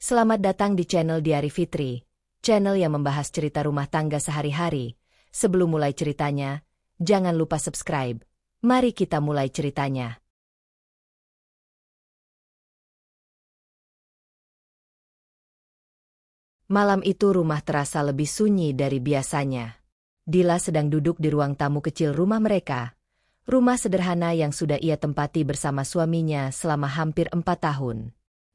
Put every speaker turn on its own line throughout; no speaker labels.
Selamat datang di channel Diari Fitri, channel yang membahas cerita rumah tangga sehari-hari. Sebelum mulai ceritanya, jangan lupa subscribe. Mari kita mulai ceritanya. Malam itu rumah terasa lebih sunyi dari biasanya. Dila sedang duduk di ruang tamu kecil rumah mereka. Rumah sederhana yang sudah ia tempati bersama suaminya selama hampir 4 tahun.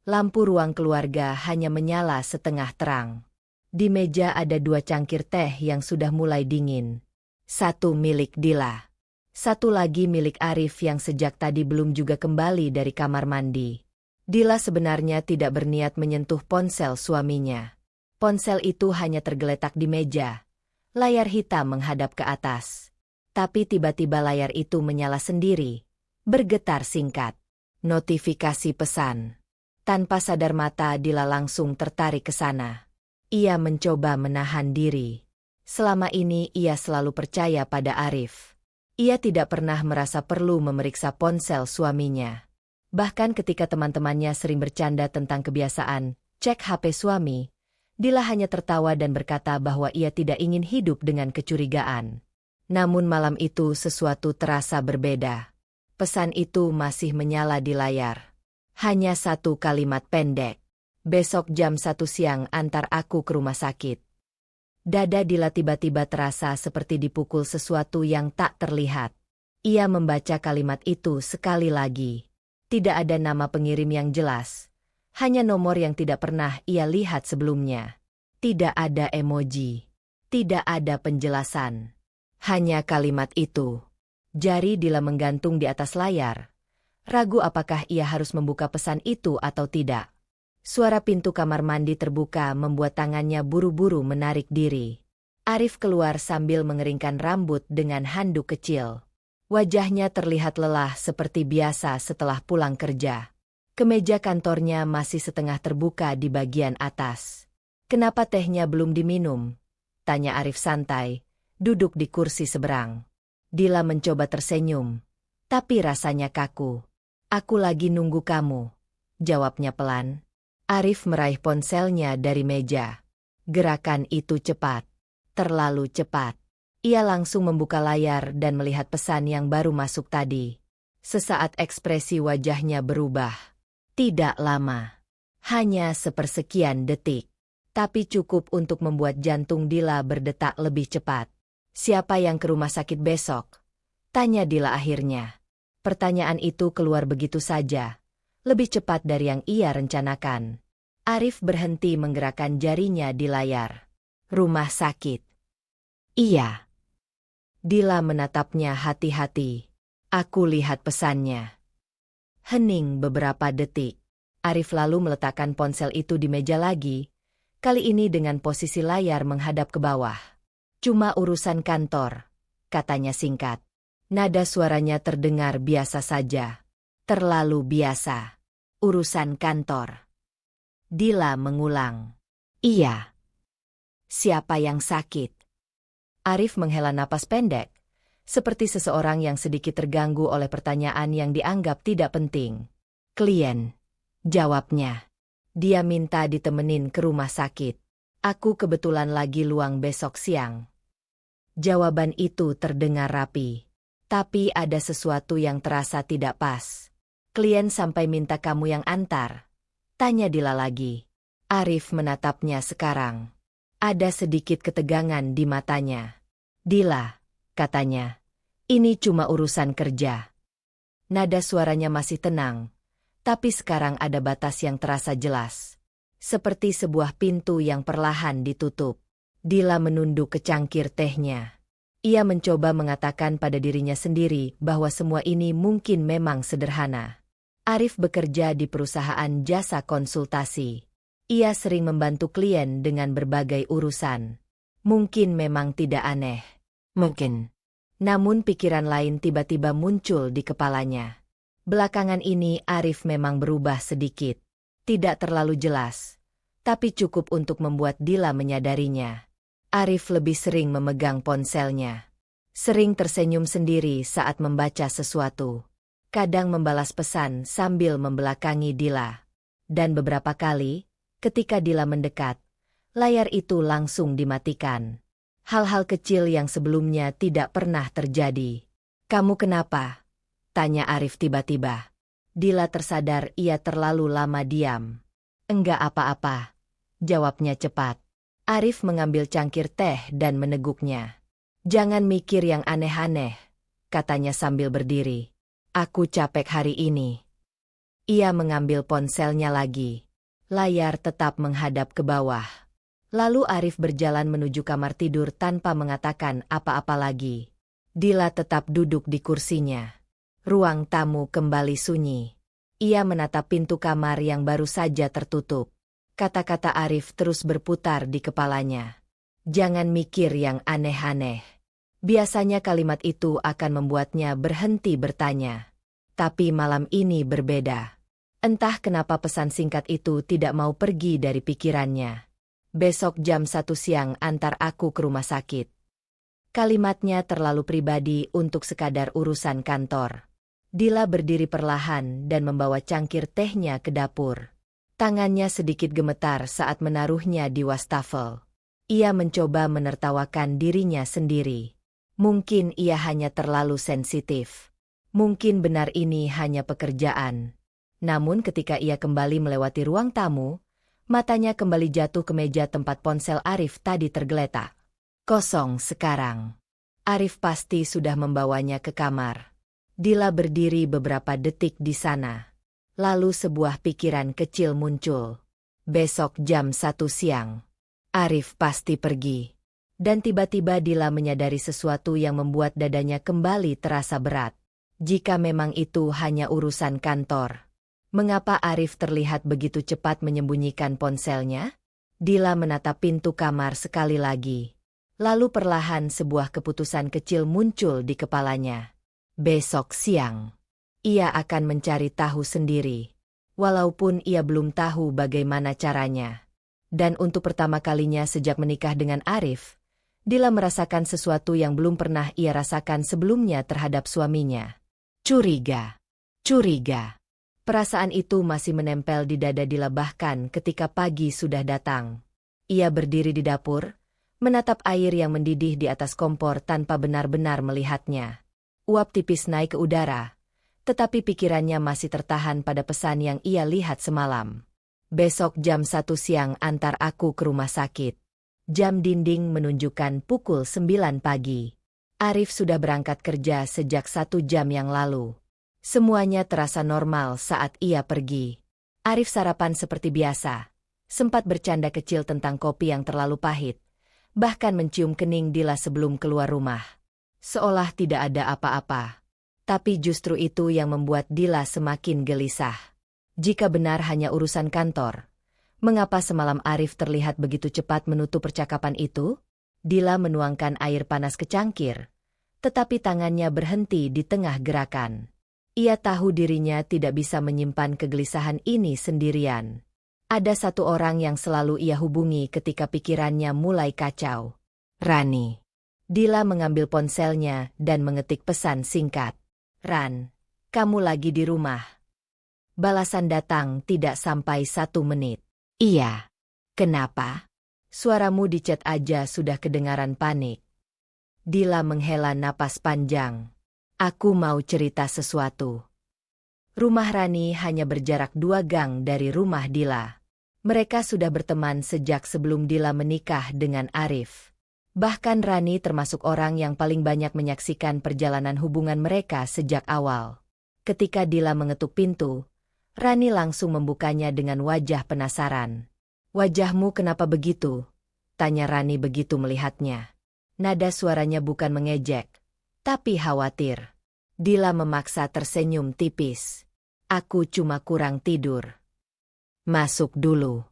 Lampu ruang keluarga hanya menyala setengah terang. Di meja ada 2 cangkir teh yang sudah mulai dingin. Satu milik Dila. Satu lagi milik Arif yang sejak tadi belum juga kembali dari kamar mandi. Dila sebenarnya tidak berniat menyentuh ponsel suaminya. Ponsel itu hanya tergeletak di meja. Layar hitam menghadap ke atas. Tapi tiba-tiba layar itu menyala sendiri. Bergetar singkat. Notifikasi pesan. Tanpa sadar mata Dila langsung tertarik ke sana. Ia mencoba menahan diri. Selama ini ia selalu percaya pada Arif. Ia tidak pernah merasa perlu memeriksa ponsel suaminya. Bahkan ketika teman-temannya sering bercanda tentang kebiasaan cek HP suami, Dila hanya tertawa dan berkata bahwa ia tidak ingin hidup dengan kecurigaan. Namun malam itu sesuatu terasa berbeda. Pesan itu masih menyala di layar. Hanya satu kalimat pendek. Besok jam 1 siang antar aku ke rumah sakit. Dada Dila tiba-tiba terasa seperti dipukul sesuatu yang tak terlihat. Ia membaca kalimat itu sekali lagi. Tidak ada nama pengirim yang jelas. Hanya nomor yang tidak pernah ia lihat sebelumnya. Tidak ada emoji. Tidak ada penjelasan. Hanya kalimat itu. Jari Dila menggantung di atas layar. Ragu apakah ia harus membuka pesan itu atau tidak. Suara pintu kamar mandi terbuka membuat tangannya buru-buru menarik diri. Arif keluar sambil mengeringkan rambut dengan handuk kecil. Wajahnya terlihat lelah seperti biasa setelah pulang kerja. Kemeja kantornya masih setengah terbuka di bagian atas. "Kenapa tehnya belum diminum?" tanya Arif santai. Duduk di kursi seberang. Dila mencoba tersenyum, tapi rasanya kaku. "Aku lagi nunggu kamu," jawabnya pelan. Arif meraih ponselnya dari meja. Gerakan itu cepat. Terlalu cepat. Ia langsung membuka layar dan melihat pesan yang baru masuk tadi. Sesaat ekspresi wajahnya berubah. Tidak lama. Hanya sepersekian detik. Tapi cukup untuk membuat jantung Dila berdetak lebih cepat. "Siapa yang ke rumah sakit besok?" tanya Dila akhirnya. Pertanyaan itu keluar begitu saja. Lebih cepat dari yang ia rencanakan. Arif berhenti menggerakkan jarinya di layar. "Rumah sakit." "Iya." Dila menatapnya hati-hati. "Aku lihat pesannya." Hening beberapa detik. Arif lalu meletakkan ponsel itu di meja lagi. Kali ini dengan posisi layar menghadap ke bawah. "Cuma urusan kantor," katanya singkat. Nada suaranya terdengar biasa saja. Terlalu biasa. "Urusan kantor." Dila mengulang. "Iya." "Siapa yang sakit?" Arif menghela napas pendek. Seperti seseorang yang sedikit terganggu oleh pertanyaan yang dianggap tidak penting. "Klien," jawabnya. "Dia minta ditemenin ke rumah sakit. Aku kebetulan lagi luang besok siang." Jawaban itu terdengar rapi. Tapi ada sesuatu yang terasa tidak pas. "Klien sampai minta kamu yang antar?" tanya Dila lagi. Arif menatapnya sekarang. Ada sedikit ketegangan di matanya. "Dila," katanya, "ini cuma urusan kerja." Nada suaranya masih tenang. Tapi sekarang ada batas yang terasa jelas. Seperti sebuah pintu yang perlahan ditutup. Dila menunduk ke cangkir tehnya. Ia mencoba mengatakan pada dirinya sendiri bahwa semua ini mungkin memang sederhana. Arif bekerja di perusahaan jasa konsultasi. Ia sering membantu klien dengan berbagai urusan. Mungkin memang tidak aneh. Mungkin. Namun pikiran lain tiba-tiba muncul di kepalanya. Belakangan ini Arif memang berubah sedikit. Tidak terlalu jelas. Tapi cukup untuk membuat Dila menyadarinya. Arif lebih sering memegang ponselnya. Sering tersenyum sendiri saat membaca sesuatu. Kadang membalas pesan sambil membelakangi Dila. Dan beberapa kali, Ketika Dila mendekat, layar itu langsung dimatikan. Hal-hal kecil yang sebelumnya tidak pernah terjadi. "Kamu kenapa?" tanya Arif tiba-tiba. Dila tersadar ia terlalu lama diam. "Enggak apa-apa," jawabnya cepat. Arif mengambil cangkir teh dan meneguknya. "Jangan mikir yang aneh-aneh," katanya sambil berdiri. "Aku capek hari ini." Ia mengambil ponselnya lagi. Layar tetap menghadap ke bawah. Lalu Arif berjalan menuju kamar tidur tanpa mengatakan apa-apa lagi. Dila tetap duduk di kursinya. Ruang tamu kembali sunyi. Ia menatap pintu kamar yang baru saja tertutup. Kata-kata Arif terus berputar di kepalanya. "Jangan mikir yang aneh-aneh." Biasanya kalimat itu akan membuatnya berhenti bertanya. Tapi malam ini berbeda. Entah kenapa pesan singkat itu tidak mau pergi dari pikirannya. "Besok jam 1 siang antar aku ke rumah sakit." Kalimatnya terlalu pribadi untuk sekadar urusan kantor. Dila berdiri perlahan dan membawa cangkir tehnya ke dapur. Tangannya sedikit gemetar saat menaruhnya di wastafel. Ia mencoba menertawakan dirinya sendiri. Mungkin ia hanya terlalu sensitif. Mungkin benar ini hanya pekerjaan. Namun ketika ia kembali melewati ruang tamu, matanya kembali jatuh ke meja tempat ponsel Arif tadi tergeletak. Kosong sekarang. Arif pasti sudah membawanya ke kamar. Dila berdiri beberapa detik di sana. Lalu sebuah pikiran kecil muncul. Besok jam 1 siang. Arif pasti pergi. Dan tiba-tiba Dila menyadari sesuatu yang membuat dadanya kembali terasa berat. Jika memang itu hanya urusan kantor, mengapa Arif terlihat begitu cepat menyembunyikan ponselnya? Dila menatap pintu kamar sekali lagi. Lalu perlahan sebuah keputusan kecil muncul di kepalanya. Besok siang, ia akan mencari tahu sendiri. Walaupun ia belum tahu bagaimana caranya. Dan untuk pertama kalinya sejak menikah dengan Arif, Dila merasakan sesuatu yang belum pernah ia rasakan sebelumnya terhadap suaminya. Curiga. Curiga. Perasaan itu masih menempel di dada Dila bahkan ketika pagi sudah datang. Ia berdiri di dapur, menatap air yang mendidih di atas kompor tanpa benar-benar melihatnya. Uap tipis naik ke udara, tetapi pikirannya masih tertahan pada pesan yang ia lihat semalam. Besok jam 1 siang antar aku ke rumah sakit. Jam dinding menunjukkan pukul 9 pagi. Arif sudah berangkat kerja sejak 1 jam yang lalu. Semuanya terasa normal saat ia pergi. Arif sarapan seperti biasa. Sempat bercanda kecil tentang kopi yang terlalu pahit. Bahkan mencium kening Dila sebelum keluar rumah. Seolah tidak ada apa-apa. Tapi justru itu yang membuat Dila semakin gelisah. Jika benar hanya urusan kantor, mengapa semalam Arif terlihat begitu cepat menutup percakapan itu? Dila menuangkan air panas ke cangkir, tetapi tangannya berhenti di tengah gerakan. Ia tahu dirinya tidak bisa menyimpan kegelisahan ini sendirian. Ada satu orang yang selalu ia hubungi ketika pikirannya mulai kacau. Rani. Dila mengambil ponselnya dan mengetik pesan singkat. "Ran, kamu lagi di rumah?" Balasan datang tidak sampai 1 menit. "Iya." "Kenapa?" "Suaramu di chat aja sudah kedengaran panik." Dila menghela napas panjang. "Aku mau cerita sesuatu." Rumah Rani hanya berjarak 2 gang dari rumah Dila. Mereka sudah berteman sejak sebelum Dila menikah dengan Arif. Bahkan Rani termasuk orang yang paling banyak menyaksikan perjalanan hubungan mereka sejak awal. Ketika Dila mengetuk pintu, Rani langsung membukanya dengan wajah penasaran. "Wajahmu kenapa begitu?" tanya Rani begitu melihatnya. Nada suaranya bukan mengejek, tapi khawatir. Dila memaksa tersenyum tipis. "Aku cuma kurang tidur." "Masuk dulu."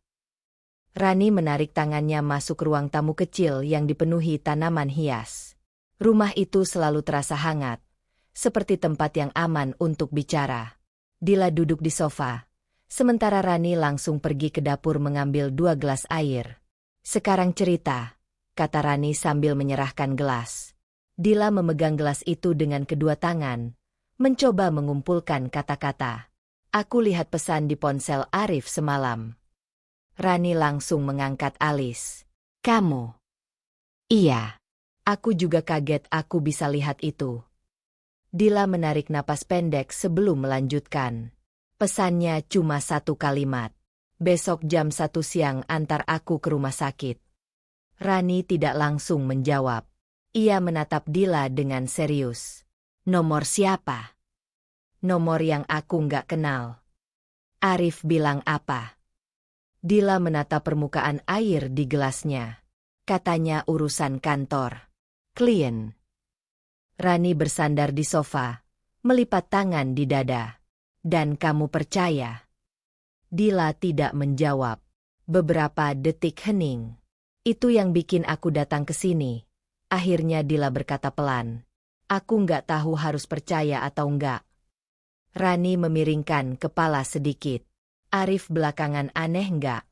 Rani menarik tangannya masuk ruang tamu kecil yang dipenuhi tanaman hias. Rumah itu selalu terasa hangat, seperti tempat yang aman untuk bicara. Dila duduk di sofa, sementara Rani langsung pergi ke dapur mengambil 2 gelas air. "Sekarang cerita," kata Rani sambil menyerahkan gelas. Dila memegang gelas itu dengan kedua tangan, mencoba mengumpulkan kata-kata. "Aku lihat pesan di ponsel Arif semalam." Rani langsung mengangkat alis. Kamu? Iya. Aku juga kaget aku bisa lihat itu. Dila menarik napas pendek sebelum melanjutkan. Pesannya cuma satu kalimat. Besok jam 1 siang antar aku ke rumah sakit. Rani tidak langsung menjawab. Ia menatap Dila dengan serius. Nomor siapa? Nomor yang aku nggak kenal. Arif bilang apa? Dila menatap permukaan air di gelasnya. Katanya urusan kantor. Klien. Rani bersandar di sofa, melipat tangan di dada. Dan kamu percaya? Dila tidak menjawab. Beberapa detik hening. Itu yang bikin aku datang ke sini. Akhirnya Dila berkata pelan. Aku nggak tahu harus percaya atau enggak. Rani memiringkan kepala sedikit. Arif belakangan aneh enggak?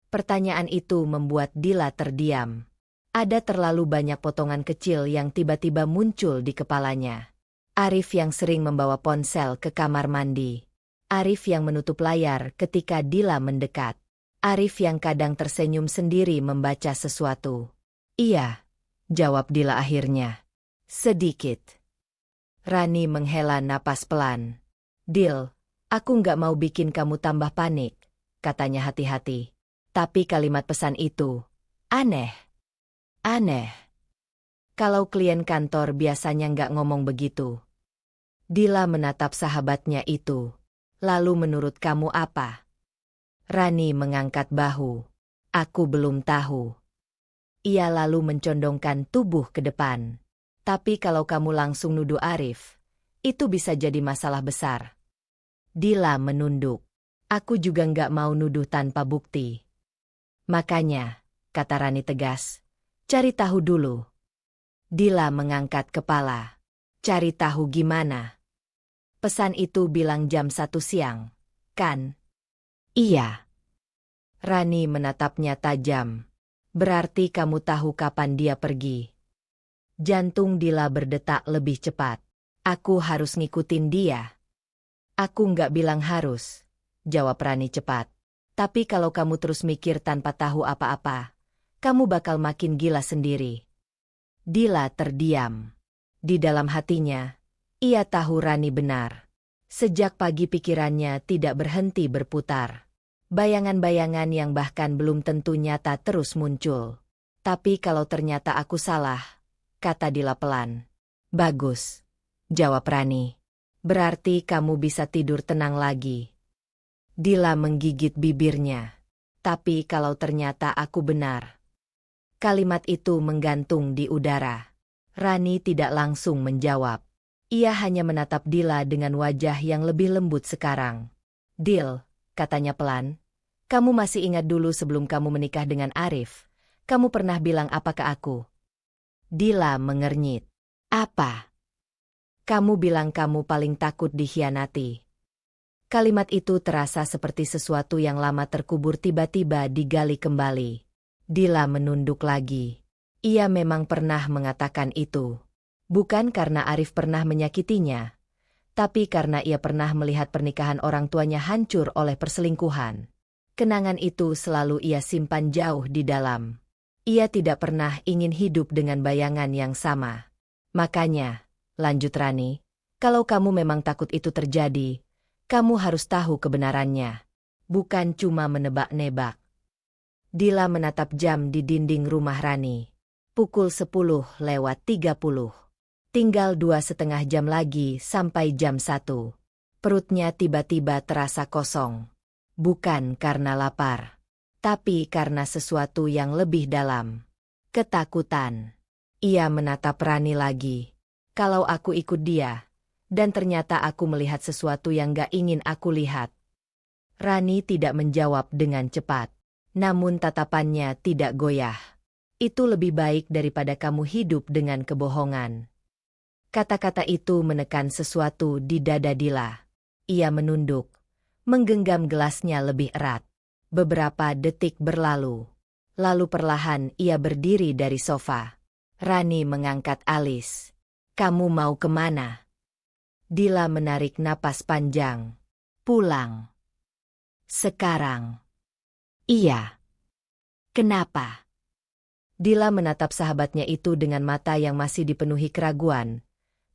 Pertanyaan itu membuat Dila terdiam. Ada terlalu banyak potongan kecil yang tiba-tiba muncul di kepalanya. Arif yang sering membawa ponsel ke kamar mandi. Arif yang menutup layar ketika Dila mendekat. Arif yang kadang tersenyum sendiri membaca sesuatu. Iya, jawab Dila akhirnya. Sedikit. Rani menghela napas pelan. Dil, aku nggak mau bikin kamu tambah panik, katanya hati-hati. Tapi kalimat pesan itu, aneh. Aneh. Kalau klien kantor biasanya nggak ngomong begitu. Dila menatap sahabatnya itu. Lalu menurut kamu apa? Rani mengangkat bahu. Aku belum tahu. Ia lalu mencondongkan tubuh ke depan. Tapi kalau kamu langsung nuduh Arif, itu bisa jadi masalah besar. Dila menunduk. Aku juga nggak mau nuduh tanpa bukti. Makanya, kata Rani tegas. Cari tahu dulu. Dila mengangkat kepala. Cari tahu gimana? Pesan itu bilang jam 1 siang, kan? Iya. Rani menatapnya tajam. Berarti kamu tahu kapan dia pergi. Jantung Dila berdetak lebih cepat. Aku harus ngikutin dia. Aku nggak bilang harus, jawab Rani cepat. Tapi kalau kamu terus mikir tanpa tahu apa-apa, kamu bakal makin gila sendiri. Dila terdiam. Di dalam hatinya, ia tahu Rani benar. Sejak pagi pikirannya tidak berhenti berputar. Bayangan-bayangan yang bahkan belum tentu nyata terus muncul. Tapi kalau ternyata aku salah, kata Dila pelan. Bagus, jawab Rani. Berarti kamu bisa tidur tenang lagi. Dila menggigit bibirnya. Tapi kalau ternyata aku benar. Kalimat itu menggantung di udara. Rani tidak langsung menjawab. Ia hanya menatap Dila dengan wajah yang lebih lembut sekarang. Dil, katanya pelan. Kamu masih ingat dulu sebelum kamu menikah dengan Arif? Kamu pernah bilang apa ke aku? Dila mengernyit. Apa? Kamu bilang kamu paling takut dikhianati. Kalimat itu terasa seperti sesuatu yang lama terkubur tiba-tiba digali kembali. Dila menunduk lagi. Ia memang pernah mengatakan itu. Bukan karena Arif pernah menyakitinya, tapi karena ia pernah melihat pernikahan orang tuanya hancur oleh perselingkuhan. Kenangan itu selalu ia simpan jauh di dalam. Ia tidak pernah ingin hidup dengan bayangan yang sama. Makanya, lanjut Rani, kalau kamu memang takut itu terjadi, kamu harus tahu kebenarannya. Bukan cuma menebak-nebak. Dila menatap jam di dinding rumah Rani. Pukul 10:30. Tinggal 2,5 jam lagi sampai jam 1. Perutnya tiba-tiba terasa kosong. Bukan karena lapar, tapi karena sesuatu yang lebih dalam. Ketakutan. Ia menatap Rani lagi. Kalau aku ikut dia, dan ternyata aku melihat sesuatu yang gak ingin aku lihat. Rani tidak menjawab dengan cepat. Namun tatapannya tidak goyah. Itu lebih baik daripada kamu hidup dengan kebohongan. Kata-kata itu menekan sesuatu di dada Dila. Ia menunduk, menggenggam gelasnya lebih erat. Beberapa detik berlalu. Lalu perlahan ia berdiri dari sofa. Rani mengangkat alis. Kamu mau kemana? Dila menarik napas panjang. Pulang. Sekarang. Iya. Kenapa? Dila menatap sahabatnya itu dengan mata yang masih dipenuhi keraguan,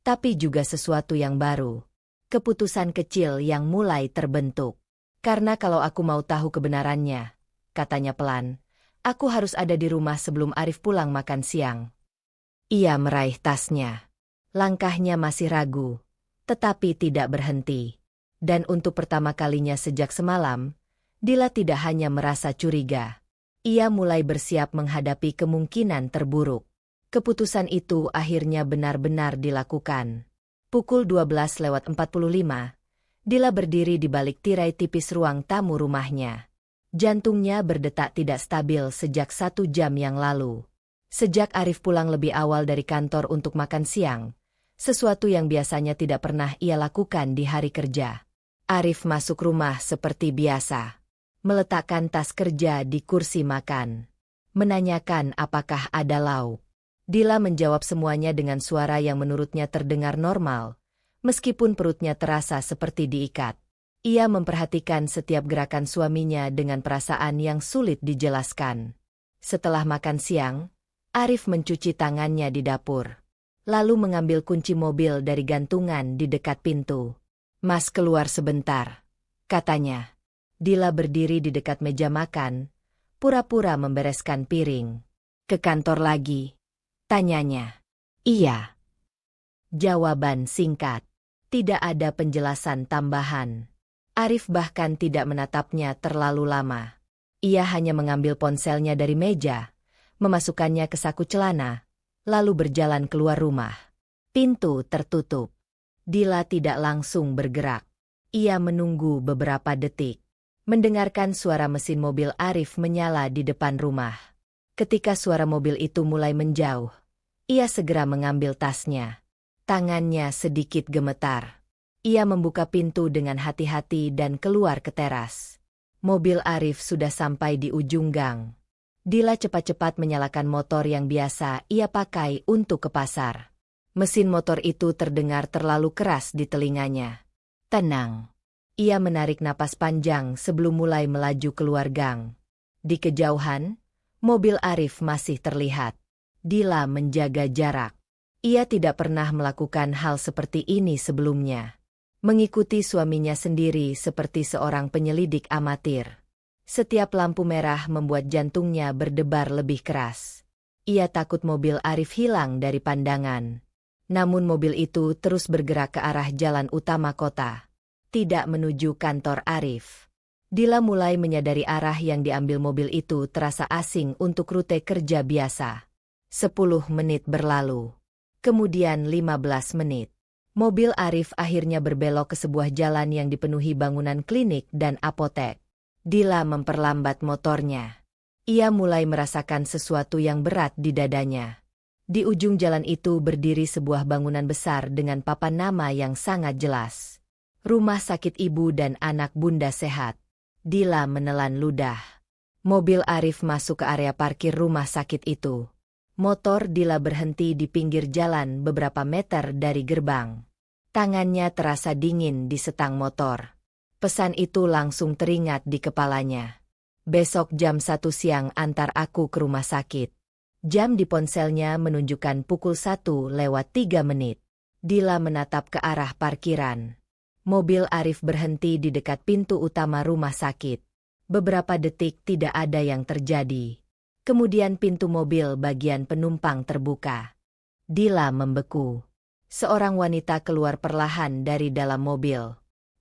tapi juga sesuatu yang baru. Keputusan kecil yang mulai terbentuk. Karena kalau aku mau tahu kebenarannya, katanya pelan, aku harus ada di rumah sebelum Arif pulang makan siang. Ia meraih tasnya. Langkahnya masih ragu, tetapi tidak berhenti. Dan untuk pertama kalinya sejak semalam, Dila tidak hanya merasa curiga. Ia mulai bersiap menghadapi kemungkinan terburuk. Keputusan itu akhirnya benar-benar dilakukan. Pukul 12:45, Dila berdiri di balik tirai tipis ruang tamu rumahnya. Jantungnya berdetak tidak stabil sejak 1 jam yang lalu. Sejak Arif pulang lebih awal dari kantor untuk makan siang, sesuatu yang biasanya tidak pernah ia lakukan di hari kerja. Arif masuk rumah seperti biasa. Meletakkan tas kerja di kursi makan. Menanyakan apakah ada lauk. Dila menjawab semuanya dengan suara yang menurutnya terdengar normal, meskipun perutnya terasa seperti diikat. Ia memperhatikan setiap gerakan suaminya dengan perasaan yang sulit dijelaskan. Setelah makan siang, Arif mencuci tangannya di dapur. Lalu mengambil kunci mobil dari gantungan di dekat pintu. "Mas keluar sebentar," katanya. Dila berdiri di dekat meja makan, pura-pura membereskan piring. "Ke kantor lagi?" tanyanya. "Iya." Jawaban singkat. Tidak ada penjelasan tambahan. Arif bahkan tidak menatapnya terlalu lama. Ia hanya mengambil ponselnya dari meja, memasukkannya ke saku celana, lalu berjalan keluar rumah. Pintu tertutup. Dila tidak langsung bergerak. Ia menunggu beberapa detik. Mendengarkan suara mesin mobil Arif menyala di depan rumah. Ketika suara mobil itu mulai menjauh, ia segera mengambil tasnya. Tangannya sedikit gemetar. Ia membuka pintu dengan hati-hati dan keluar ke teras. Mobil Arif sudah sampai di ujung gang. Dila cepat-cepat menyalakan motor yang biasa ia pakai untuk ke pasar. Mesin motor itu terdengar terlalu keras di telinganya. Tenang. Ia menarik napas panjang sebelum mulai melaju keluar gang. Di kejauhan, mobil Arif masih terlihat. Dila menjaga jarak. Ia tidak pernah melakukan hal seperti ini sebelumnya. Mengikuti suaminya sendiri seperti seorang penyelidik amatir. Setiap lampu merah membuat jantungnya berdebar lebih keras. Ia takut mobil Arif hilang dari pandangan. Namun mobil itu terus bergerak ke arah jalan utama kota. Tidak menuju kantor Arif. Dila mulai menyadari arah yang diambil mobil itu terasa asing untuk rute kerja biasa. 10 menit berlalu. Kemudian 15 menit. Mobil Arif akhirnya berbelok ke sebuah jalan yang dipenuhi bangunan klinik dan apotek. Dila memperlambat motornya. Ia mulai merasakan sesuatu yang berat di dadanya. Di ujung jalan itu berdiri sebuah bangunan besar dengan papan nama yang sangat jelas. Rumah Sakit Ibu dan Anak Bunda Sehat. Dila menelan ludah. Mobil Arif masuk ke area parkir rumah sakit itu. Motor Dila berhenti di pinggir jalan beberapa meter dari gerbang. Tangannya terasa dingin di setang motor. Pesan itu langsung teringat di kepalanya. "Besok jam 1 siang antar aku ke rumah sakit." Jam di ponselnya menunjukkan pukul 1:03. Dila menatap ke arah parkiran. Mobil Arif berhenti di dekat pintu utama rumah sakit. Beberapa detik tidak ada yang terjadi. Kemudian pintu mobil bagian penumpang terbuka. Dila membeku. Seorang wanita keluar perlahan dari dalam mobil.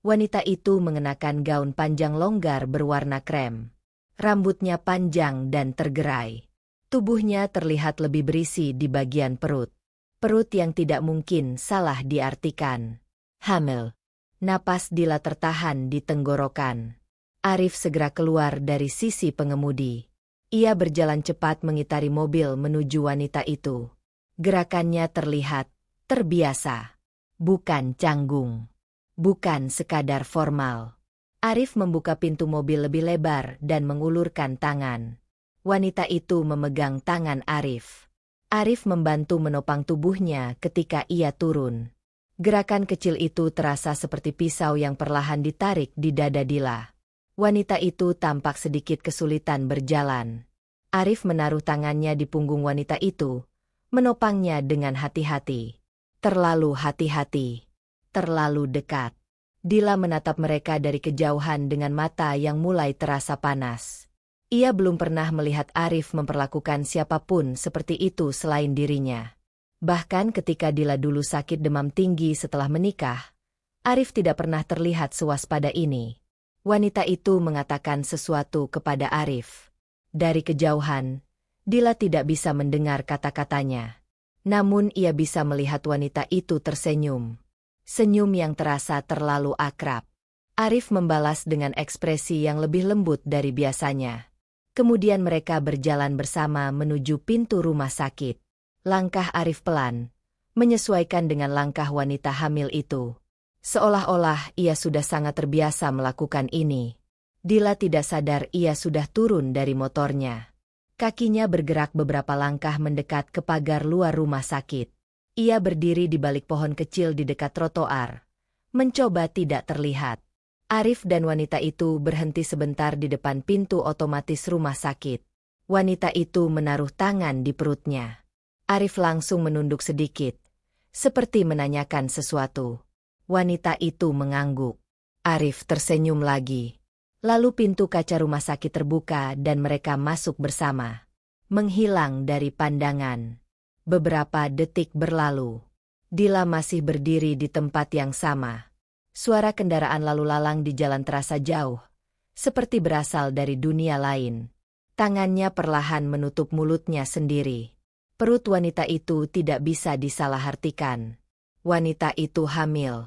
Wanita itu mengenakan gaun panjang longgar berwarna krem. Rambutnya panjang dan tergerai. Tubuhnya terlihat lebih berisi di bagian perut. Perut yang tidak mungkin salah diartikan. Hamil. Napas Dila tertahan di tenggorokan. Arif segera keluar dari sisi pengemudi. Ia berjalan cepat mengitari mobil menuju wanita itu. Gerakannya terlihat terbiasa. Bukan canggung. Bukan sekadar formal. Arif membuka pintu mobil lebih lebar dan mengulurkan tangan. Wanita itu memegang tangan Arif. Arif membantu menopang tubuhnya ketika ia turun. Gerakan kecil itu terasa seperti pisau yang perlahan ditarik di dada Dila. Wanita itu tampak sedikit kesulitan berjalan. Arif menaruh tangannya di punggung wanita itu, menopangnya dengan hati-hati. Terlalu hati-hati. Terlalu dekat. Dila menatap mereka dari kejauhan dengan mata yang mulai terasa panas. Ia belum pernah melihat Arif memperlakukan siapapun seperti itu selain dirinya. Bahkan ketika Dila dulu sakit demam tinggi setelah menikah, Arif tidak pernah terlihat sewaspada ini. Wanita itu mengatakan sesuatu kepada Arif. Dari kejauhan, Dila tidak bisa mendengar kata-katanya. Namun ia bisa melihat wanita itu tersenyum. Senyum yang terasa terlalu akrab. Arif membalas dengan ekspresi yang lebih lembut dari biasanya. Kemudian mereka berjalan bersama menuju pintu rumah sakit. Langkah Arif pelan, menyesuaikan dengan langkah wanita hamil itu. Seolah-olah ia sudah sangat terbiasa melakukan ini. Dila tidak sadar ia sudah turun dari motornya. Kakinya bergerak beberapa langkah mendekat ke pagar luar rumah sakit. Ia berdiri di balik pohon kecil di dekat trotoar, mencoba tidak terlihat. Arif dan wanita itu berhenti sebentar di depan pintu otomatis rumah sakit. Wanita itu menaruh tangan di perutnya. Arif langsung menunduk sedikit, seperti menanyakan sesuatu. Wanita itu mengangguk. Arif tersenyum lagi. Lalu pintu kaca rumah sakit terbuka dan mereka masuk bersama. Menghilang dari pandangan. Beberapa detik berlalu. Dila masih berdiri di tempat yang sama. Suara kendaraan lalu lalang di jalan terasa jauh, seperti berasal dari dunia lain. Tangannya perlahan menutup mulutnya sendiri. Perut wanita itu tidak bisa disalahartikan. Wanita itu hamil.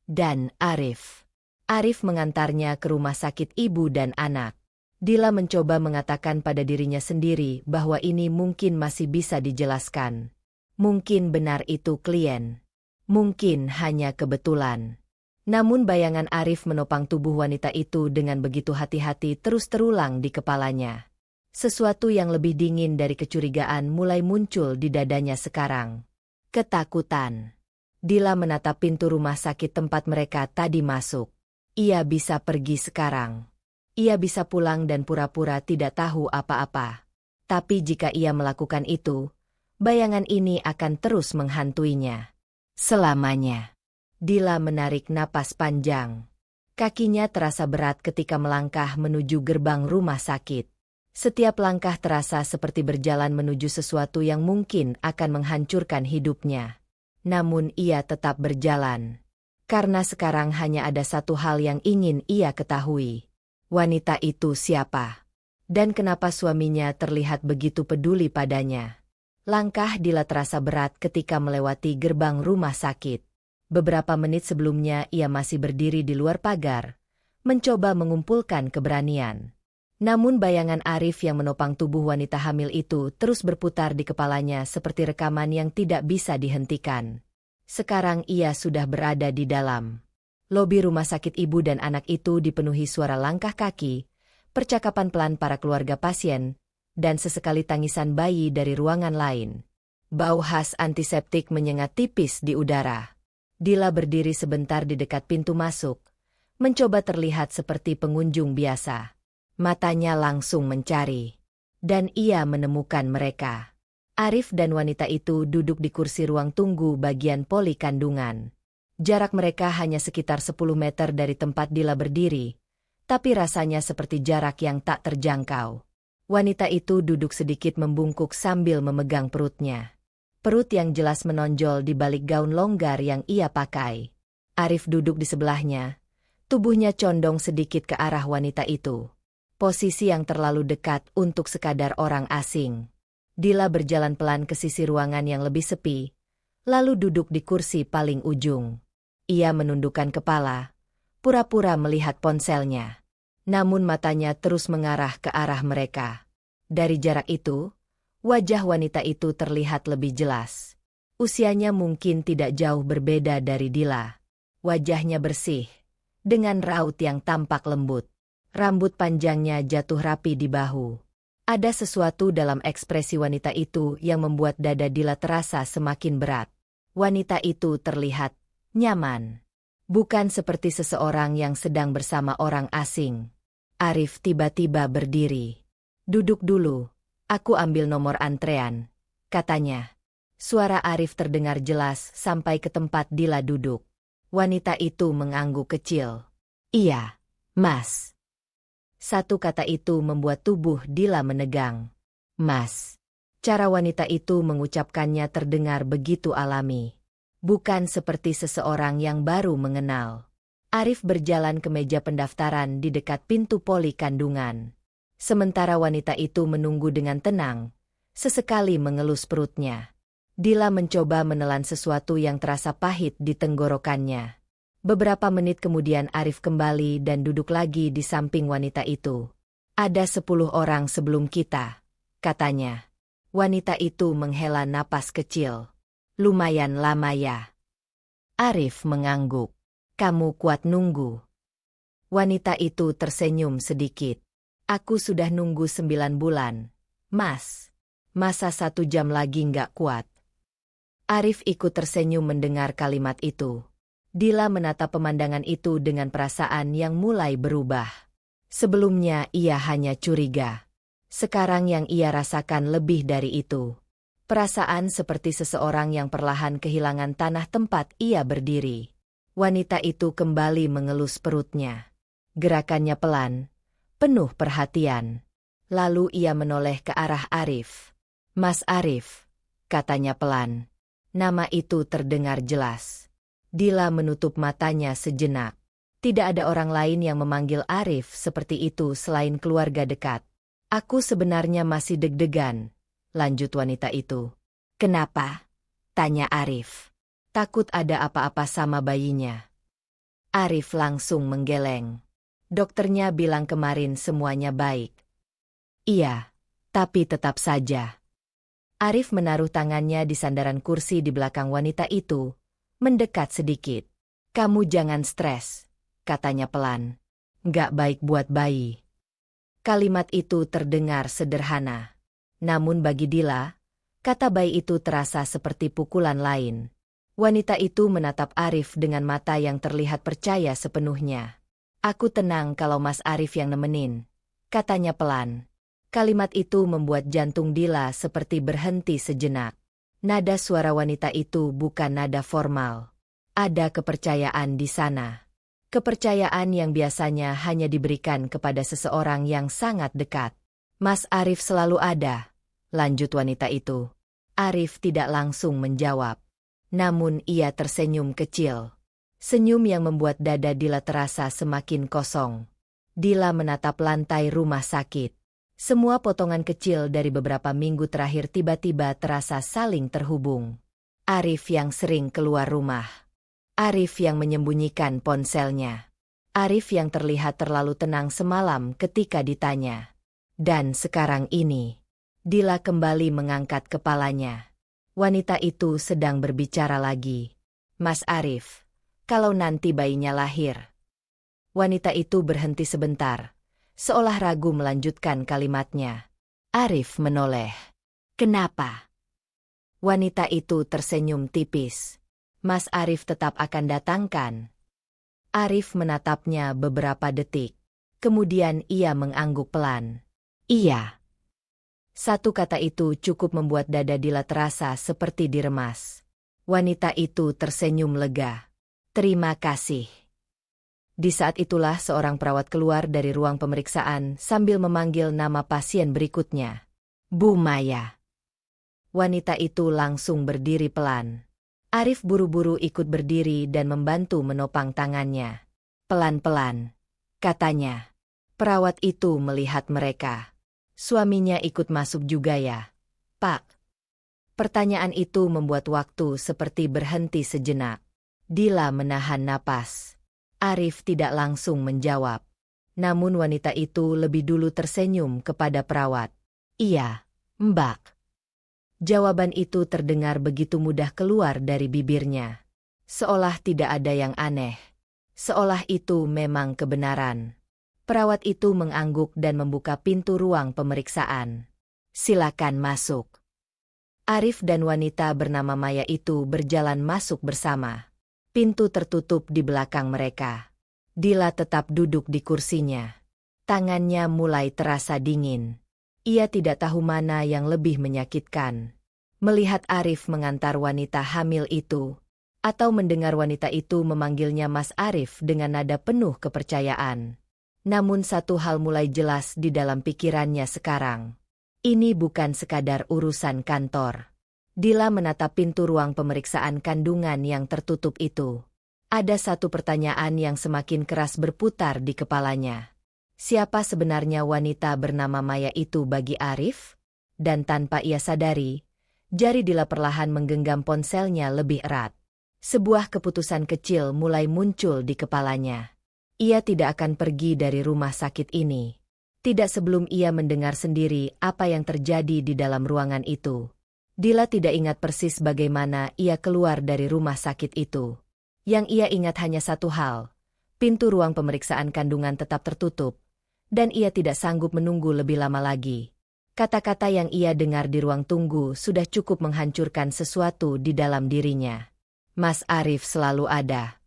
Dan Arif. Arif mengantarnya ke rumah sakit ibu dan anak. Dila mencoba mengatakan pada dirinya sendiri bahwa ini mungkin masih bisa dijelaskan. Mungkin benar itu klien. Mungkin hanya kebetulan. Namun bayangan Arif menopang tubuh wanita itu dengan begitu hati-hati terus terulang di kepalanya. Sesuatu yang lebih dingin dari kecurigaan mulai muncul di dadanya sekarang. Ketakutan. Dila menatap pintu rumah sakit tempat mereka tadi masuk. Ia bisa pergi sekarang. Ia bisa pulang dan pura-pura tidak tahu apa-apa. Tapi jika ia melakukan itu, bayangan ini akan terus menghantuinya. Selamanya. Dila menarik napas panjang. Kakinya terasa berat ketika melangkah menuju gerbang rumah sakit. Setiap langkah terasa seperti berjalan menuju sesuatu yang mungkin akan menghancurkan hidupnya. Namun ia tetap berjalan. Karena sekarang hanya ada satu hal yang ingin ia ketahui. Wanita itu siapa? Dan kenapa suaminya terlihat begitu peduli padanya? Langkah Dila terasa berat ketika melewati gerbang rumah sakit. Beberapa menit sebelumnya ia masih berdiri di luar pagar, mencoba mengumpulkan keberanian. Namun bayangan Arif yang menopang tubuh wanita hamil itu terus berputar di kepalanya seperti rekaman yang tidak bisa dihentikan. Sekarang ia sudah berada di dalam. Lobi rumah sakit ibu dan anak itu dipenuhi suara langkah kaki, percakapan pelan para keluarga pasien, dan sesekali tangisan bayi dari ruangan lain. Bau khas antiseptik menyengat tipis di udara. Dila berdiri sebentar di dekat pintu masuk, mencoba terlihat seperti pengunjung biasa. Matanya langsung mencari. Dan ia menemukan mereka. Arif dan wanita itu duduk di kursi ruang tunggu bagian poli kandungan. Jarak mereka hanya sekitar 10 meter dari tempat Dila berdiri, tapi rasanya seperti jarak yang tak terjangkau. Wanita itu duduk sedikit membungkuk sambil memegang perutnya. Perut yang jelas menonjol di balik gaun longgar yang ia pakai. Arif duduk di sebelahnya, tubuhnya condong sedikit ke arah wanita itu. Posisi yang terlalu dekat untuk sekadar orang asing. Dila berjalan pelan ke sisi ruangan yang lebih sepi, lalu duduk di kursi paling ujung. Ia menundukkan kepala, pura-pura melihat ponselnya. Namun matanya terus mengarah ke arah mereka. Dari jarak itu, wajah wanita itu terlihat lebih jelas. Usianya mungkin tidak jauh berbeda dari Dila. Wajahnya bersih, dengan raut yang tampak lembut. Rambut panjangnya jatuh rapi di bahu. Ada sesuatu dalam ekspresi wanita itu yang membuat dada Dila terasa semakin berat. Wanita itu terlihat nyaman. Bukan seperti seseorang yang sedang bersama orang asing. Arif tiba-tiba berdiri. "Duduk dulu, aku ambil nomor antrean," katanya. Suara Arif terdengar jelas sampai ke tempat Dila duduk. Wanita itu mengangguk kecil. "Iya, Mas." Satu kata itu membuat tubuh Dila menegang. "Mas." Cara wanita itu mengucapkannya terdengar begitu alami. Bukan seperti seseorang yang baru mengenal. Arif berjalan ke meja pendaftaran di dekat pintu poli kandungan. Sementara wanita itu menunggu dengan tenang, sesekali mengelus perutnya. Dila mencoba menelan sesuatu yang terasa pahit di tenggorokannya. Beberapa menit kemudian Arif kembali dan duduk lagi di samping wanita itu. "Ada 10 orang sebelum kita," katanya. Wanita itu menghela napas kecil. "Lumayan lama ya." Arif mengangguk. "Kamu kuat nunggu?" Wanita itu tersenyum sedikit. "Aku sudah nunggu 9 bulan, Mas. Masa 1 jam lagi nggak kuat?" Arif ikut tersenyum mendengar kalimat itu. Dila menatap pemandangan itu dengan perasaan yang mulai berubah. Sebelumnya ia hanya curiga. Sekarang yang ia rasakan lebih dari itu. Perasaan seperti seseorang yang perlahan kehilangan tanah tempat ia berdiri. Wanita itu kembali mengelus perutnya. Gerakannya pelan, penuh perhatian. Lalu ia menoleh ke arah Arif. "Mas Arif," katanya pelan. Nama itu terdengar jelas. Dila menutup matanya sejenak. Tidak ada orang lain yang memanggil Arif seperti itu selain keluarga dekat. "Aku sebenarnya masih deg-degan," lanjut wanita itu. "Kenapa?" tanya Arif. "Takut ada apa-apa sama bayinya." Arif langsung menggeleng. "Dokternya bilang kemarin semuanya baik." "Iya, tapi tetap saja." Arif menaruh tangannya di sandaran kursi di belakang wanita itu, mendekat sedikit. "Kamu jangan stres," katanya pelan. "Nggak baik buat bayi." Kalimat itu terdengar sederhana. Namun bagi Dila, kata bayi itu terasa seperti pukulan lain. Wanita itu menatap Arif dengan mata yang terlihat percaya sepenuhnya. "Aku tenang kalau Mas Arif yang nemenin," katanya pelan. Kalimat itu membuat jantung Dila seperti berhenti sejenak. Nada suara wanita itu bukan nada formal. Ada kepercayaan di sana. Kepercayaan yang biasanya hanya diberikan kepada seseorang yang sangat dekat. "Mas Arif selalu ada," lanjut wanita itu. Arif tidak langsung menjawab. Namun ia tersenyum kecil. Senyum yang membuat dada Dila terasa semakin kosong. Dila menatap lantai rumah sakit. Semua potongan kecil dari beberapa minggu terakhir tiba-tiba terasa saling terhubung. Arif yang sering keluar rumah. Arif yang menyembunyikan ponselnya. Arif yang terlihat terlalu tenang semalam ketika ditanya. Dan sekarang ini, Dila kembali mengangkat kepalanya. Wanita itu sedang berbicara lagi. "Mas Arif, kalau nanti bayinya lahir." Wanita itu berhenti sebentar, seolah ragu melanjutkan kalimatnya. Arif menoleh. "Kenapa?" Wanita itu tersenyum tipis. "Mas Arif tetap akan datangkan." Arif menatapnya beberapa detik. Kemudian ia mengangguk pelan. "Iya." Satu kata itu cukup membuat dada Dila terasa seperti diremas. Wanita itu tersenyum lega. "Terima kasih." Di saat itulah seorang perawat keluar dari ruang pemeriksaan sambil memanggil nama pasien berikutnya. "Bu Maya." Wanita itu langsung berdiri pelan. Arif buru-buru ikut berdiri dan membantu menopang tangannya. "Pelan-pelan," katanya. Perawat itu melihat mereka. "Suaminya ikut masuk juga ya, Pak?" Pertanyaan itu membuat waktu seperti berhenti sejenak. Dila menahan napas. Arif tidak langsung menjawab. Namun wanita itu lebih dulu tersenyum kepada perawat. "Iya, Mbak." Jawaban itu terdengar begitu mudah keluar dari bibirnya. Seolah tidak ada yang aneh. Seolah itu memang kebenaran. Perawat itu mengangguk dan membuka pintu ruang pemeriksaan. "Silakan masuk." Arif dan wanita bernama Maya itu berjalan masuk bersama. Pintu tertutup di belakang mereka. Dila tetap duduk di kursinya. Tangannya mulai terasa dingin. Ia tidak tahu mana yang lebih menyakitkan. Melihat Arif mengantar wanita hamil itu, atau mendengar wanita itu memanggilnya Mas Arif dengan nada penuh kepercayaan. Namun satu hal mulai jelas di dalam pikirannya sekarang. Ini bukan sekadar urusan kantor. Dila menatap pintu ruang pemeriksaan kandungan yang tertutup itu. Ada satu pertanyaan yang semakin keras berputar di kepalanya. Siapa sebenarnya wanita bernama Maya itu bagi Arif? Dan tanpa ia sadari, jari Dila perlahan menggenggam ponselnya lebih erat. Sebuah keputusan kecil mulai muncul di kepalanya. Ia tidak akan pergi dari rumah sakit ini. Tidak sebelum ia mendengar sendiri apa yang terjadi di dalam ruangan itu. Dila tidak ingat persis bagaimana ia keluar dari rumah sakit itu. Yang ia ingat hanya satu hal. Pintu ruang pemeriksaan kandungan tetap tertutup. Dan ia tidak sanggup menunggu lebih lama lagi. Kata-kata yang ia dengar di ruang tunggu sudah cukup menghancurkan sesuatu di dalam dirinya. Mas Arif selalu ada.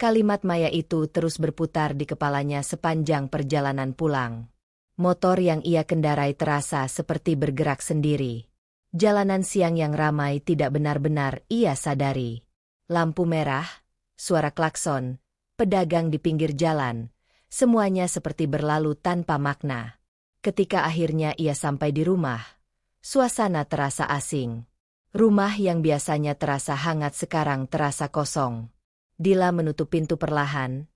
Kalimat Maya itu terus berputar di kepalanya sepanjang perjalanan pulang. Motor yang ia kendarai terasa seperti bergerak sendiri. Jalanan siang yang ramai tidak benar-benar ia sadari. Lampu merah, suara klakson, pedagang di pinggir jalan. Semuanya seperti berlalu tanpa makna. Ketika akhirnya ia sampai di rumah, suasana terasa asing. Rumah yang biasanya terasa hangat sekarang terasa kosong. Dila menutup pintu perlahan,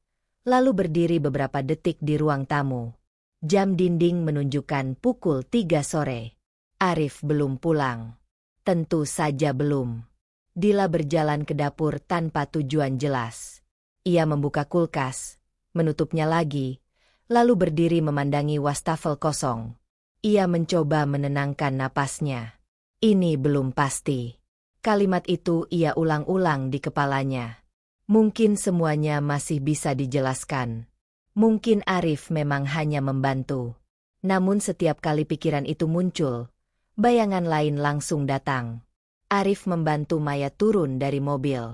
lalu berdiri beberapa detik di ruang tamu. Jam dinding menunjukkan pukul 3 sore. Arif belum pulang. Tentu saja belum. Dila berjalan ke dapur tanpa tujuan jelas. Ia membuka kulkas, menutupnya lagi, lalu berdiri memandangi wastafel kosong. Ia mencoba menenangkan napasnya. Ini belum pasti. Kalimat itu ia ulang-ulang di kepalanya. Mungkin semuanya masih bisa dijelaskan. Mungkin Arif memang hanya membantu. Namun setiap kali pikiran itu muncul, bayangan lain langsung datang. Arif membantu Maya turun dari mobil.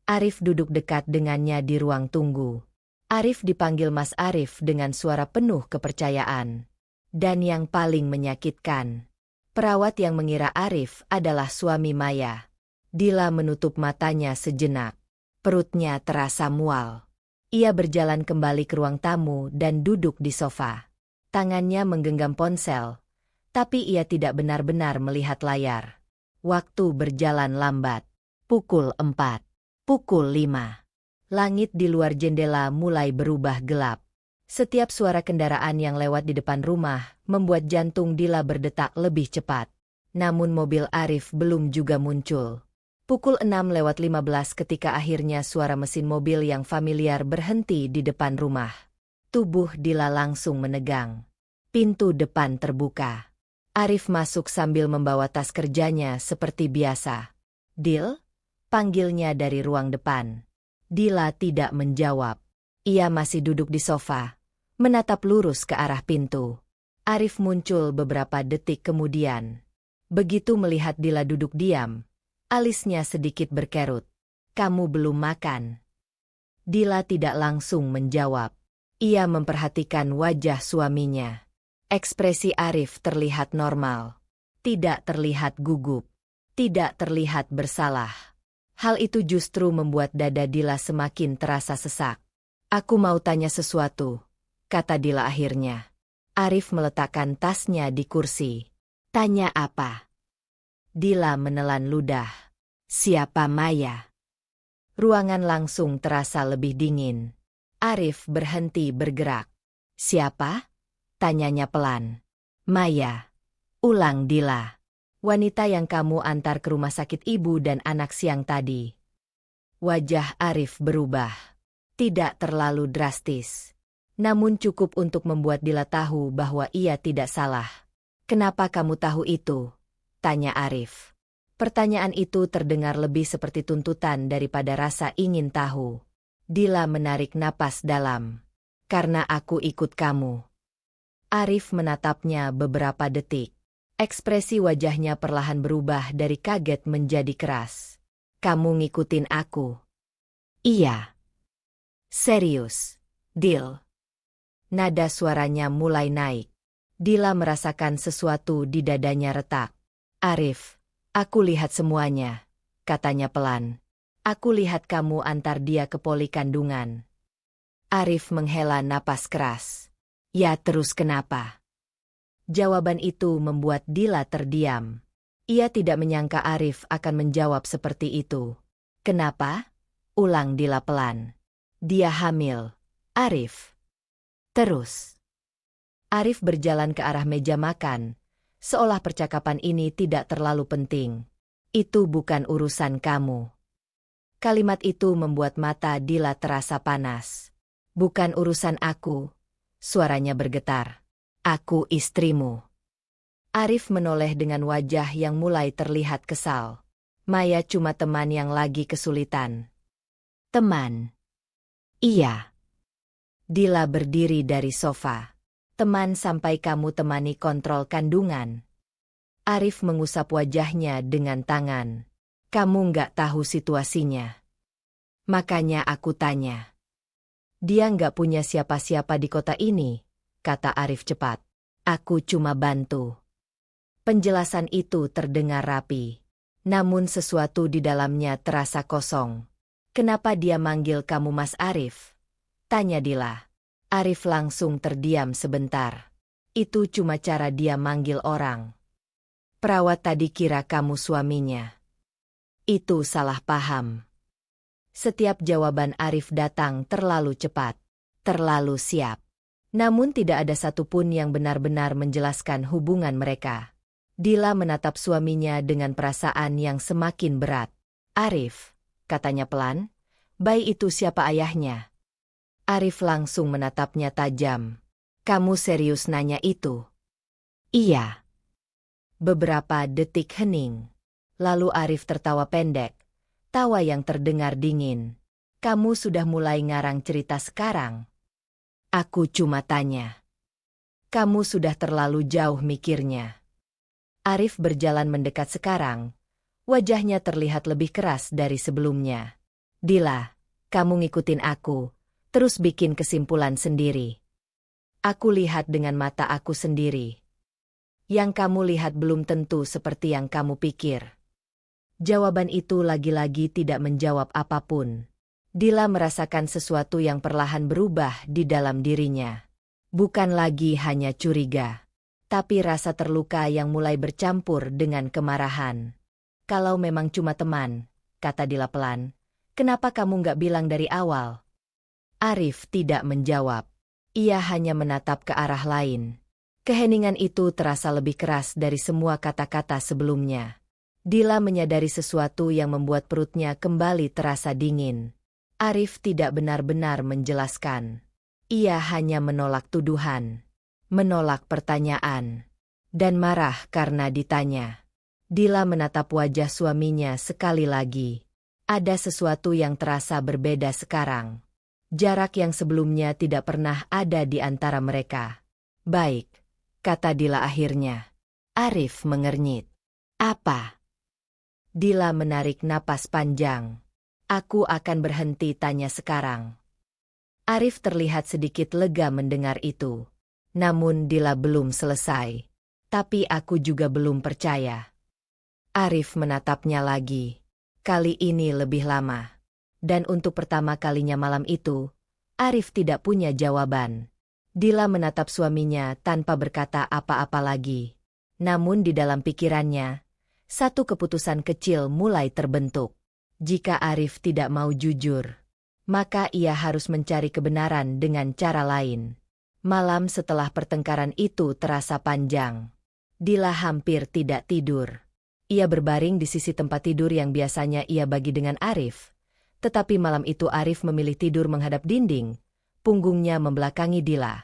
Arif duduk dekat dengannya di ruang tunggu. Arif dipanggil Mas Arif dengan suara penuh kepercayaan. Dan yang paling menyakitkan, perawat yang mengira Arif adalah suami Maya. Dila menutup matanya sejenak. Perutnya terasa mual. Ia berjalan kembali ke ruang tamu dan duduk di sofa. Tangannya menggenggam ponsel, tapi ia tidak benar-benar melihat layar. Waktu berjalan lambat. Pukul 4. Pukul 5. Langit di luar jendela mulai berubah gelap. Setiap suara kendaraan yang lewat di depan rumah membuat jantung Dila berdetak lebih cepat. Namun mobil Arif belum juga muncul. Pukul 6:15 ketika akhirnya suara mesin mobil yang familiar berhenti di depan rumah. Tubuh Dila langsung menegang. Pintu depan terbuka. Arif masuk sambil membawa tas kerjanya seperti biasa. "Dil?" panggilnya dari ruang depan. Dila tidak menjawab. Ia masih duduk di sofa, menatap lurus ke arah pintu. Arif muncul beberapa detik kemudian. Begitu melihat Dila duduk diam, alisnya sedikit berkerut. "Kamu belum makan?" Dila tidak langsung menjawab. Ia memperhatikan wajah suaminya. Ekspresi Arif terlihat normal. Tidak terlihat gugup. Tidak terlihat bersalah. Hal itu justru membuat dada Dila semakin terasa sesak. "Aku mau tanya sesuatu," kata Dila akhirnya. Arif meletakkan tasnya di kursi. "Tanya apa?" Dila menelan ludah. "Siapa Maya?" Ruangan langsung terasa lebih dingin. Arif berhenti bergerak. "Siapa?" tanyanya pelan. "Maya," ulang Dila. "Wanita yang kamu antar ke rumah sakit ibu dan anak siang tadi." Wajah Arif berubah. Tidak terlalu drastis. Namun cukup untuk membuat Dila tahu bahwa ia tidak salah. "Kenapa kamu tahu itu?" tanya Arif. Pertanyaan itu terdengar lebih seperti tuntutan daripada rasa ingin tahu. Dila menarik napas dalam. "Karena aku ikut kamu." Arif menatapnya beberapa detik. Ekspresi wajahnya perlahan berubah dari kaget menjadi keras. "Kamu ngikutin aku?" "Iya." "Serius, Dil?" Nada suaranya mulai naik. Dila merasakan sesuatu di dadanya retak. "Arif, aku lihat semuanya," katanya pelan. "Aku lihat kamu antar dia ke poli kandungan." Arif menghela napas keras. "Ya terus kenapa?" Jawaban itu membuat Dila terdiam. Ia tidak menyangka Arif akan menjawab seperti itu. "Kenapa?" ulang Dila pelan. "Dia hamil, Arif." Terus Arif berjalan ke arah meja makan, seolah percakapan ini tidak terlalu penting. "Itu bukan urusan kamu." Kalimat itu membuat mata Dila terasa panas. "Bukan urusan aku," suaranya bergetar. "Aku istrimu." Arif menoleh dengan wajah yang mulai terlihat kesal. "Maya cuma teman yang lagi kesulitan." "Teman?" "Iya." Dila berdiri dari sofa. "Teman sampai kamu temani kontrol kandungan?" Arif mengusap wajahnya dengan tangan. "Kamu nggak tahu situasinya. Makanya aku tanya." "Dia nggak punya siapa-siapa di kota ini," kata Arif cepat. "Aku cuma bantu." Penjelasan itu terdengar rapi. Namun sesuatu di dalamnya terasa kosong. "Kenapa dia manggil kamu Mas Arif?" tanya Dila. Arif langsung terdiam sebentar. "Itu cuma cara dia manggil orang. Perawat tadi kira kamu suaminya." "Itu salah paham." Setiap jawaban Arif datang terlalu cepat, terlalu siap. Namun tidak ada satupun yang benar-benar menjelaskan hubungan mereka. Dila menatap suaminya dengan perasaan yang semakin berat. "Arif," katanya pelan, "bayi itu siapa ayahnya?" Arif langsung menatapnya tajam. "Kamu serius nanya itu?" "Iya." Beberapa detik hening. Lalu Arif tertawa pendek, tawa yang terdengar dingin. "Kamu sudah mulai ngarang cerita sekarang?" "Aku cuma tanya." "Kamu sudah terlalu jauh mikirnya." Arif berjalan mendekat sekarang. Wajahnya terlihat lebih keras dari sebelumnya. "Dila, kamu ngikutin aku, terus bikin kesimpulan sendiri. Aku lihat dengan mata aku sendiri. Yang kamu lihat belum tentu seperti yang kamu pikir." Jawaban itu lagi-lagi tidak menjawab apapun. Dila merasakan sesuatu yang perlahan berubah di dalam dirinya. Bukan lagi hanya curiga, tapi rasa terluka yang mulai bercampur dengan kemarahan. "Kalau memang cuma teman," kata Dila pelan, "kenapa kamu nggak bilang dari awal?" Arif tidak menjawab. Ia hanya menatap ke arah lain. Keheningan itu terasa lebih keras dari semua kata-kata sebelumnya. Dila menyadari sesuatu yang membuat perutnya kembali terasa dingin. Arif tidak benar-benar menjelaskan. Ia hanya menolak tuduhan, menolak pertanyaan, dan marah karena ditanya. Dila menatap wajah suaminya sekali lagi. Ada sesuatu yang terasa berbeda sekarang. Jarak yang sebelumnya tidak pernah ada di antara mereka. "Baik," kata Dila akhirnya. Arif mengernyit. "Apa?" Dila menarik napas panjang. "Aku akan berhenti tanya sekarang." Arif terlihat sedikit lega mendengar itu. Namun Dila belum selesai. "Tapi aku juga belum percaya." Arif menatapnya lagi. Kali ini lebih lama. Dan untuk pertama kalinya malam itu, Arif tidak punya jawaban. Dila menatap suaminya tanpa berkata apa-apa lagi. Namun di dalam pikirannya, satu keputusan kecil mulai terbentuk. Jika Arif tidak mau jujur, maka ia harus mencari kebenaran dengan cara lain. Malam setelah pertengkaran itu terasa panjang. Dila hampir tidak tidur. Ia berbaring di sisi tempat tidur yang biasanya ia bagi dengan Arif. Tetapi malam itu Arif memilih tidur menghadap dinding. Punggungnya membelakangi Dila.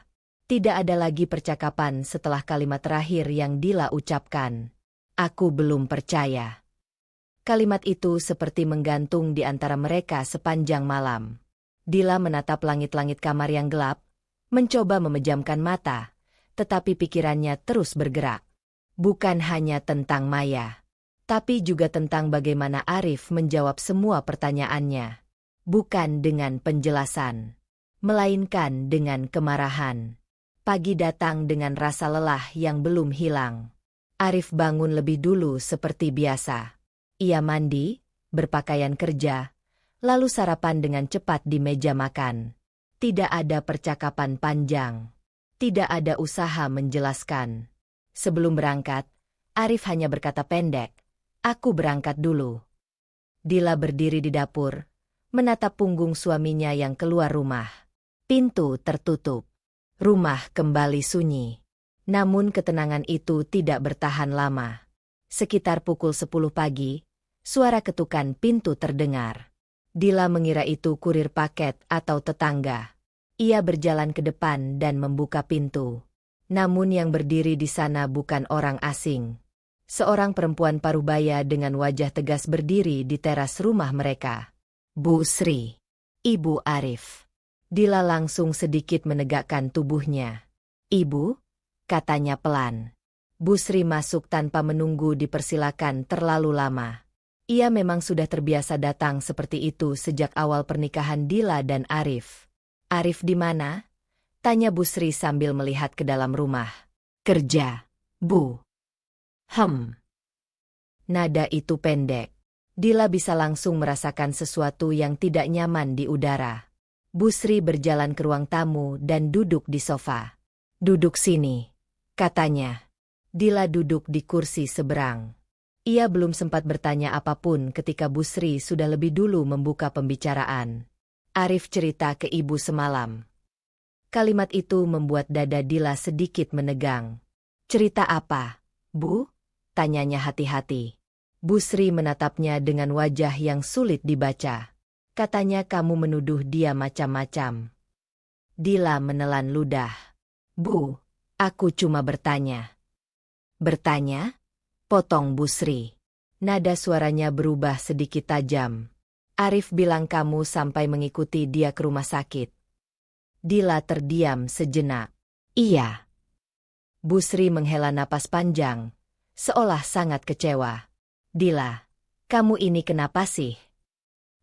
Tidak ada lagi percakapan setelah kalimat terakhir yang Dila ucapkan. "Aku belum percaya." Kalimat itu seperti menggantung di antara mereka sepanjang malam. Dila menatap langit-langit kamar yang gelap, mencoba memejamkan mata, tetapi pikirannya terus bergerak. Bukan hanya tentang Maya, tapi juga tentang bagaimana Arif menjawab semua pertanyaannya. Bukan dengan penjelasan, melainkan dengan kemarahan. Pagi datang dengan rasa lelah yang belum hilang. Arif bangun lebih dulu seperti biasa. Ia mandi, berpakaian kerja, lalu sarapan dengan cepat di meja makan. Tidak ada percakapan panjang. Tidak ada usaha menjelaskan. Sebelum berangkat, Arif hanya berkata pendek, "Aku berangkat dulu." Dila berdiri di dapur, menatap punggung suaminya yang keluar rumah. Pintu tertutup. Rumah kembali sunyi. Namun ketenangan itu tidak bertahan lama. Sekitar pukul 10 pagi, suara ketukan pintu terdengar. Dila mengira itu kurir paket atau tetangga. Ia berjalan ke depan dan membuka pintu. Namun yang berdiri di sana bukan orang asing. Seorang perempuan parubaya dengan wajah tegas berdiri di teras rumah mereka. Bu Sri, Ibu Arif. Dila langsung sedikit menegakkan tubuhnya. "Ibu?" katanya pelan. Bu Sri masuk tanpa menunggu dipersilakan terlalu lama. Ia memang sudah terbiasa datang seperti itu sejak awal pernikahan Dila dan Arif. "Arif di mana?" tanya Bu Sri sambil melihat ke dalam rumah. "Kerja, Bu." Nada itu pendek. Dila bisa langsung merasakan sesuatu yang tidak nyaman di udara. Bu Sri berjalan ke ruang tamu dan duduk di sofa. "Duduk sini," katanya. Dila duduk di kursi seberang. Ia belum sempat bertanya apapun ketika Bu Sri sudah lebih dulu membuka pembicaraan. "Arif cerita ke ibu semalam." Kalimat itu membuat dada Dila sedikit menegang. "Cerita apa, Bu?" tanyanya hati-hati. Bu Sri menatapnya dengan wajah yang sulit dibaca. "Katanya kamu menuduh dia macam-macam." Dila menelan ludah. "Bu, aku cuma bertanya." "Bertanya?" potong Bu Sri. Nada suaranya berubah sedikit tajam. "Arif bilang kamu sampai mengikuti dia ke rumah sakit." Dila terdiam sejenak. "Iya." Bu Sri menghela napas panjang, seolah sangat kecewa. "Dila, kamu ini kenapa sih?"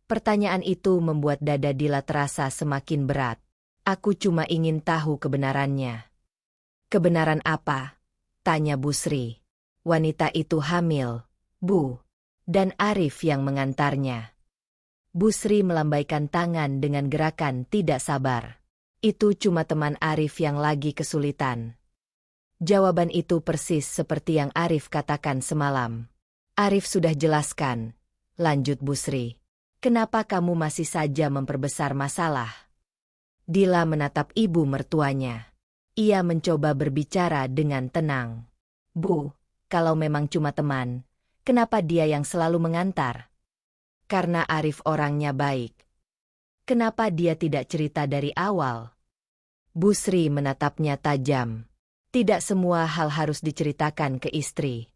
Pertanyaan itu membuat dada Dila terasa semakin berat. "Aku cuma ingin tahu kebenarannya." "Kebenaran apa?" tanya Bu Sri. "Wanita itu hamil, Bu. Dan Arif yang mengantarnya." Bu Sri melambaikan tangan dengan gerakan tidak sabar. "Itu cuma teman Arif yang lagi kesulitan." Jawaban itu persis seperti yang Arif katakan semalam. "Arif sudah jelaskan," lanjut Bu Sri. "Kenapa kamu masih saja memperbesar masalah?" Dila menatap ibu mertuanya. Ia mencoba berbicara dengan tenang. "Bu, kalau memang cuma teman, kenapa dia yang selalu mengantar?" "Karena Arif orangnya baik." "Kenapa dia tidak cerita dari awal?" Bu Sri menatapnya tajam. "Tidak semua hal harus diceritakan ke istri."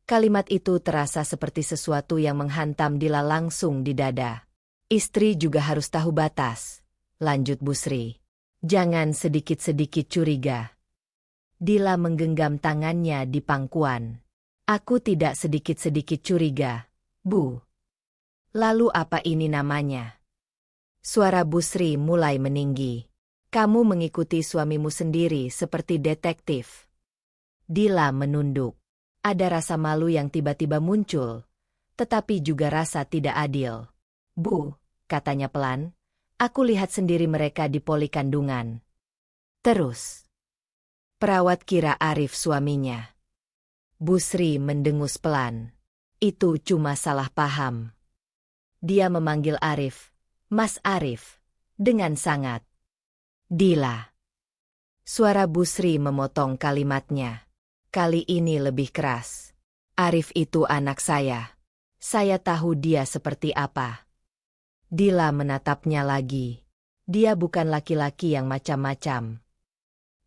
Kalimat itu terasa seperti sesuatu yang menghantam Dila langsung di dada. "Istri juga harus tahu batas," lanjut Bu Sri. "Jangan sedikit-sedikit curiga." Dila menggenggam tangannya di pangkuan. "Aku tidak sedikit-sedikit curiga, Bu." "Lalu apa ini namanya?" Suara Bu Sri mulai meninggi. "Kamu mengikuti suamimu sendiri seperti detektif." Dila menunduk. Ada rasa malu yang tiba-tiba muncul, tetapi juga rasa tidak adil. "Bu," katanya pelan, "aku lihat sendiri mereka di poli kandungan." Terus, perawat kira Arif suaminya. Bu Sri mendengus pelan. "Itu cuma salah paham." Dia memanggil Arif, "Mas Arif," dengan sangat. "Dila." Suara Bu Sri memotong kalimatnya. Kali ini lebih keras. "Arif itu anak saya. Saya tahu dia seperti apa." Dila menatapnya lagi. "Dia bukan laki-laki yang macam-macam."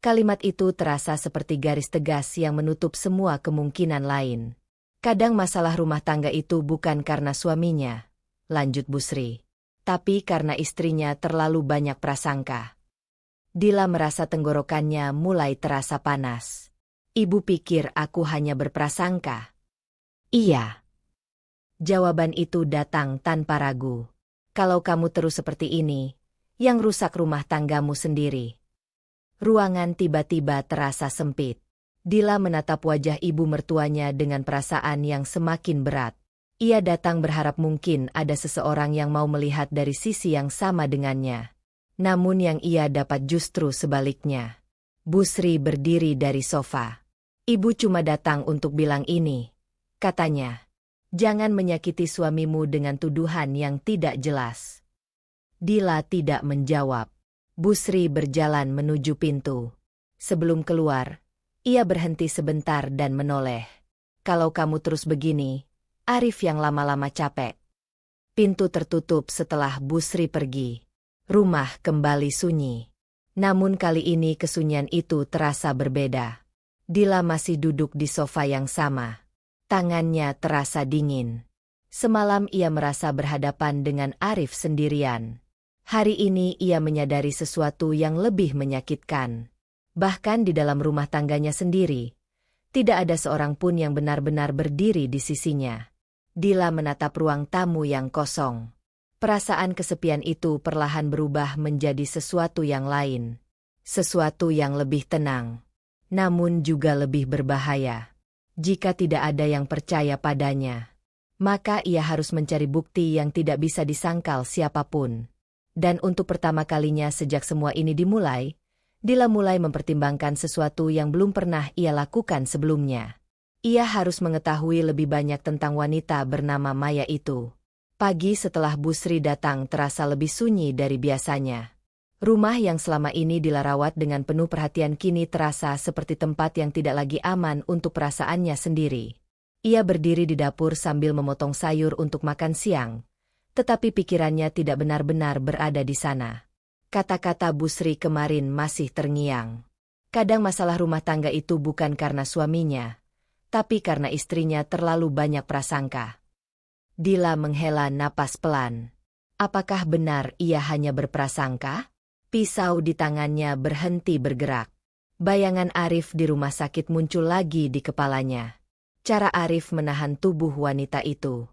Kalimat itu terasa seperti garis tegas yang menutup semua kemungkinan lain. "Kadang masalah rumah tangga itu bukan karena suaminya," lanjut Bu Sri, "tapi karena istrinya terlalu banyak prasangka." Dila merasa tenggorokannya mulai terasa panas. "Ibu pikir aku hanya berprasangka?" "Iya." Jawaban itu datang tanpa ragu. "Kalau kamu terus seperti ini, yang rusak rumah tanggamu sendiri. Ruangan tiba-tiba terasa sempit. Dila menatap wajah ibu mertuanya dengan perasaan yang semakin berat. Ia datang berharap mungkin ada seseorang yang mau melihat dari sisi yang sama dengannya. Namun yang ia dapat justru sebaliknya. Busri berdiri dari sofa. Ibu cuma datang untuk bilang ini, katanya. Jangan menyakiti suamimu dengan tuduhan yang tidak jelas. Dila tidak menjawab. Busri berjalan menuju pintu. Sebelum keluar, ia berhenti sebentar dan menoleh. Kalau kamu terus begini, Arif yang lama-lama capek. Pintu tertutup setelah Busri pergi. Rumah kembali sunyi. Namun kali ini kesunyian itu terasa berbeda. Dila masih duduk di sofa yang sama. Tangannya terasa dingin. Semalam ia merasa berhadapan dengan Arif sendirian. Hari ini ia menyadari sesuatu yang lebih menyakitkan. Bahkan di dalam rumah tangganya sendiri, tidak ada seorang pun yang benar-benar berdiri di sisinya. Dila menatap ruang tamu yang kosong. Perasaan kesepian itu perlahan berubah menjadi sesuatu yang lain. Sesuatu yang lebih tenang. Namun juga lebih berbahaya. Jika tidak ada yang percaya padanya, maka ia harus mencari bukti yang tidak bisa disangkal siapapun. Dan untuk pertama kalinya sejak semua ini dimulai, Dila mulai mempertimbangkan sesuatu yang belum pernah ia lakukan sebelumnya. Ia harus mengetahui lebih banyak tentang wanita bernama Maya itu. Pagi setelah Busri datang terasa lebih sunyi dari biasanya. Rumah yang selama ini Dila rawat dengan penuh perhatian kini terasa seperti tempat yang tidak lagi aman untuk perasaannya sendiri. Ia berdiri di dapur sambil memotong sayur untuk makan siang. Tetapi pikirannya tidak benar-benar berada di sana. Kata-kata Busri kemarin masih terngiang. Kadang masalah rumah tangga itu bukan karena suaminya, tapi karena istrinya terlalu banyak prasangka. Dila menghela napas pelan. Apakah benar ia hanya berprasangka? Pisau di tangannya berhenti bergerak. Bayangan Arif di rumah sakit muncul lagi di kepalanya. Cara Arif menahan tubuh wanita itu.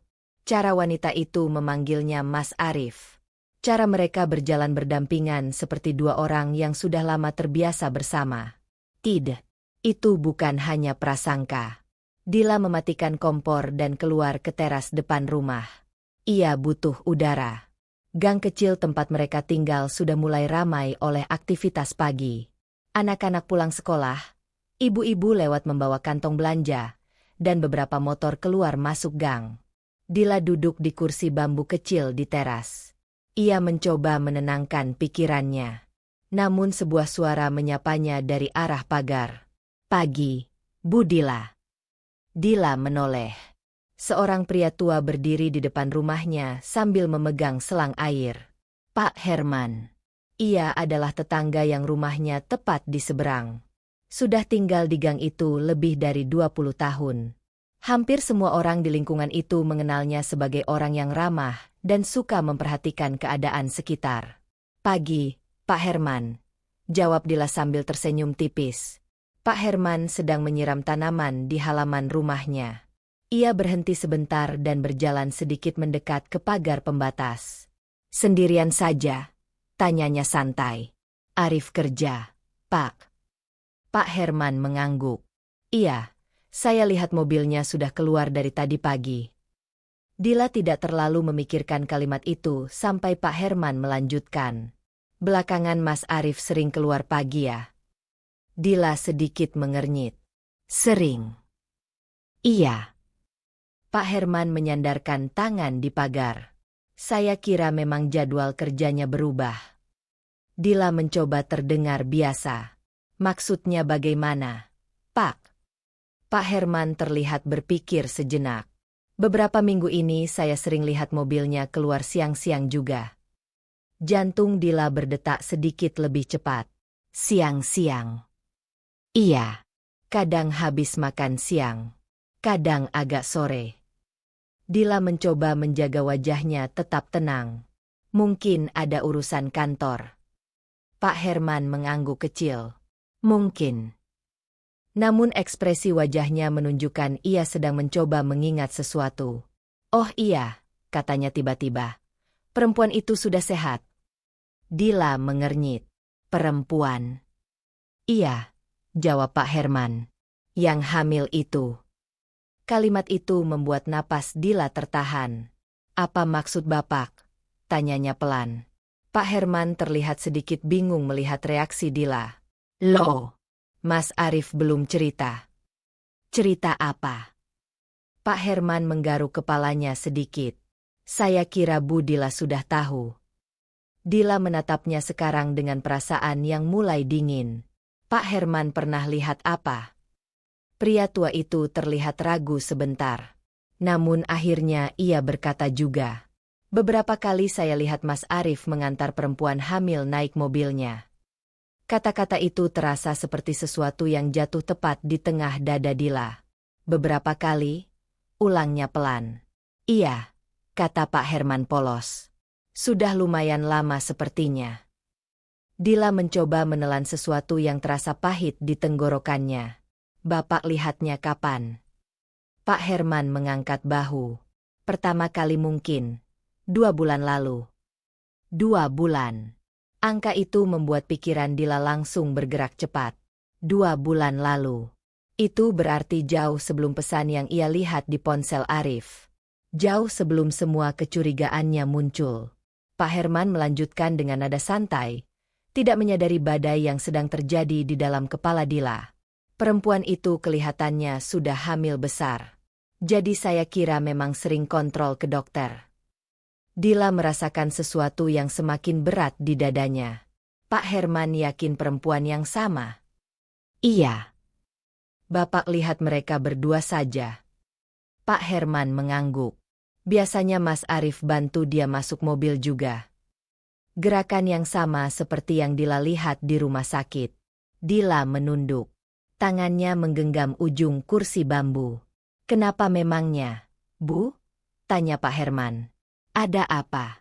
Cara wanita itu memanggilnya Mas Arif. Cara mereka berjalan berdampingan seperti dua orang yang sudah lama terbiasa bersama. Tidak, itu bukan hanya prasangka. Dila mematikan kompor dan keluar ke teras depan rumah. Ia butuh udara. Gang kecil tempat mereka tinggal sudah mulai ramai oleh aktivitas pagi. Anak-anak pulang sekolah, ibu-ibu lewat membawa kantong belanja, dan beberapa motor keluar masuk gang. Dila duduk di kursi bambu kecil di teras. Ia mencoba menenangkan pikirannya. Namun sebuah suara menyapanya dari arah pagar. Pagi, Bu Dila. Dila menoleh. Seorang pria tua berdiri di depan rumahnya sambil memegang selang air. Pak Herman. Ia adalah tetangga yang rumahnya tepat di seberang. Sudah tinggal di gang itu lebih dari 20 tahun. Hampir semua orang di lingkungan itu mengenalnya sebagai orang yang ramah dan suka memperhatikan keadaan sekitar. Pagi, Pak Herman. Jawab Dila sambil tersenyum tipis. Pak Herman sedang menyiram tanaman di halaman rumahnya. Ia berhenti sebentar dan berjalan sedikit mendekat ke pagar pembatas. Sendirian saja? Tanyanya santai. Arif kerja, Pak. Pak Herman mengangguk. Iya. Saya lihat mobilnya sudah keluar dari tadi pagi. Dila tidak terlalu memikirkan kalimat itu sampai Pak Herman melanjutkan. Belakangan Mas Arif sering keluar pagi ya? Dila sedikit mengernyit. Sering. Iya. Pak Herman menyandarkan tangan di pagar. Saya kira memang jadwal kerjanya berubah. Dila mencoba terdengar biasa. Maksudnya bagaimana, Pak? Pak Herman terlihat berpikir sejenak. Beberapa minggu ini saya sering lihat mobilnya keluar siang-siang juga. Jantung Dila berdetak sedikit lebih cepat. Siang-siang. Iya. Kadang habis makan siang. Kadang agak sore. Dila mencoba menjaga wajahnya tetap tenang. Mungkin ada urusan kantor. Pak Herman mengangguk kecil. Mungkin. Namun ekspresi wajahnya menunjukkan ia sedang mencoba mengingat sesuatu. Oh iya, katanya tiba-tiba. Perempuan itu sudah sehat. Dila mengernyit. Perempuan. Iya, jawab Pak Herman. Yang hamil itu. Kalimat itu membuat napas Dila tertahan. Apa maksud Bapak? Tanyanya pelan. Pak Herman terlihat sedikit bingung melihat reaksi Dila. Loh, Mas Arif belum cerita. Cerita apa? Pak Herman menggaruk kepalanya sedikit. Saya kira Bu Dila sudah tahu. Dila menatapnya sekarang dengan perasaan yang mulai dingin. Pak Herman pernah lihat apa? Pria tua itu terlihat ragu sebentar. Namun akhirnya ia berkata juga. Beberapa kali saya lihat Mas Arif mengantar perempuan hamil naik mobilnya. Kata-kata itu terasa seperti sesuatu yang jatuh tepat di tengah dada Dila. Beberapa kali, ulangnya pelan. Iya, kata Pak Herman polos. Sudah lumayan lama sepertinya. Dila mencoba menelan sesuatu yang terasa pahit di tenggorokannya. Bapak lihatnya kapan? Pak Herman mengangkat bahu. Pertama kali mungkin 2 bulan lalu. 2 bulan. Angka itu membuat pikiran Dila langsung bergerak cepat. 2 bulan lalu. Itu berarti jauh sebelum pesan yang ia lihat di ponsel Arif. Jauh sebelum semua kecurigaannya muncul. Pak Herman melanjutkan dengan nada santai, tidak menyadari badai yang sedang terjadi di dalam kepala Dila. Perempuan itu kelihatannya sudah hamil besar. Jadi saya kira memang sering kontrol ke dokter. Dila merasakan sesuatu yang semakin berat di dadanya. Pak Herman yakin perempuan yang sama. Iya. Bapak lihat mereka berdua saja. Pak Herman mengangguk. Biasanya Mas Arif bantu dia masuk mobil juga. Gerakan yang sama seperti yang Dila lihat di rumah sakit. Dila menunduk. Tangannya menggenggam ujung kursi bambu. Kenapa memangnya, Bu? Tanya Pak Herman. Ada apa?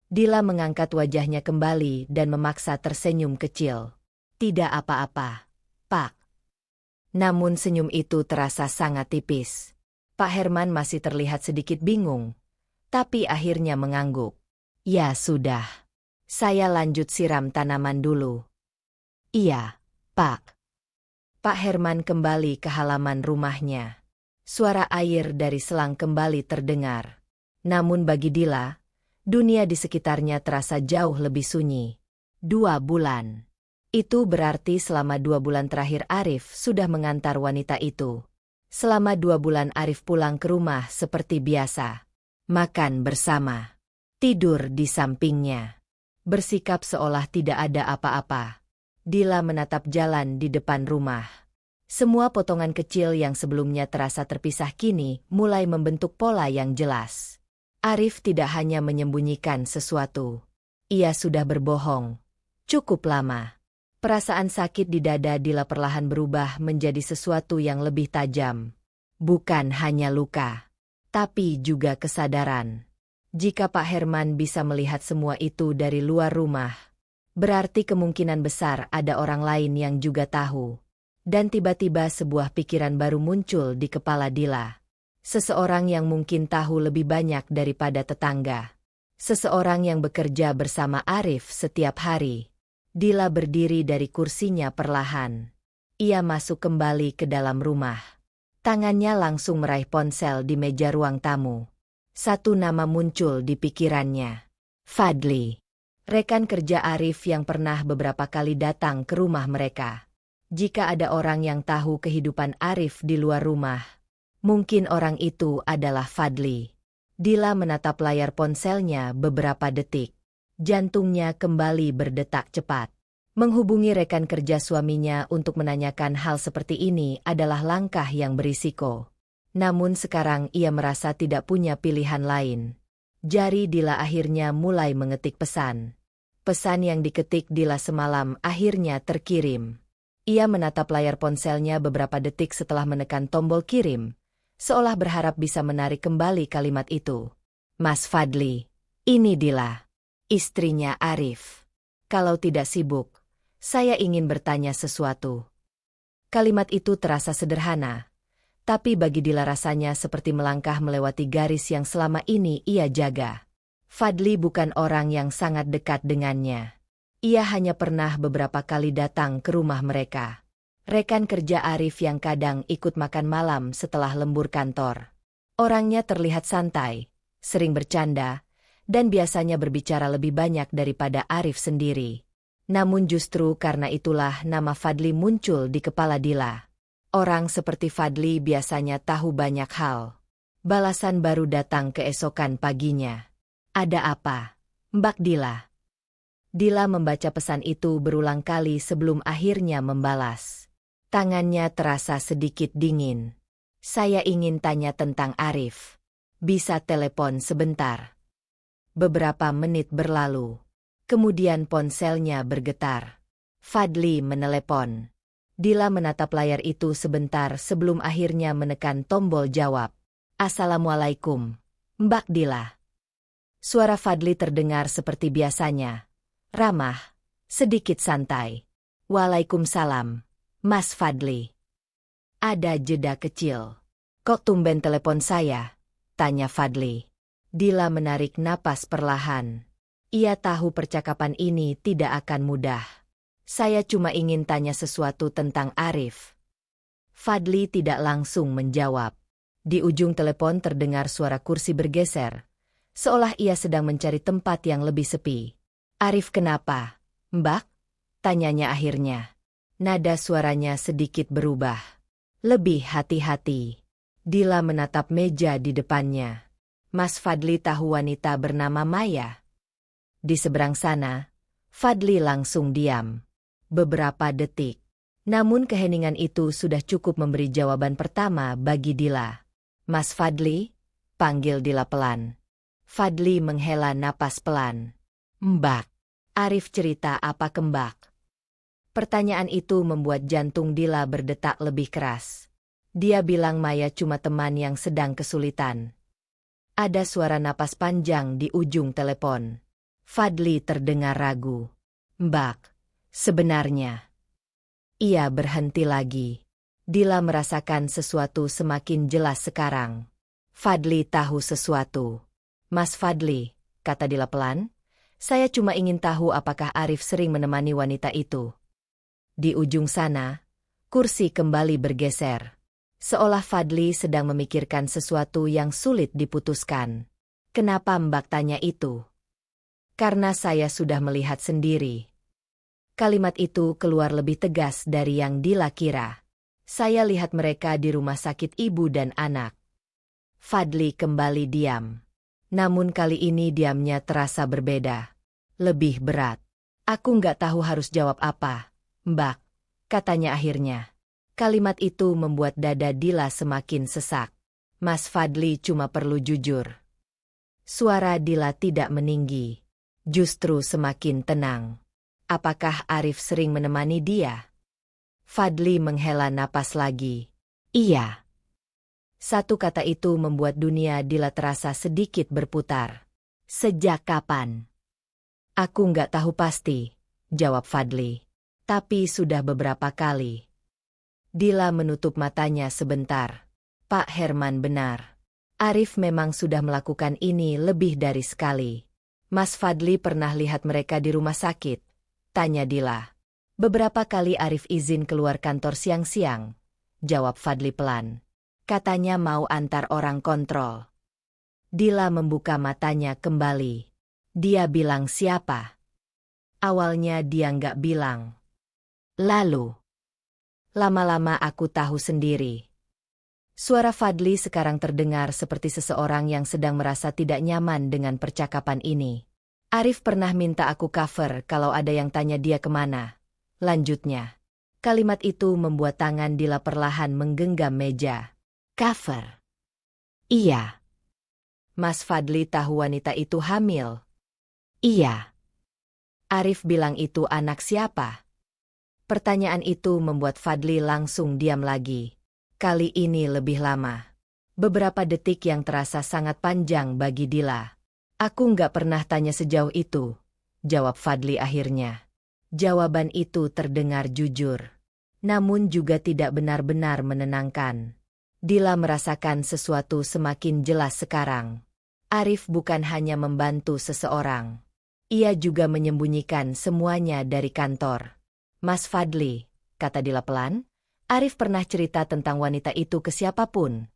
Dila mengangkat wajahnya kembali dan memaksa tersenyum kecil. Tidak apa-apa, Pak. Namun senyum itu terasa sangat tipis. Pak Herman masih terlihat sedikit bingung, tapi akhirnya mengangguk. Ya sudah. Saya lanjut siram tanaman dulu. Iya, Pak. Pak Herman kembali ke halaman rumahnya. Suara air dari selang kembali terdengar. Namun bagi Dila, dunia di sekitarnya terasa jauh lebih sunyi. 2 bulan. Itu berarti selama 2 bulan terakhir Arif sudah mengantar wanita itu. Selama 2 bulan Arif pulang ke rumah seperti biasa. Makan bersama. Tidur di sampingnya. Bersikap seolah tidak ada apa-apa. Dila menatap jalan di depan rumah. Semua potongan kecil yang sebelumnya terasa terpisah kini mulai membentuk pola yang jelas. Arif tidak hanya menyembunyikan sesuatu. Ia sudah berbohong. Cukup lama. Perasaan sakit di dada Dila perlahan berubah menjadi sesuatu yang lebih tajam. Bukan hanya luka, tapi juga kesadaran. Jika Pak Herman bisa melihat semua itu dari luar rumah, berarti kemungkinan besar ada orang lain yang juga tahu. Dan tiba-tiba sebuah pikiran baru muncul di kepala Dila. Seseorang yang mungkin tahu lebih banyak daripada tetangga. Seseorang yang bekerja bersama Arif setiap hari. Dila berdiri dari kursinya perlahan. Ia masuk kembali ke dalam rumah. Tangannya langsung meraih ponsel di meja ruang tamu. Satu nama muncul di pikirannya. Fadli. Rekan kerja Arif yang pernah beberapa kali datang ke rumah mereka. Jika ada orang yang tahu kehidupan Arif di luar rumah, mungkin orang itu adalah Fadli. Dila menatap layar ponselnya beberapa detik. Jantungnya kembali berdetak cepat. Menghubungi rekan kerja suaminya untuk menanyakan hal seperti ini adalah langkah yang berisiko. Namun sekarang ia merasa tidak punya pilihan lain. Jari Dila akhirnya mulai mengetik pesan. Pesan yang diketik Dila semalam akhirnya terkirim. Ia menatap layar ponselnya beberapa detik setelah menekan tombol kirim, seolah berharap bisa menarik kembali kalimat itu. Mas Fadli, ini Dila, istrinya Arif. Kalau tidak sibuk, saya ingin bertanya sesuatu. Kalimat itu terasa sederhana, tapi bagi Dila rasanya seperti melangkah melewati garis yang selama ini ia jaga. Fadli bukan orang yang sangat dekat dengannya. Ia hanya pernah beberapa kali datang ke rumah mereka. Rekan kerja Arif yang kadang ikut makan malam setelah lembur kantor. Orangnya terlihat santai, sering bercanda, dan biasanya berbicara lebih banyak daripada Arif sendiri. Namun justru karena itulah nama Fadli muncul di kepala Dila. Orang seperti Fadli biasanya tahu banyak hal. Balasan baru datang keesokan paginya. Ada apa, Mbak Dila? Dila membaca pesan itu berulang kali sebelum akhirnya membalas. Tangannya terasa sedikit dingin. Saya ingin tanya tentang Arif. Bisa telepon sebentar? Beberapa menit berlalu. Kemudian ponselnya bergetar. Fadli menelepon. Dila menatap layar itu sebentar sebelum akhirnya menekan tombol jawab. Assalamualaikum, Mbak Dila. Suara Fadli terdengar seperti biasanya. Ramah, sedikit santai. Waalaikumsalam, Mas Fadli. Ada jeda kecil. Kok tumben telepon saya? Tanya Fadli. Dila menarik napas perlahan. Ia tahu percakapan ini tidak akan mudah. Saya cuma ingin tanya sesuatu tentang Arif. Fadli tidak langsung menjawab. Di ujung telepon terdengar suara kursi bergeser. Seolah ia sedang mencari tempat yang lebih sepi. Arif kenapa, Mbak? Tanyanya akhirnya. Nada suaranya sedikit berubah. Lebih hati-hati. Dila menatap meja di depannya. Mas Fadli tahu wanita bernama Maya? Di seberang sana, Fadli langsung diam. Beberapa detik. Namun keheningan itu sudah cukup memberi jawaban pertama bagi Dila. Mas Fadli? Panggil Dila pelan. Fadli menghela napas pelan. Mbak, Arif cerita apa ke Mbak? Pertanyaan itu membuat jantung Dila berdetak lebih keras. Dia bilang Maya cuma teman yang sedang kesulitan. Ada suara napas panjang di ujung telepon. Fadli terdengar ragu. Mbak, sebenarnya. Ia berhenti lagi. Dila merasakan sesuatu semakin jelas sekarang. Fadli tahu sesuatu. Mas Fadli, kata Dila pelan, saya cuma ingin tahu apakah Arif sering menemani wanita itu. Di ujung sana, kursi kembali bergeser. Seolah Fadli sedang memikirkan sesuatu yang sulit diputuskan. Kenapa Mbak tanya itu? Karena saya sudah melihat sendiri. Kalimat itu keluar lebih tegas dari yang Dila kira. Saya lihat mereka di rumah sakit ibu dan anak. Fadli kembali diam. Namun kali ini diamnya terasa berbeda. Lebih berat. Aku nggak tahu harus jawab apa, Mbak, katanya akhirnya. Kalimat itu membuat dada Dila semakin sesak. Mas Fadli cuma perlu jujur. Suara Dila tidak meninggi. Justru semakin tenang. Apakah Arif sering menemani dia? Fadli menghela napas lagi. Iya. Satu kata itu membuat dunia Dila terasa sedikit berputar. Sejak kapan? Aku nggak tahu pasti, jawab Fadli. Tapi sudah beberapa kali. Dila menutup matanya sebentar. Pak Herman benar. Arif memang sudah melakukan ini lebih dari sekali. Mas Fadli pernah lihat mereka di rumah sakit? Tanya Dila. Beberapa kali Arif izin keluar kantor siang-siang, jawab Fadli pelan. Katanya mau antar orang kontrol. Dila membuka matanya kembali. Dia bilang siapa? Awalnya dia nggak bilang. Lalu, lama-lama aku tahu sendiri. Suara Fadli sekarang terdengar seperti seseorang yang sedang merasa tidak nyaman dengan percakapan ini. Arif pernah minta aku cover kalau ada yang tanya dia kemana. Lanjutnya. Kalimat itu membuat tangan Dila perlahan menggenggam meja. Cover. Iya. Mas Fadli tahu wanita itu hamil. Iya. Arif bilang itu anak siapa? Pertanyaan itu membuat Fadli langsung diam lagi. Kali ini lebih lama. Beberapa detik yang terasa sangat panjang bagi Dila. Aku nggak pernah tanya sejauh itu, jawab Fadli akhirnya. Jawaban itu terdengar jujur. Namun juga tidak benar-benar menenangkan. Dila merasakan sesuatu semakin jelas sekarang. Arif bukan hanya membantu seseorang. Ia juga menyembunyikan semuanya dari kantor. Mas Fadli, kata Dila pelan, Arif pernah cerita tentang wanita itu ke siapapun.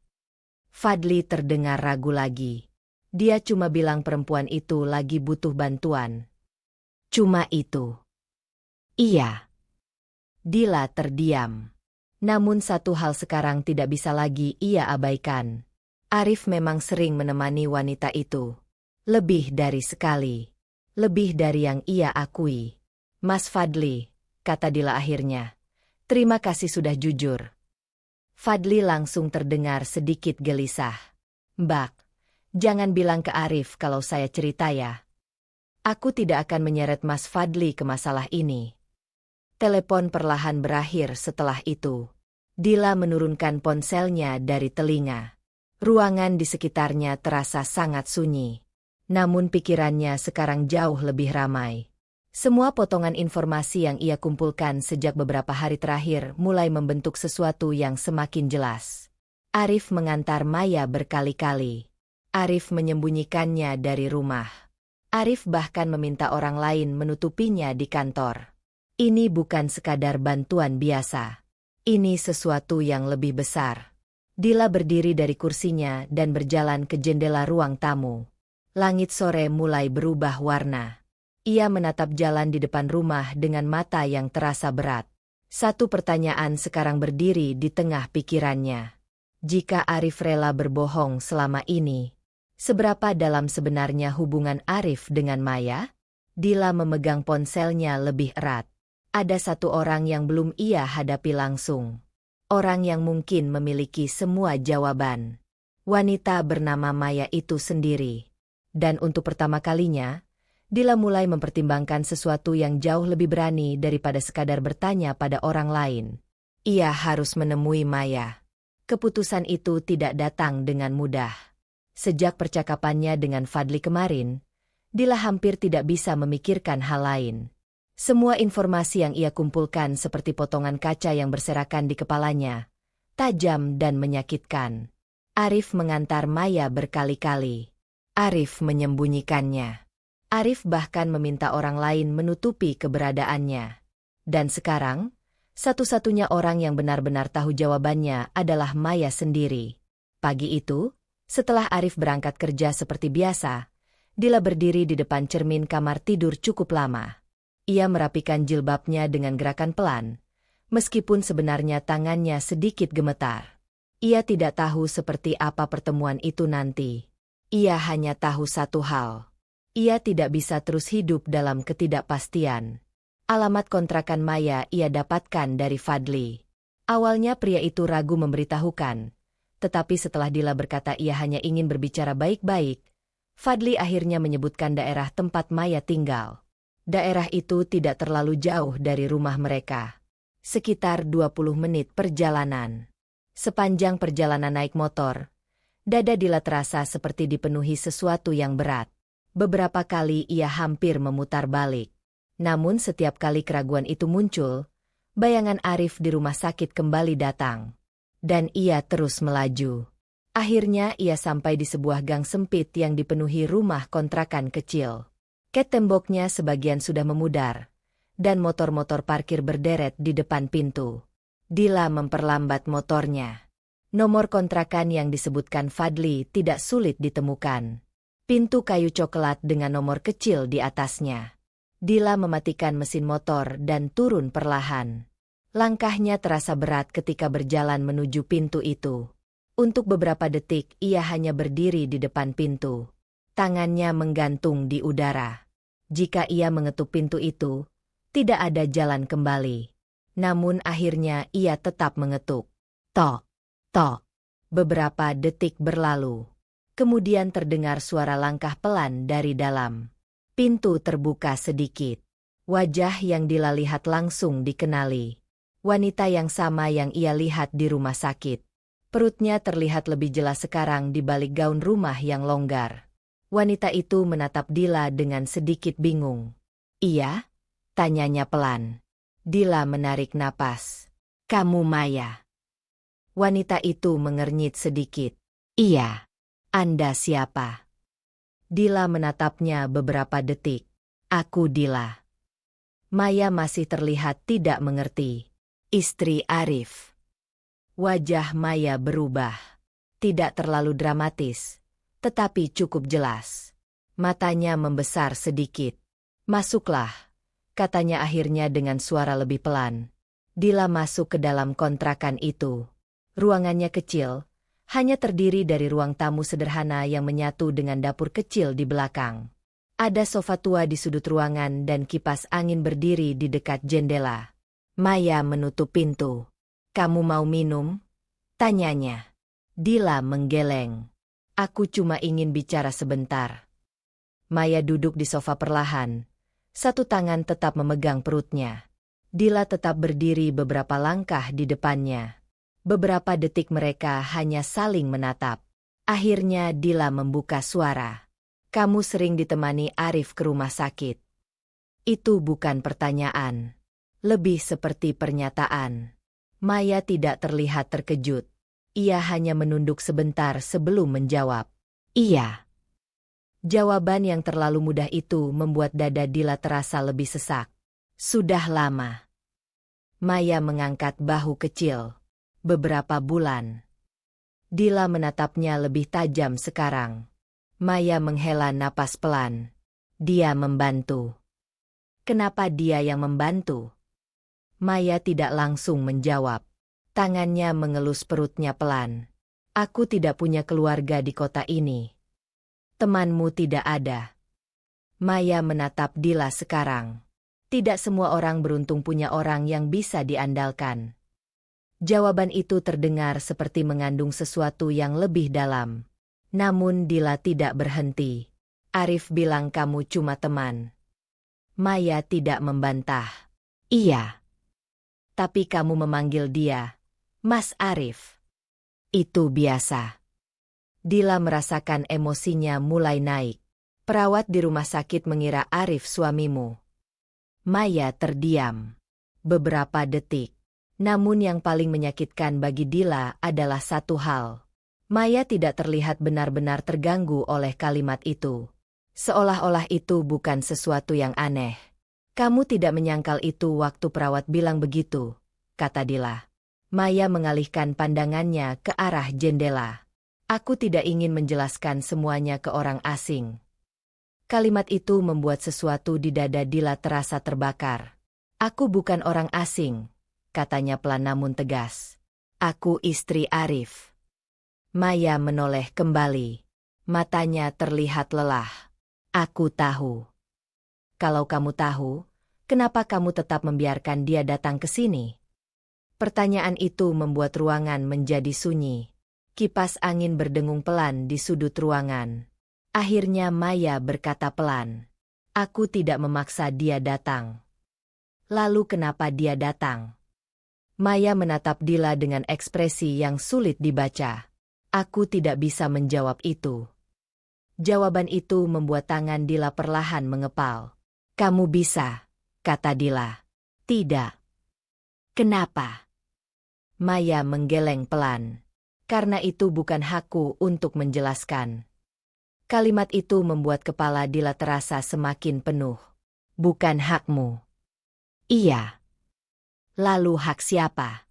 Fadli terdengar ragu lagi. Dia cuma bilang perempuan itu lagi butuh bantuan. Cuma itu. Iya. Dila terdiam. Namun satu hal sekarang tidak bisa lagi ia abaikan. Arif memang sering menemani wanita itu. Lebih dari sekali. Lebih dari yang ia akui. Mas Fadli, kata Dila akhirnya. Terima kasih sudah jujur. Fadli langsung terdengar sedikit gelisah. Mbak, jangan bilang ke Arif kalau saya cerita ya. Aku tidak akan menyeret Mas Fadli ke masalah ini. Telepon perlahan berakhir setelah itu. Dila menurunkan ponselnya dari telinga. Ruangan di sekitarnya terasa sangat sunyi. Namun pikirannya sekarang jauh lebih ramai. Semua potongan informasi yang ia kumpulkan sejak beberapa hari terakhir mulai membentuk sesuatu yang semakin jelas. Arif mengantar Maya berkali-kali. Arif menyembunyikannya dari rumah. Arif bahkan meminta orang lain menutupinya di kantor. Ini bukan sekadar bantuan biasa. Ini sesuatu yang lebih besar. Dila berdiri dari kursinya dan berjalan ke jendela ruang tamu. Langit sore mulai berubah warna. Ia menatap jalan di depan rumah dengan mata yang terasa berat. Satu pertanyaan sekarang berdiri di tengah pikirannya. Jika Arif rela berbohong selama ini, seberapa dalam sebenarnya hubungan Arif dengan Maya? Dila memegang ponselnya lebih erat. Ada satu orang yang belum ia hadapi langsung. Orang yang mungkin memiliki semua jawaban. Wanita bernama Maya itu sendiri. Dan untuk pertama kalinya, Dila mulai mempertimbangkan sesuatu yang jauh lebih berani daripada sekadar bertanya pada orang lain. Ia harus menemui Maya. Keputusan itu tidak datang dengan mudah. Sejak percakapannya dengan Fadli kemarin, Dila hampir tidak bisa memikirkan hal lain. Semua informasi yang ia kumpulkan seperti potongan kaca yang berserakan di kepalanya, tajam dan menyakitkan. Arif mengantar Maya berkali-kali. Arif menyembunyikannya. Arif bahkan meminta orang lain menutupi keberadaannya. Dan sekarang, satu-satunya orang yang benar-benar tahu jawabannya adalah Maya sendiri. Pagi itu, setelah Arif berangkat kerja seperti biasa, Dila berdiri di depan cermin kamar tidur cukup lama. Ia merapikan jilbabnya dengan gerakan pelan, meskipun sebenarnya tangannya sedikit gemetar. Ia tidak tahu seperti apa pertemuan itu nanti. Ia hanya tahu satu hal. Ia tidak bisa terus hidup dalam ketidakpastian. Alamat kontrakan Maya ia dapatkan dari Fadli. Awalnya pria itu ragu memberitahukan, tetapi setelah Dila berkata ia hanya ingin berbicara baik-baik, Fadli akhirnya menyebutkan daerah tempat Maya tinggal. Daerah itu tidak terlalu jauh dari rumah mereka. Sekitar 20 menit perjalanan. Sepanjang perjalanan naik motor, dada Dila terasa seperti dipenuhi sesuatu yang berat. Beberapa kali ia hampir memutar balik. Namun setiap kali keraguan itu muncul, bayangan Arif di rumah sakit kembali datang. Dan ia terus melaju. Akhirnya ia sampai di sebuah gang sempit yang dipenuhi rumah kontrakan kecil. Ket temboknya sebagian sudah memudar, dan motor-motor parkir berderet di depan pintu. Dila memperlambat motornya. Nomor kontrakan yang disebutkan Fadli tidak sulit ditemukan. Pintu kayu coklat dengan nomor kecil di atasnya. Dila mematikan mesin motor dan turun perlahan. Langkahnya terasa berat ketika berjalan menuju pintu itu. Untuk beberapa detik ia hanya berdiri di depan pintu. Tangannya menggantung di udara. Jika ia mengetuk pintu itu, tidak ada jalan kembali. Namun akhirnya ia tetap mengetuk. Tok, tok. Beberapa detik berlalu. Kemudian terdengar suara langkah pelan dari dalam. Pintu terbuka sedikit. Wajah yang Dila lihat langsung dikenali. Wanita yang sama yang ia lihat di rumah sakit. Perutnya terlihat lebih jelas sekarang di balik gaun rumah yang longgar. Wanita itu menatap Dila dengan sedikit bingung. Iya? Tanyanya pelan. Dila menarik napas. Kamu Maya? Wanita itu mengernyit sedikit. Iya. Anda siapa? Dila menatapnya beberapa detik. Aku Dila. Maya masih terlihat tidak mengerti. Istri Arif. Wajah Maya berubah. Tidak terlalu dramatis, tetapi cukup jelas. Matanya membesar sedikit. Masuklah, katanya akhirnya dengan suara lebih pelan. Dila masuk ke dalam kontrakan itu. Ruangannya kecil, hanya terdiri dari ruang tamu sederhana yang menyatu dengan dapur kecil di belakang. Ada sofa tua di sudut ruangan dan kipas angin berdiri di dekat jendela. Maya menutup pintu. Kamu mau minum? Tanyanya. Dila menggeleng. Aku cuma ingin bicara sebentar. Maya duduk di sofa perlahan. Satu tangan tetap memegang perutnya. Dila tetap berdiri beberapa langkah di depannya. Beberapa detik mereka hanya saling menatap. Akhirnya Dila membuka suara. Kamu sering ditemani Arif ke rumah sakit. Itu bukan pertanyaan. Lebih seperti pernyataan. Maya tidak terlihat terkejut. Ia hanya menunduk sebentar sebelum menjawab. Iya. Jawaban yang terlalu mudah itu membuat dada Dila terasa lebih sesak. Sudah lama. Maya mengangkat bahu kecil. Beberapa bulan. Dila menatapnya lebih tajam sekarang. Maya menghela napas pelan. Dia membantu. Kenapa dia yang membantu? Maya tidak langsung menjawab. Tangannya mengelus perutnya pelan. Aku tidak punya keluarga di kota ini. Temanmu tidak ada. Maya menatap Dila sekarang. Tidak semua orang beruntung punya orang yang bisa diandalkan. Jawaban itu terdengar seperti mengandung sesuatu yang lebih dalam. Namun Dila tidak berhenti. Arif bilang kamu cuma teman. Maya tidak membantah. Iya. Tapi kamu memanggil dia Mas Arif. Itu biasa. Dila merasakan emosinya mulai naik. Perawat di rumah sakit mengira Arif suamimu. Maya terdiam. Beberapa detik. Namun yang paling menyakitkan bagi Dila adalah satu hal. Maya tidak terlihat benar-benar terganggu oleh kalimat itu. Seolah-olah itu bukan sesuatu yang aneh. Kamu tidak menyangkal itu waktu perawat bilang begitu, kata Dila. Maya mengalihkan pandangannya ke arah jendela. Aku tidak ingin menjelaskan semuanya ke orang asing. Kalimat itu membuat sesuatu di dada Dila terasa terbakar. Aku bukan orang asing, katanya pelan namun tegas. Aku istri Arif. Maya menoleh kembali. Matanya terlihat lelah. Aku tahu. Kalau kamu tahu, kenapa kamu tetap membiarkan dia datang ke sini? Pertanyaan itu membuat ruangan menjadi sunyi. Kipas angin berdengung pelan di sudut ruangan. Akhirnya Maya berkata pelan. Aku tidak memaksa dia datang. Lalu kenapa dia datang? Maya menatap Dila dengan ekspresi yang sulit dibaca. Aku tidak bisa menjawab itu. Jawaban itu membuat tangan Dila perlahan mengepal. Kamu bisa, kata Dila. Tidak. Kenapa? Maya menggeleng pelan. Karena itu bukan hakku untuk menjelaskan. Kalimat itu membuat kepala Dila terasa semakin penuh. Bukan hakmu. Iya. Lalu hak siapa?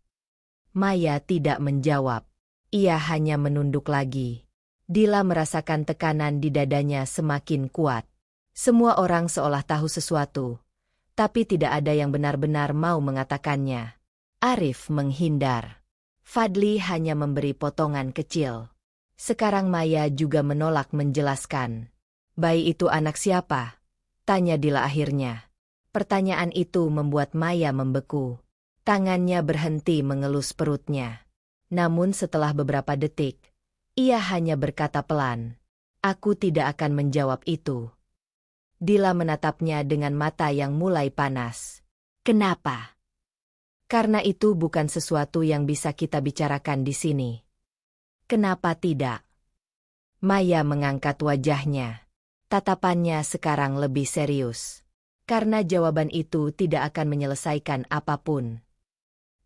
Maya tidak menjawab. Ia hanya menunduk lagi. Dila merasakan tekanan di dadanya semakin kuat. Semua orang seolah tahu sesuatu, tapi tidak ada yang benar-benar mau mengatakannya. Arif menghindar. Fadli hanya memberi potongan kecil. Sekarang Maya juga menolak menjelaskan. Bayi itu anak siapa? Tanya Dila akhirnya. Pertanyaan itu membuat Maya membeku. Tangannya berhenti mengelus perutnya. Namun setelah beberapa detik, ia hanya berkata pelan. Aku tidak akan menjawab itu. Dila menatapnya dengan mata yang mulai panas. Kenapa? Karena itu bukan sesuatu yang bisa kita bicarakan di sini. Kenapa tidak? Maya mengangkat wajahnya. Tatapannya sekarang lebih serius. Karena jawaban itu tidak akan menyelesaikan apapun.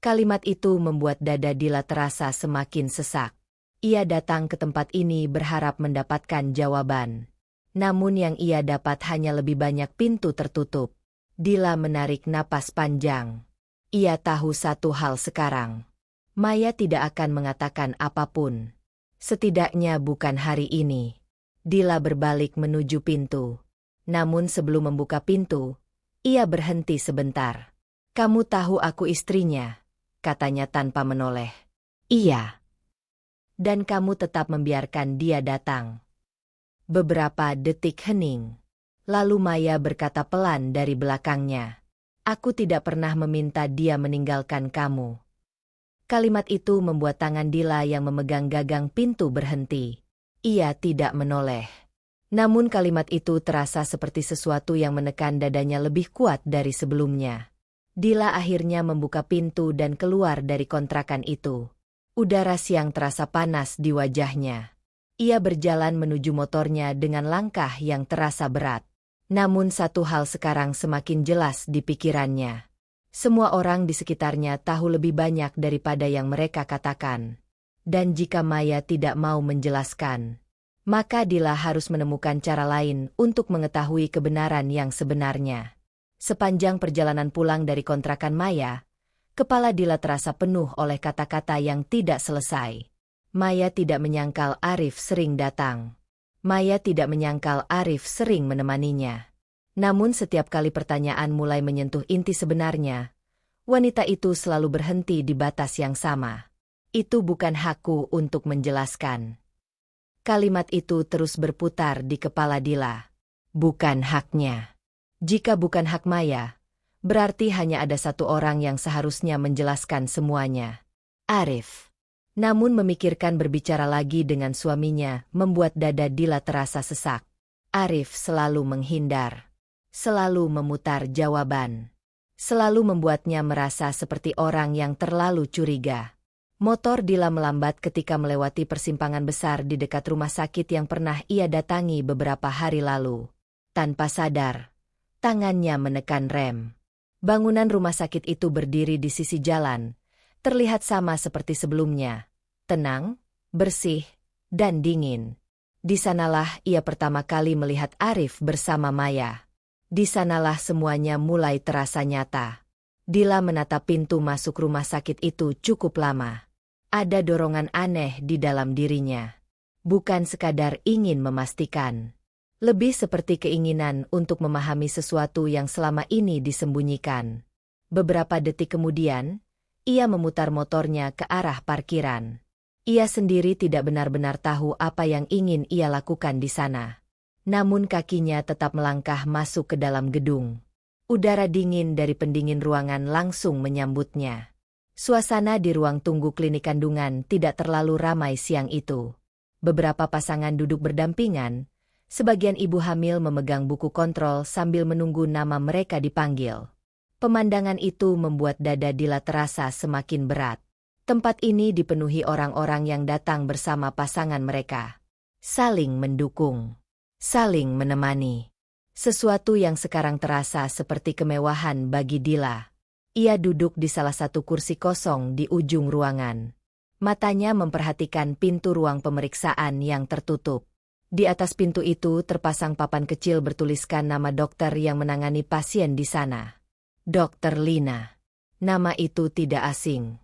Kalimat itu membuat dada Dila terasa semakin sesak. Ia datang ke tempat ini berharap mendapatkan jawaban. Namun yang ia dapat hanya lebih banyak pintu tertutup. Dila menarik napas panjang. Ia tahu satu hal sekarang. Maya tidak akan mengatakan apapun. Setidaknya bukan hari ini. Dila berbalik menuju pintu. Namun sebelum membuka pintu, ia berhenti sebentar. "Kamu tahu aku istrinya," katanya tanpa menoleh. "Iya." "Dan kamu tetap membiarkan dia datang." Beberapa detik hening. Lalu Maya berkata pelan dari belakangnya. "Aku tidak pernah meminta dia meninggalkan kamu." Kalimat itu membuat tangan Dila yang memegang gagang pintu berhenti. Ia tidak menoleh. Namun kalimat itu terasa seperti sesuatu yang menekan dadanya lebih kuat dari sebelumnya. Dila akhirnya membuka pintu dan keluar dari kontrakan itu. Udara siang terasa panas di wajahnya. Ia berjalan menuju motornya dengan langkah yang terasa berat. Namun satu hal sekarang semakin jelas di pikirannya. Semua orang di sekitarnya tahu lebih banyak daripada yang mereka katakan. Dan jika Maya tidak mau menjelaskan, maka Dila harus menemukan cara lain untuk mengetahui kebenaran yang sebenarnya. Sepanjang perjalanan pulang dari kontrakan Maya, kepala Dila terasa penuh oleh kata-kata yang tidak selesai. Maya tidak menyangkal Arif sering datang. Maya tidak menyangkal Arif sering menemaninya. Namun setiap kali pertanyaan mulai menyentuh inti sebenarnya, wanita itu selalu berhenti di batas yang sama. "Itu bukan hakku untuk menjelaskan." Kalimat itu terus berputar di kepala Dila. Bukan haknya. Jika bukan hak Maya, berarti hanya ada satu orang yang seharusnya menjelaskan semuanya. Arif. Namun memikirkan berbicara lagi dengan suaminya membuat dada Dila terasa sesak. Arif selalu menghindar. Selalu memutar jawaban. Selalu membuatnya merasa seperti orang yang terlalu curiga. Motor Dila melambat ketika melewati persimpangan besar di dekat rumah sakit yang pernah ia datangi beberapa hari lalu. Tanpa sadar, tangannya menekan rem. Bangunan rumah sakit itu berdiri di sisi jalan, terlihat sama seperti sebelumnya. Tenang, bersih, dan dingin. Di sanalah ia pertama kali melihat Arif bersama Maya. Di sanalah semuanya mulai terasa nyata. Dila menatap pintu masuk rumah sakit itu cukup lama. Ada dorongan aneh di dalam dirinya. Bukan sekadar ingin memastikan. Lebih seperti keinginan untuk memahami sesuatu yang selama ini disembunyikan. Beberapa detik kemudian, ia memutar motornya ke arah parkiran. Ia sendiri tidak benar-benar tahu apa yang ingin ia lakukan di sana. Namun kakinya tetap melangkah masuk ke dalam gedung. Udara dingin dari pendingin ruangan langsung menyambutnya. Suasana di ruang tunggu klinik kandungan tidak terlalu ramai siang itu. Beberapa pasangan duduk berdampingan, sebagian ibu hamil memegang buku kontrol sambil menunggu nama mereka dipanggil. Pemandangan itu membuat dada Dila terasa semakin berat. Tempat ini dipenuhi orang-orang yang datang bersama pasangan mereka. Saling mendukung. Saling menemani. Sesuatu yang sekarang terasa seperti kemewahan bagi Dila. Ia duduk di salah satu kursi kosong di ujung ruangan. Matanya memperhatikan pintu ruang pemeriksaan yang tertutup. Di atas pintu itu terpasang papan kecil bertuliskan nama dokter yang menangani pasien di sana. Dokter Lina. Nama itu tidak asing.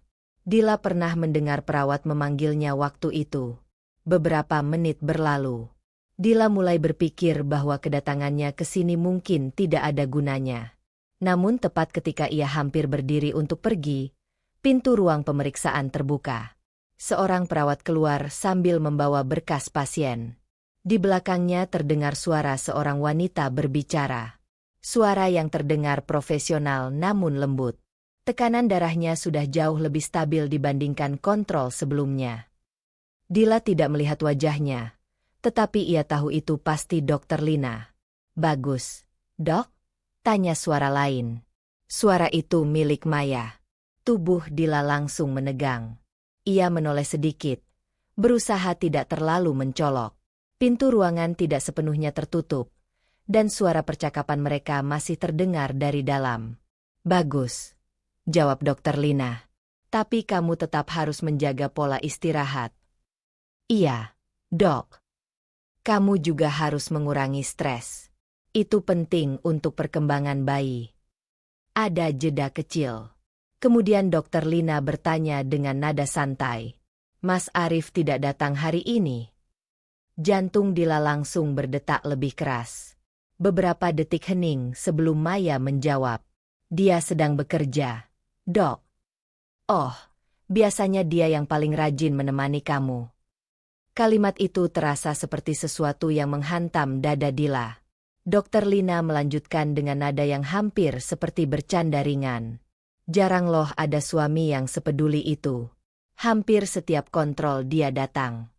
Dila pernah mendengar perawat memanggilnya waktu itu. Beberapa menit berlalu. Dila mulai berpikir bahwa kedatangannya ke sini mungkin tidak ada gunanya. Namun tepat ketika ia hampir berdiri untuk pergi, pintu ruang pemeriksaan terbuka. Seorang perawat keluar sambil membawa berkas pasien. Di belakangnya terdengar suara seorang wanita berbicara. Suara yang terdengar profesional namun lembut. Tekanan darahnya sudah jauh lebih stabil dibandingkan kontrol sebelumnya. Dila tidak melihat wajahnya, tetapi ia tahu itu pasti Dokter Lina. "Bagus, Dok?" tanya suara lain. Suara itu milik Maya. Tubuh Dila langsung menegang. Ia menoleh sedikit, berusaha tidak terlalu mencolok. Pintu ruangan tidak sepenuhnya tertutup, dan suara percakapan mereka masih terdengar dari dalam. "Bagus," jawab Dokter Lina. "Tapi kamu tetap harus menjaga pola istirahat." "Iya, Dok." Kamu juga harus mengurangi stres. Itu penting untuk perkembangan bayi. Ada jeda kecil. Kemudian Dokter Lina bertanya dengan nada santai. Mas Arif tidak datang hari ini? Jantung Dila langsung berdetak lebih keras. Beberapa detik hening sebelum Maya menjawab. Dia sedang bekerja, Dok. Oh, biasanya dia yang paling rajin menemani kamu. Kalimat itu terasa seperti sesuatu yang menghantam dada Dila. Dokter Lina melanjutkan dengan nada yang hampir seperti bercanda ringan. Jarang loh ada suami yang sepeduli itu. Hampir setiap kontrol dia datang.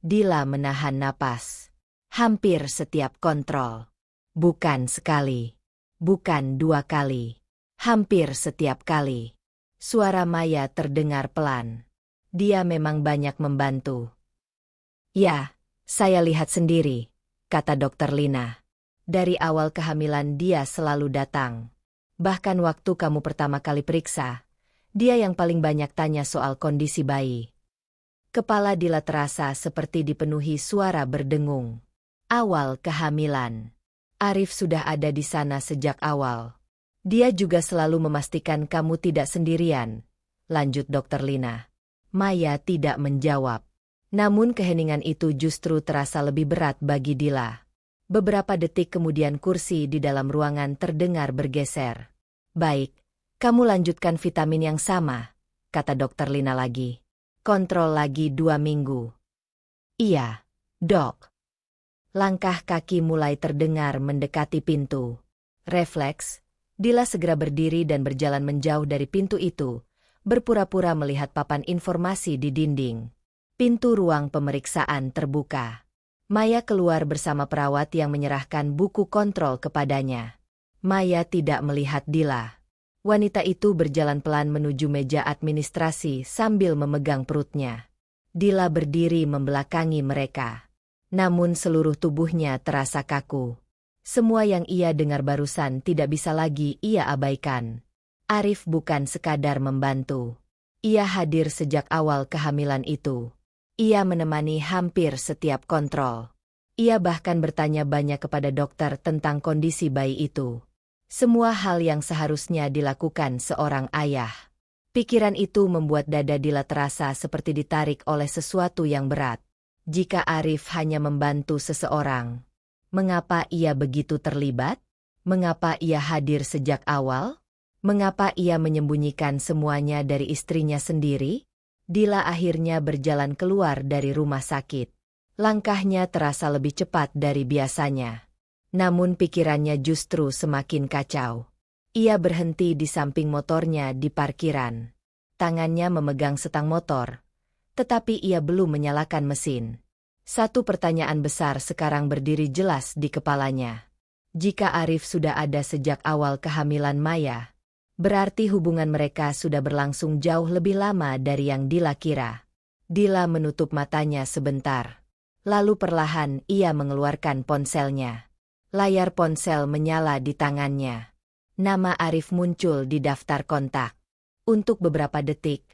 Dila menahan napas. Hampir setiap kontrol. Bukan sekali. Bukan 2 kali. Hampir setiap kali. Suara Maya terdengar pelan. Dia memang banyak membantu. Ya, saya lihat sendiri, kata Dokter Lina. Dari awal kehamilan dia selalu datang. Bahkan waktu kamu pertama kali periksa, dia yang paling banyak tanya soal kondisi bayi. Kepala Dila terasa seperti dipenuhi suara berdengung. Awal kehamilan. Arif sudah ada di sana sejak awal. Dia juga selalu memastikan kamu tidak sendirian, lanjut Dokter Lina. Maya tidak menjawab. Namun keheningan itu justru terasa lebih berat bagi Dila. Beberapa detik kemudian kursi di dalam ruangan terdengar bergeser. Baik, kamu lanjutkan vitamin yang sama, kata Dokter Lina lagi. Kontrol lagi 2 minggu. Iya, Dok. Langkah kaki mulai terdengar mendekati pintu. Refleks, Dila segera berdiri dan berjalan menjauh dari pintu itu, berpura-pura melihat papan informasi di dinding. Pintu ruang pemeriksaan terbuka. Maya keluar bersama perawat yang menyerahkan buku kontrol kepadanya. Maya tidak melihat Dila. Wanita itu berjalan pelan menuju meja administrasi sambil memegang perutnya. Dila berdiri membelakangi mereka. Namun seluruh tubuhnya terasa kaku. Semua yang ia dengar barusan tidak bisa lagi ia abaikan. Arif bukan sekadar membantu. Ia hadir sejak awal kehamilan itu. Ia menemani hampir setiap kontrol. Ia bahkan bertanya banyak kepada dokter tentang kondisi bayi itu. Semua hal yang seharusnya dilakukan seorang ayah. Pikiran itu membuat dada Dila terasa seperti ditarik oleh sesuatu yang berat. Jika Arif hanya membantu seseorang, mengapa ia begitu terlibat? Mengapa ia hadir sejak awal? Mengapa ia menyembunyikan semuanya dari istrinya sendiri? Dila akhirnya berjalan keluar dari rumah sakit. Langkahnya terasa lebih cepat dari biasanya. Namun pikirannya justru semakin kacau. Ia berhenti di samping motornya di parkiran. Tangannya memegang setang motor. Tetapi ia belum menyalakan mesin. Satu pertanyaan besar sekarang berdiri jelas di kepalanya. Jika Arif sudah ada sejak awal kehamilan Maya, berarti hubungan mereka sudah berlangsung jauh lebih lama dari yang Dila kira. Dila menutup matanya sebentar. Lalu perlahan ia mengeluarkan ponselnya. Layar ponsel menyala di tangannya. Nama Arif muncul di daftar kontak. Untuk beberapa detik,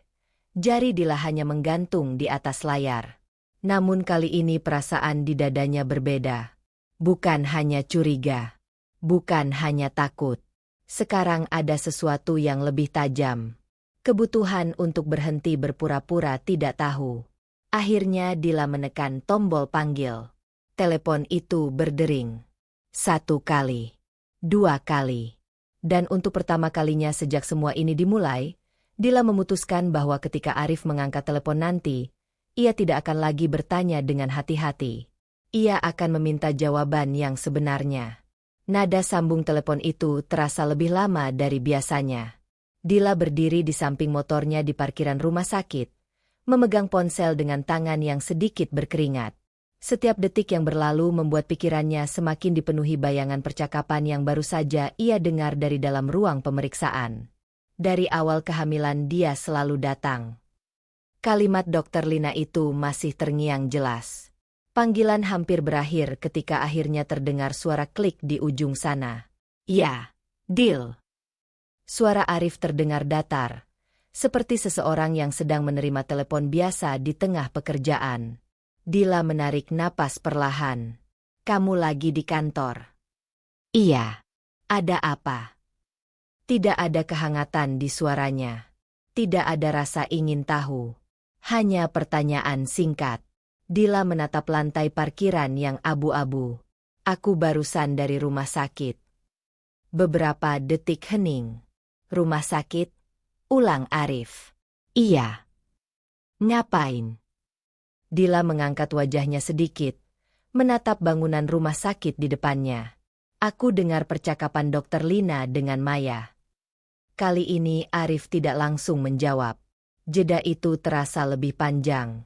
jari Dila hanya menggantung di atas layar. Namun kali ini perasaan di dadanya berbeda. Bukan hanya curiga. Bukan hanya takut. Sekarang ada sesuatu yang lebih tajam. Kebutuhan untuk berhenti berpura-pura tidak tahu. Akhirnya Dila menekan tombol panggil. Telepon itu berdering. 1 kali. 2 kali. Dan untuk pertama kalinya sejak semua ini dimulai, Dila memutuskan bahwa ketika Arif mengangkat telepon nanti, ia tidak akan lagi bertanya dengan hati-hati. Ia akan meminta jawaban yang sebenarnya. Nada sambung telepon itu terasa lebih lama dari biasanya. Dila berdiri di samping motornya di parkiran rumah sakit, memegang ponsel dengan tangan yang sedikit berkeringat. Setiap detik yang berlalu membuat pikirannya semakin dipenuhi bayangan percakapan yang baru saja ia dengar dari dalam ruang pemeriksaan. Dari awal kehamilan dia selalu datang. Kalimat Dokter Lina itu masih terngiang jelas. Panggilan hampir berakhir ketika akhirnya terdengar suara klik di ujung sana. Ya, Dil. Suara Arif terdengar datar, seperti seseorang yang sedang menerima telepon biasa di tengah pekerjaan. Dila menarik napas perlahan. Kamu lagi di kantor? Iya. Ada apa? Tidak ada kehangatan di suaranya. Tidak ada rasa ingin tahu. Hanya pertanyaan singkat. Dila menatap lantai parkiran yang abu-abu. Aku barusan dari rumah sakit. Beberapa detik hening. Rumah sakit? Ulang Arif. Iya. Ngapain? Dila mengangkat wajahnya sedikit, menatap bangunan rumah sakit di depannya. Aku dengar percakapan Dokter Lina dengan Maya. Kali ini Arif tidak langsung menjawab. Jeda itu terasa lebih panjang.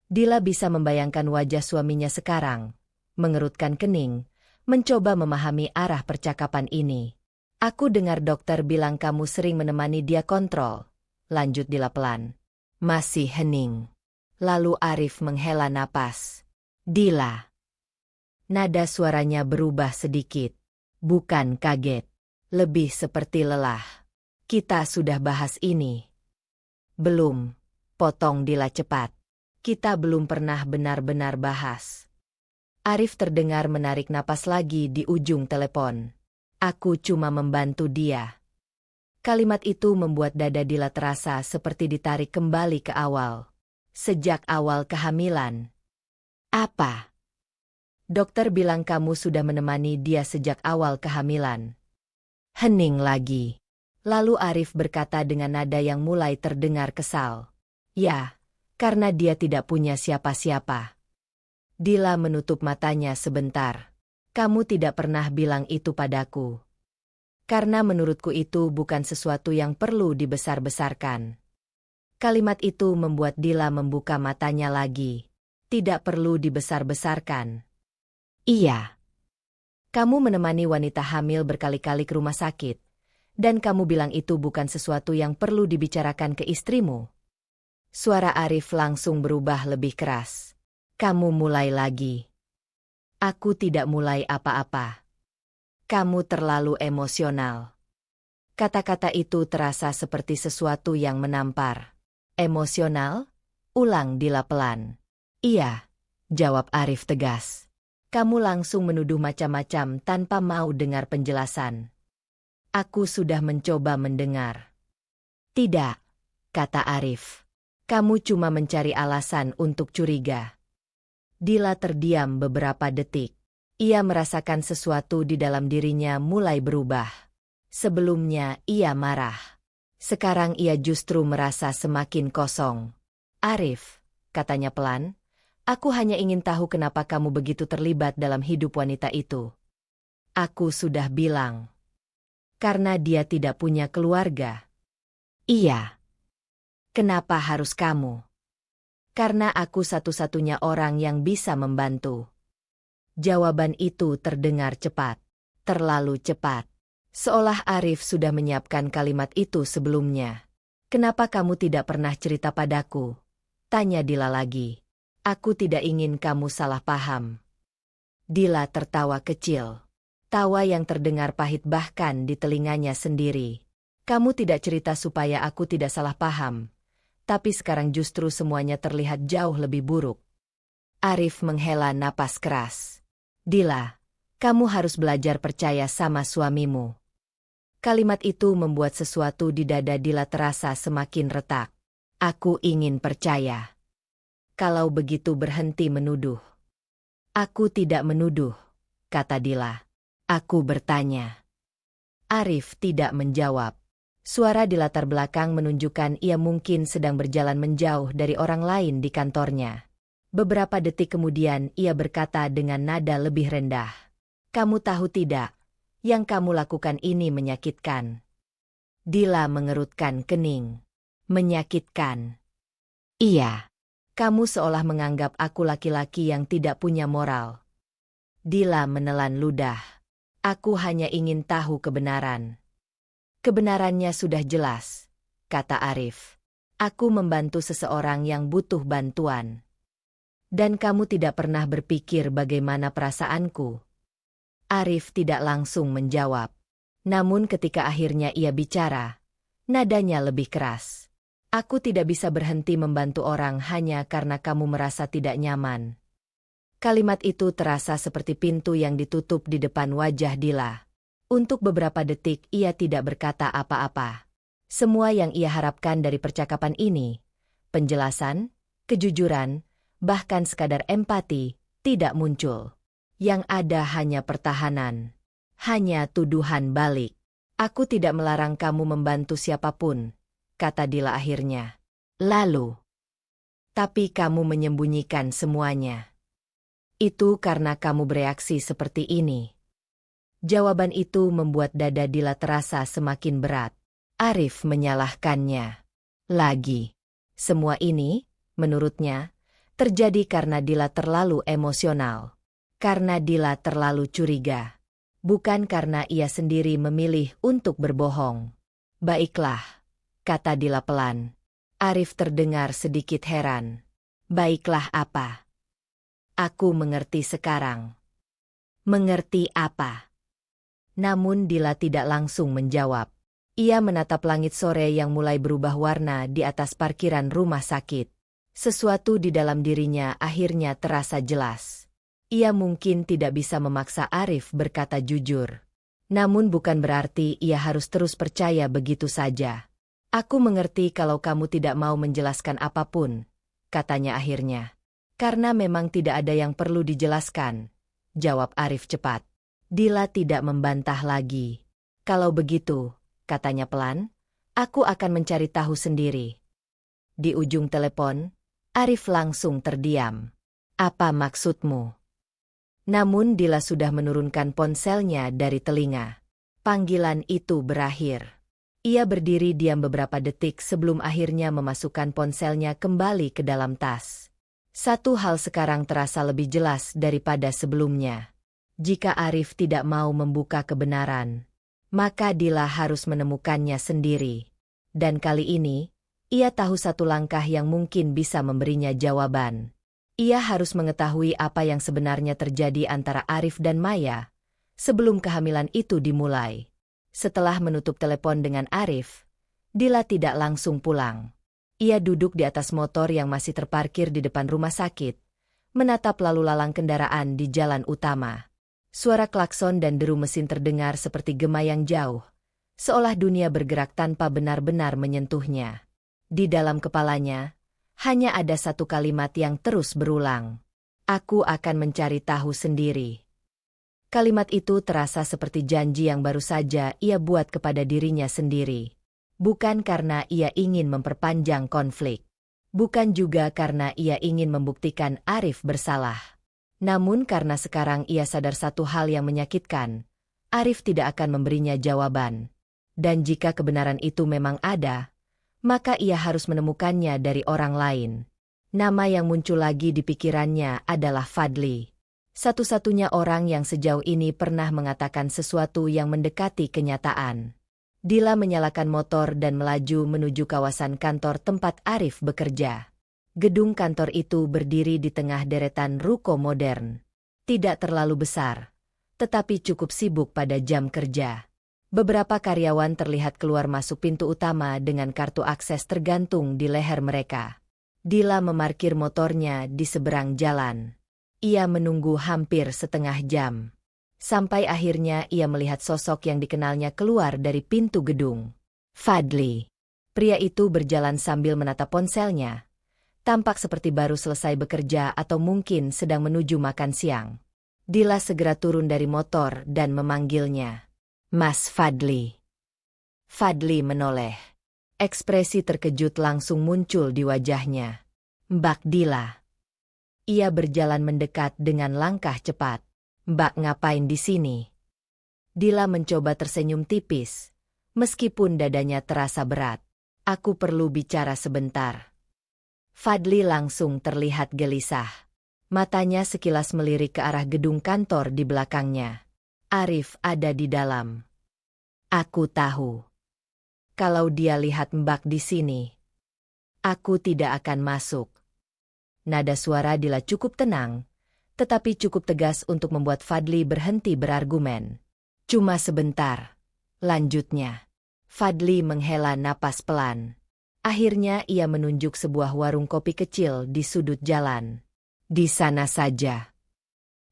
Dila bisa membayangkan wajah suaminya sekarang, mengerutkan kening, mencoba memahami arah percakapan ini. Aku dengar dokter bilang kamu sering menemani dia kontrol. Lanjut Dila pelan. Masih hening. Lalu Arif menghela napas. Dila. Nada suaranya berubah sedikit. Bukan kaget. Lebih seperti lelah. Kita sudah bahas ini. Belum. Potong Dila cepat. Kita belum pernah benar-benar bahas. Arif terdengar menarik napas lagi di ujung telepon. Aku cuma membantu dia. Kalimat itu membuat dada Dila terasa seperti ditarik kembali ke awal. Sejak awal kehamilan. Apa? Dokter bilang kamu sudah menemani dia sejak awal kehamilan. Hening lagi. Lalu Arif berkata dengan nada yang mulai terdengar kesal. Ya, karena dia tidak punya siapa-siapa. Dila menutup matanya sebentar. Kamu tidak pernah bilang itu padaku. Karena menurutku itu bukan sesuatu yang perlu dibesar-besarkan. Kalimat itu membuat Dila membuka matanya lagi. Tidak perlu dibesar-besarkan. Iya. Kamu menemani wanita hamil berkali-kali ke rumah sakit. Dan kamu bilang itu bukan sesuatu yang perlu dibicarakan ke istrimu. Suara Arif langsung berubah lebih keras. Kamu mulai lagi. Aku tidak mulai apa-apa. Kamu terlalu emosional. Kata-kata itu terasa seperti sesuatu yang menampar. Emosional? Ulang Dila pelan. Iya, jawab Arif tegas. Kamu langsung menuduh macam-macam tanpa mau dengar penjelasan. Aku sudah mencoba mendengar. Tidak, kata Arif. Kamu cuma mencari alasan untuk curiga. Dila terdiam beberapa detik. Ia merasakan sesuatu di dalam dirinya mulai berubah. Sebelumnya ia marah. Sekarang ia justru merasa semakin kosong. Arif, katanya pelan, aku hanya ingin tahu kenapa kamu begitu terlibat dalam hidup wanita itu. Aku sudah bilang. Karena dia tidak punya keluarga. Iya. Kenapa harus kamu? Karena aku satu-satunya orang yang bisa membantu. Jawaban itu terdengar cepat. Terlalu cepat. Seolah Arif sudah menyiapkan kalimat itu sebelumnya. Kenapa kamu tidak pernah cerita padaku? Tanya Dila lagi. Aku tidak ingin kamu salah paham. Dila tertawa kecil. Tawa yang terdengar pahit bahkan di telinganya sendiri. Kamu tidak cerita supaya aku tidak salah paham. Tapi sekarang justru semuanya terlihat jauh lebih buruk. Arif menghela napas keras. Dila, kamu harus belajar percaya sama suamimu. Kalimat itu membuat sesuatu di dada Dila terasa semakin retak. Aku ingin percaya. Kalau begitu berhenti menuduh. Aku tidak menuduh, kata Dila. Aku bertanya. Arif tidak menjawab. Suara di latar belakang menunjukkan ia mungkin sedang berjalan menjauh dari orang lain di kantornya. Beberapa detik kemudian ia berkata dengan nada lebih rendah. Kamu tahu tidak, yang kamu lakukan ini menyakitkan. Dila mengerutkan kening. Menyakitkan. Iya. Kamu seolah menganggap aku laki-laki yang tidak punya moral. Dila menelan ludah. Aku hanya ingin tahu kebenaran. Kebenarannya sudah jelas, kata Arif. Aku membantu seseorang yang butuh bantuan. Dan kamu tidak pernah berpikir bagaimana perasaanku. Arif tidak langsung menjawab. Namun ketika akhirnya ia bicara, nadanya lebih keras. Aku tidak bisa berhenti membantu orang hanya karena kamu merasa tidak nyaman. Kalimat itu terasa seperti pintu yang ditutup di depan wajah Dila. Untuk beberapa detik ia tidak berkata apa-apa. Semua yang ia harapkan dari percakapan ini, penjelasan, kejujuran, bahkan sekadar empati, tidak muncul. Yang ada hanya pertahanan. Hanya tuduhan balik. Aku tidak melarang kamu membantu siapapun, kata Dila akhirnya. Lalu, tapi kamu menyembunyikan semuanya. Itu karena kamu bereaksi seperti ini. Jawaban itu membuat dada Dila terasa semakin berat. Arif menyalahkannya. Lagi. Semua ini, menurutnya, terjadi karena Dila terlalu emosional. Karena Dila terlalu curiga. Bukan karena ia sendiri memilih untuk berbohong. Baiklah, kata Dila pelan. Arif terdengar sedikit heran. Baiklah apa? Aku mengerti sekarang. Mengerti apa? Namun Dila tidak langsung menjawab. Ia menatap langit sore yang mulai berubah warna di atas parkiran rumah sakit. Sesuatu di dalam dirinya akhirnya terasa jelas. Ia mungkin tidak bisa memaksa Arif berkata jujur. Namun bukan berarti ia harus terus percaya begitu saja. Aku mengerti kalau kamu tidak mau menjelaskan apapun, katanya akhirnya. Karena memang tidak ada yang perlu dijelaskan, jawab Arif cepat. Dila tidak membantah lagi. Kalau begitu, katanya pelan, aku akan mencari tahu sendiri. Di ujung telepon, Arif langsung terdiam. Apa maksudmu? Namun Dila sudah menurunkan ponselnya dari telinga. Panggilan itu berakhir. Ia berdiri diam beberapa detik sebelum akhirnya memasukkan ponselnya kembali ke dalam tas. Satu hal sekarang terasa lebih jelas daripada sebelumnya. Jika Arif tidak mau membuka kebenaran, maka Dila harus menemukannya sendiri. Dan kali ini, ia tahu satu langkah yang mungkin bisa memberinya jawaban. Ia harus mengetahui apa yang sebenarnya terjadi antara Arif dan Maya sebelum kehamilan itu dimulai. Setelah menutup telepon dengan Arif, Dila tidak langsung pulang. Ia duduk di atas motor yang masih terparkir di depan rumah sakit, menatap lalu lalang kendaraan di jalan utama. Suara klakson dan deru mesin terdengar seperti gema yang jauh, seolah dunia bergerak tanpa benar-benar menyentuhnya. Di dalam kepalanya, hanya ada satu kalimat yang terus berulang. Aku akan mencari tahu sendiri. Kalimat itu terasa seperti janji yang baru saja ia buat kepada dirinya sendiri. Bukan karena ia ingin memperpanjang konflik. Bukan juga karena ia ingin membuktikan Arif bersalah. Namun karena sekarang ia sadar satu hal yang menyakitkan. Arif tidak akan memberinya jawaban. Dan jika kebenaran itu memang ada, maka ia harus menemukannya dari orang lain. Nama yang muncul lagi di pikirannya adalah Fadli. Satu-satunya orang yang sejauh ini pernah mengatakan sesuatu yang mendekati kenyataan. Dila menyalakan motor dan melaju menuju kawasan kantor tempat Arif bekerja. Gedung kantor itu berdiri di tengah deretan ruko modern. Tidak terlalu besar, tetapi cukup sibuk pada jam kerja. Beberapa karyawan terlihat keluar masuk pintu utama dengan kartu akses tergantung di leher mereka. Dila memarkir motornya di seberang jalan. Ia menunggu hampir setengah jam. Sampai akhirnya ia melihat sosok yang dikenalnya keluar dari pintu gedung. Fadli. Pria itu berjalan sambil menatap ponselnya. Tampak seperti baru selesai bekerja atau mungkin sedang menuju makan siang. Dila segera turun dari motor dan memanggilnya. Mas Fadli. Fadli menoleh. Ekspresi terkejut langsung muncul di wajahnya. Mbak Dila. Ia berjalan mendekat dengan langkah cepat. Mbak ngapain di sini? Dila mencoba tersenyum tipis, meskipun dadanya terasa berat. Aku perlu bicara sebentar. Fadli langsung terlihat gelisah. Matanya sekilas melirik ke arah gedung kantor di belakangnya. Arif ada di dalam. Aku tahu. Kalau dia lihat Mbak di sini, aku tidak akan masuk. Nada suara Dila cukup tenang, tetapi cukup tegas untuk membuat Fadli berhenti berargumen. Cuma sebentar. Lanjutnya. Fadli menghela napas pelan. Akhirnya ia menunjuk sebuah warung kopi kecil di sudut jalan. Di sana saja.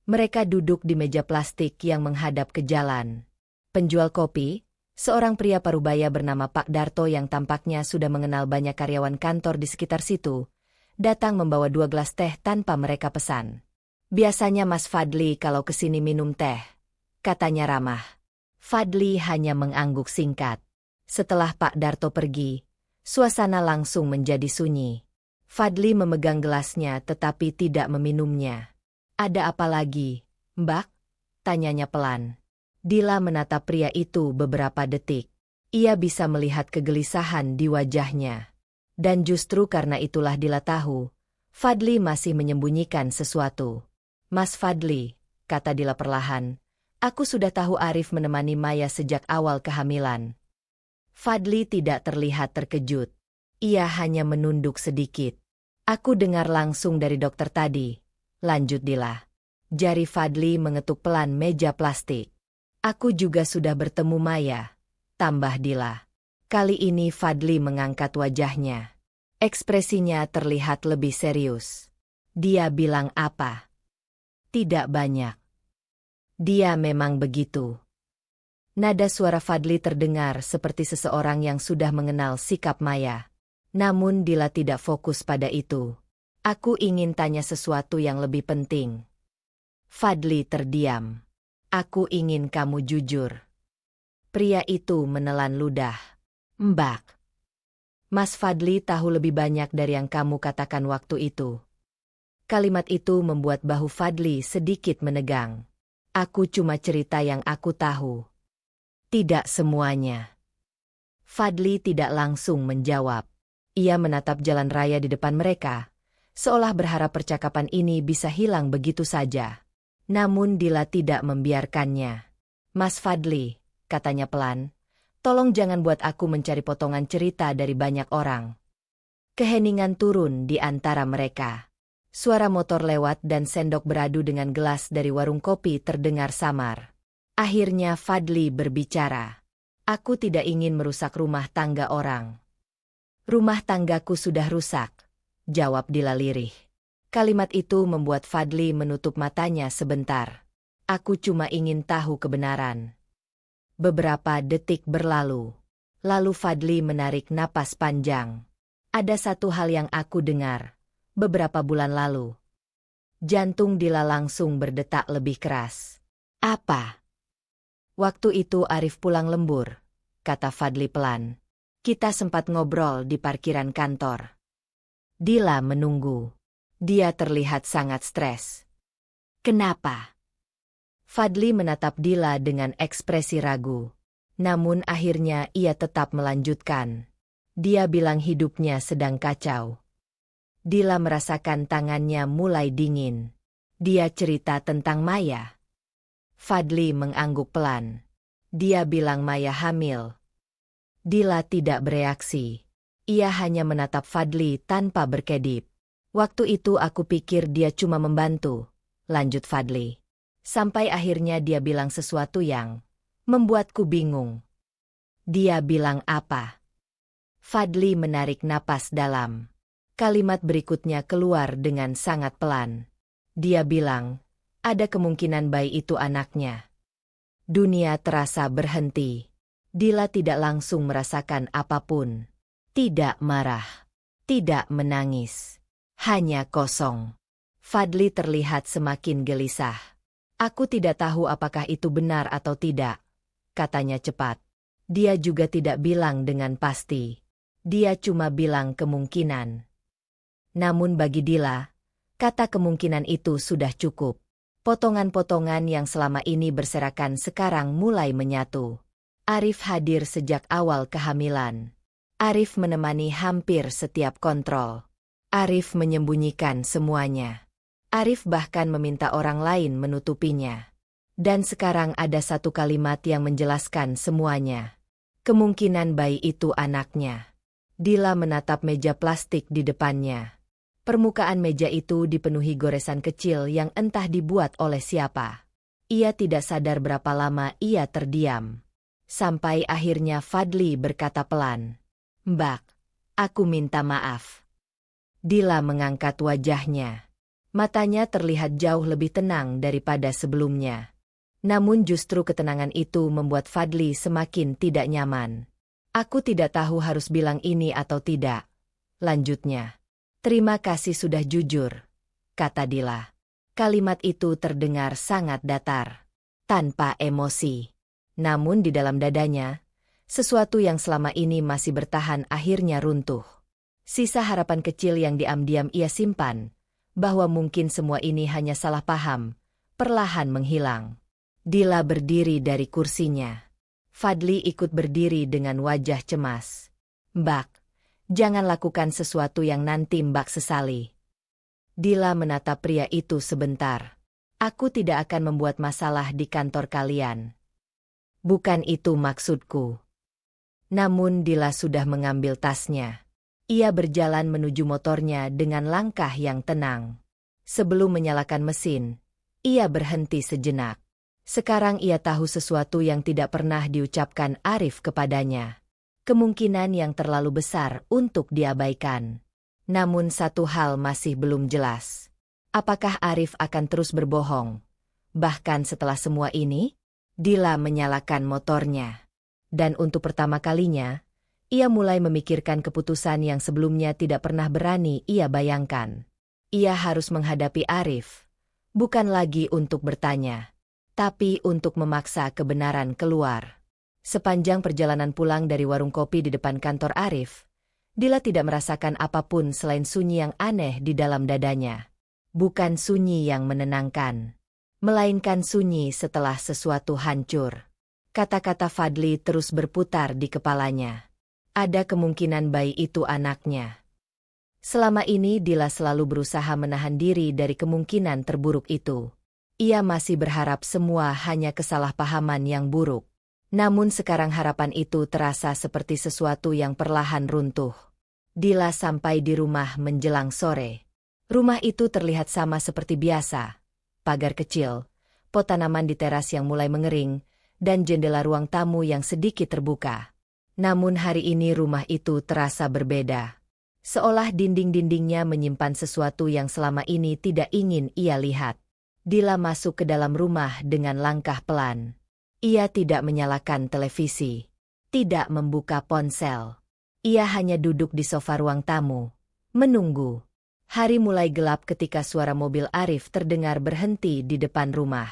Mereka duduk di meja plastik yang menghadap ke jalan. Penjual kopi, seorang pria parubaya bernama Pak Darto yang tampaknya sudah mengenal banyak karyawan kantor di sekitar situ, datang membawa 2 gelas teh tanpa mereka pesan. "Biasanya Mas Fadli kalau kesini minum teh," katanya ramah. Fadli hanya mengangguk singkat. Setelah Pak Darto pergi, suasana langsung menjadi sunyi. Fadli memegang gelasnya tetapi tidak meminumnya. "Ada apa lagi, Mbak?" tanyanya pelan. Dila menatap pria itu beberapa detik. Ia bisa melihat kegelisahan di wajahnya. Dan justru karena itulah Dila tahu, Fadli masih menyembunyikan sesuatu. "Mas Fadli," kata Dila perlahan, "aku sudah tahu Arif menemani Maya sejak awal kehamilan." Fadli tidak terlihat terkejut. Ia hanya menunduk sedikit. "Aku dengar langsung dari dokter tadi," lanjut Dila. Jari Fadli mengetuk pelan meja plastik. "Aku juga sudah bertemu Maya," tambah Dila. Kali ini Fadli mengangkat wajahnya. Ekspresinya terlihat lebih serius. "Dia bilang apa?" "Tidak banyak." "Dia memang begitu." Nada suara Fadli terdengar seperti seseorang yang sudah mengenal sikap Maya. Namun Dila tidak fokus pada itu. "Aku ingin tanya sesuatu yang lebih penting." Fadli terdiam. "Aku ingin kamu jujur." Pria itu menelan ludah. "Mbak, Mas Fadli tahu lebih banyak dari yang kamu katakan waktu itu." Kalimat itu membuat bahu Fadli sedikit menegang. "Aku cuma cerita yang aku tahu. Tidak semuanya." Fadli tidak langsung menjawab. Ia menatap jalan raya di depan mereka, seolah berharap percakapan ini bisa hilang begitu saja. Namun Dila tidak membiarkannya. "Mas Fadli," katanya pelan, "tolong jangan buat aku mencari potongan cerita dari banyak orang." Keheningan turun di antara mereka. Suara motor lewat dan sendok beradu dengan gelas dari warung kopi terdengar samar. Akhirnya Fadli berbicara. "Aku tidak ingin merusak rumah tangga orang." "Rumah tanggaku sudah rusak," jawab Dila lirih. Kalimat itu membuat Fadli menutup matanya sebentar. "Aku cuma ingin tahu kebenaran." Beberapa detik berlalu. Lalu Fadli menarik napas panjang. "Ada satu hal yang aku dengar beberapa bulan lalu." Jantung Dila langsung berdetak lebih keras. "Apa?" "Waktu itu Arif pulang lembur," kata Fadli pelan. "Kita sempat ngobrol di parkiran kantor." Dila menunggu. Dia terlihat sangat stres. "Kenapa?" Fadli menatap Dila dengan ekspresi ragu. Namun akhirnya ia tetap melanjutkan. Dia bilang hidupnya sedang kacau. Dila merasakan tangannya mulai dingin. "Dia cerita tentang Maya." Fadli mengangguk pelan. "Dia bilang Maya hamil." Dila tidak bereaksi. Ia hanya menatap Fadli tanpa berkedip. "Waktu itu aku pikir dia cuma membantu," lanjut Fadli. "Sampai akhirnya dia bilang sesuatu yang membuatku bingung." "Dia bilang apa?" Fadli menarik napas dalam. Kalimat berikutnya keluar dengan sangat pelan. Dia bilang, "Ada kemungkinan bayi itu anaknya." Dunia terasa berhenti. Dila tidak langsung merasakan apapun. Tidak marah. Tidak menangis. Hanya kosong. Fadli terlihat semakin gelisah. "Aku tidak tahu apakah itu benar atau tidak," katanya cepat. Dia juga tidak bilang dengan pasti. Dia cuma bilang kemungkinan. Namun bagi Dila, kata kemungkinan itu sudah cukup. Potongan-potongan yang selama ini berserakan sekarang mulai menyatu. Arif hadir sejak awal kehamilan. Arif menemani hampir setiap kontrol. Arif menyembunyikan semuanya. Arif bahkan meminta orang lain menutupinya. Dan sekarang ada satu kalimat yang menjelaskan semuanya. Kemungkinan bayi itu anaknya. Dila menatap meja plastik di depannya. Permukaan meja itu dipenuhi goresan kecil yang entah dibuat oleh siapa. Ia tidak sadar berapa lama ia terdiam. Sampai akhirnya Fadli berkata pelan, "Mbak, aku minta maaf." Dila mengangkat wajahnya. Matanya terlihat jauh lebih tenang daripada sebelumnya. Namun justru ketenangan itu membuat Fadli semakin tidak nyaman. Aku tidak tahu harus bilang ini atau tidak. Lanjutnya. Terima kasih sudah jujur, kata Dila. Kalimat itu terdengar sangat datar, tanpa emosi. Namun di dalam dadanya, sesuatu yang selama ini masih bertahan akhirnya runtuh. Sisa harapan kecil yang diam-diam ia simpan, bahwa mungkin semua ini hanya salah paham, perlahan menghilang. Dila berdiri dari kursinya. Fadli ikut berdiri dengan wajah cemas. Mbak, jangan lakukan sesuatu yang nanti Mbak sesali. Dila menatap pria itu sebentar. Aku tidak akan membuat masalah di kantor kalian. Bukan itu maksudku. Namun Dila sudah mengambil tasnya. Ia berjalan menuju motornya dengan langkah yang tenang. Sebelum menyalakan mesin, ia berhenti sejenak. Sekarang ia tahu sesuatu yang tidak pernah diucapkan Arif kepadanya. Kemungkinan yang terlalu besar untuk diabaikan. Namun satu hal masih belum jelas. Apakah Arif akan terus berbohong? Bahkan setelah semua ini, Dila menyalakan motornya. Dan untuk pertama kalinya, ia mulai memikirkan keputusan yang sebelumnya tidak pernah berani ia bayangkan. Ia harus menghadapi Arif, bukan lagi untuk bertanya, tapi untuk memaksa kebenaran keluar. Sepanjang perjalanan pulang dari warung kopi di depan kantor Arif, Dila tidak merasakan apapun selain sunyi yang aneh di dalam dadanya. Bukan sunyi yang menenangkan, melainkan sunyi setelah sesuatu hancur. Kata-kata Fadli terus berputar di kepalanya. Ada kemungkinan bayi itu anaknya. Selama ini Dila selalu berusaha menahan diri dari kemungkinan terburuk itu. Ia masih berharap semua hanya kesalahpahaman yang buruk. Namun sekarang harapan itu terasa seperti sesuatu yang perlahan runtuh. Dila sampai di rumah menjelang sore. Rumah itu terlihat sama seperti biasa. Pagar kecil, pot tanaman di teras yang mulai mengering, dan jendela ruang tamu yang sedikit terbuka. Namun hari ini rumah itu terasa berbeda. Seolah dinding-dindingnya menyimpan sesuatu yang selama ini tidak ingin ia lihat. Dila masuk ke dalam rumah dengan langkah pelan. Ia tidak menyalakan televisi, tidak membuka ponsel. Ia hanya duduk di sofa ruang tamu, menunggu. Hari mulai gelap ketika suara mobil Arif terdengar berhenti di depan rumah.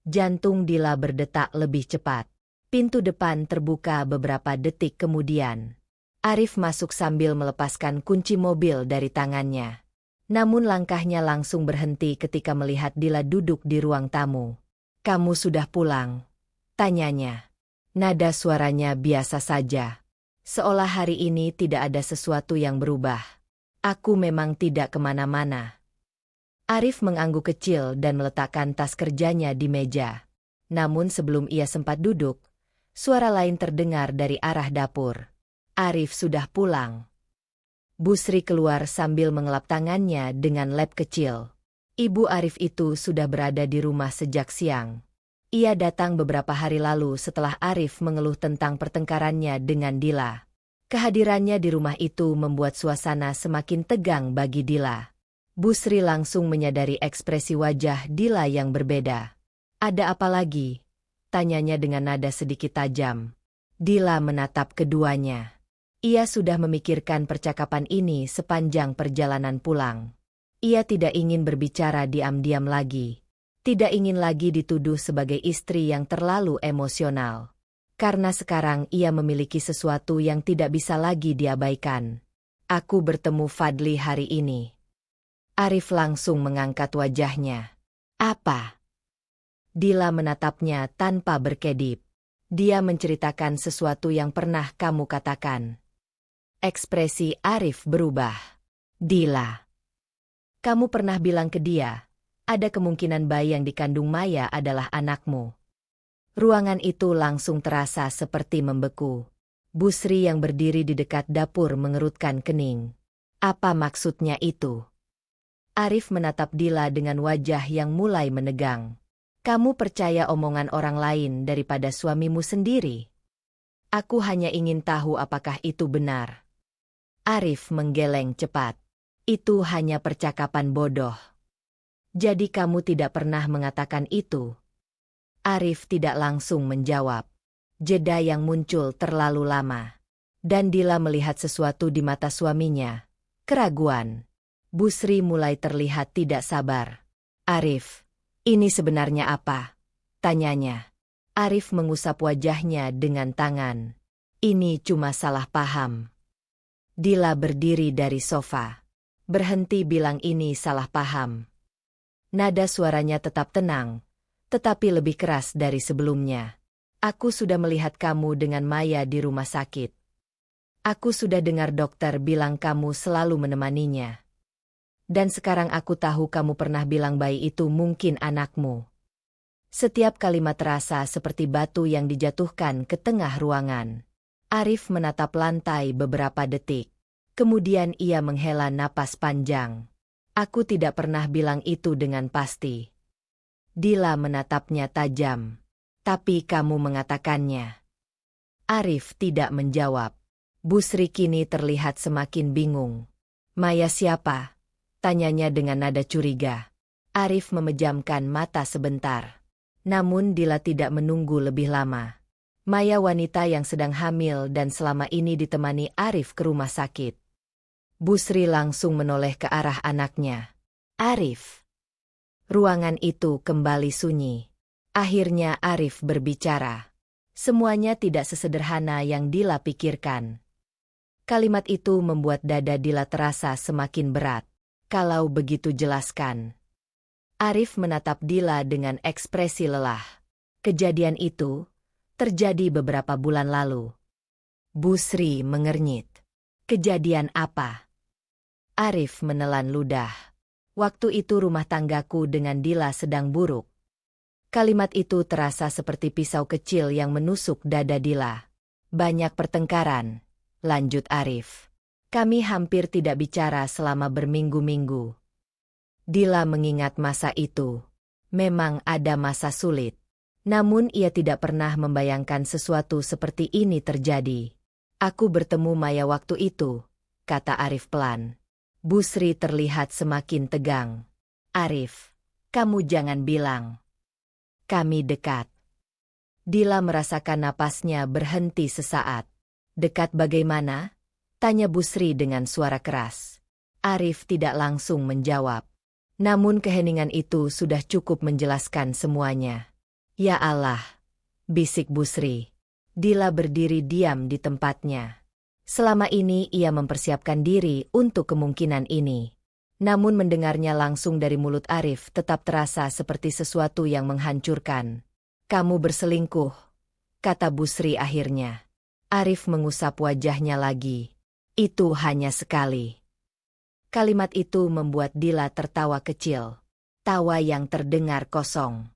Jantung Dila berdetak lebih cepat. Pintu depan terbuka beberapa detik kemudian. Arif masuk sambil melepaskan kunci mobil dari tangannya. Namun langkahnya langsung berhenti ketika melihat Dila duduk di ruang tamu. "Kamu sudah pulang?" tanyanya. Nada suaranya biasa saja. Seolah hari ini tidak ada sesuatu yang berubah. "Aku memang tidak kemana-mana." Arif mengangguk kecil dan meletakkan tas kerjanya di meja. Namun sebelum ia sempat duduk, suara lain terdengar dari arah dapur. "Arif sudah pulang." Busri keluar sambil mengelap tangannya dengan lap kecil. Ibu Arif itu sudah berada di rumah sejak siang. Ia datang beberapa hari lalu setelah Arif mengeluh tentang pertengkarannya dengan Dila. Kehadirannya di rumah itu membuat suasana semakin tegang bagi Dila. Busri langsung menyadari ekspresi wajah Dila yang berbeda. "Ada apa lagi?" tanyanya dengan nada sedikit tajam. Dila menatap keduanya. Ia sudah memikirkan percakapan ini sepanjang perjalanan pulang. Ia tidak ingin berbicara diam-diam lagi. Tidak ingin lagi dituduh sebagai istri yang terlalu emosional. Karena sekarang ia memiliki sesuatu yang tidak bisa lagi diabaikan. "Aku bertemu Fadli hari ini." Arif langsung mengangkat wajahnya. "Apa?" Dila menatapnya tanpa berkedip. "Dia menceritakan sesuatu yang pernah kamu katakan." Ekspresi Arif berubah. "Dila, kamu pernah bilang ke dia, ada kemungkinan bayi yang dikandung Maya adalah anakmu." Ruangan itu langsung terasa seperti membeku. Busri yang berdiri di dekat dapur mengerutkan kening. "Apa maksudnya itu?" Arif menatap Dila dengan wajah yang mulai menegang. "Kamu percaya omongan orang lain daripada suamimu sendiri?" "Aku hanya ingin tahu apakah itu benar." Arif menggeleng cepat. "Itu hanya percakapan bodoh." Jadi kamu tidak pernah mengatakan itu? Arif tidak langsung menjawab. Jeda yang muncul terlalu lama. Dan Dila melihat sesuatu di mata suaminya. Keraguan. Busri mulai terlihat tidak sabar. Arif, ini sebenarnya apa? Tanyanya. Arif mengusap wajahnya dengan tangan. Ini cuma salah paham. Dila berdiri dari sofa. Berhenti bilang ini salah paham. Nada suaranya tetap tenang, tetapi lebih keras dari sebelumnya. Aku sudah melihat kamu dengan Maya di rumah sakit. Aku sudah dengar dokter bilang kamu selalu menemaninya. Dan sekarang aku tahu kamu pernah bilang bayi itu mungkin anakmu. Setiap kalimat terasa seperti batu yang dijatuhkan ke tengah ruangan. Arif menatap lantai beberapa detik. Kemudian ia menghela napas panjang. Aku tidak pernah bilang itu dengan pasti. Dila menatapnya tajam. Tapi kamu mengatakannya. Arif tidak menjawab. Busri kini terlihat semakin bingung. Maya siapa? Tanyanya dengan nada curiga. Arif memejamkan mata sebentar. Namun Dila tidak menunggu lebih lama. Maya wanita yang sedang hamil dan selama ini ditemani Arif ke rumah sakit. Busri langsung menoleh ke arah anaknya. Arif. Ruangan itu kembali sunyi. Akhirnya Arif berbicara. Semuanya tidak sesederhana yang Dila pikirkan. Kalimat itu membuat dada Dila terasa semakin berat. Kalau begitu jelaskan. Arif menatap Dila dengan ekspresi lelah. Kejadian itu terjadi beberapa bulan lalu. Busri mengernyit. Kejadian apa? Arif menelan ludah. Waktu itu rumah tanggaku dengan Dila sedang buruk. Kalimat itu terasa seperti pisau kecil yang menusuk dada Dila. Banyak pertengkaran, lanjut Arif. Kami hampir tidak bicara selama berminggu-minggu. Dila mengingat masa itu. Memang ada masa sulit. Namun ia tidak pernah membayangkan sesuatu seperti ini terjadi. Aku bertemu Maya waktu itu, kata Arif pelan. Busri terlihat semakin tegang. Arif, kamu jangan bilang. Kami dekat. Dila merasakan napasnya berhenti sesaat. Dekat bagaimana? Tanya Busri dengan suara keras. Arif tidak langsung menjawab. Namun keheningan itu sudah cukup menjelaskan semuanya. Ya Allah, bisik Busri. Dila berdiri diam di tempatnya. Selama ini ia mempersiapkan diri untuk kemungkinan ini. Namun mendengarnya langsung dari mulut Arif tetap terasa seperti sesuatu yang menghancurkan. Kamu berselingkuh, kata Busri akhirnya. Arif mengusap wajahnya lagi. Itu hanya sekali. Kalimat itu membuat Dila tertawa kecil. Tawa yang terdengar kosong.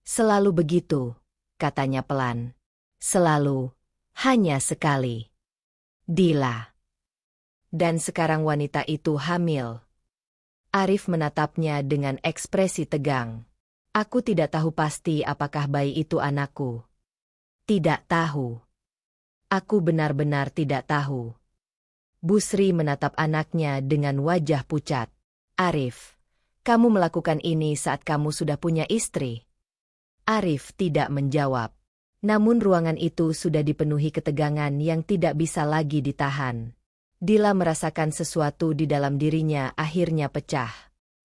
Selalu begitu, katanya pelan. Selalu, hanya sekali. Dila. Dan sekarang wanita itu hamil. Arif menatapnya dengan ekspresi tegang. Aku tidak tahu pasti apakah bayi itu anakku. Tidak tahu. Aku benar-benar tidak tahu. Busri menatap anaknya dengan wajah pucat. Arif, kamu melakukan ini saat kamu sudah punya istri. Arif tidak menjawab. Namun ruangan itu sudah dipenuhi ketegangan yang tidak bisa lagi ditahan. Dila merasakan sesuatu di dalam dirinya akhirnya pecah.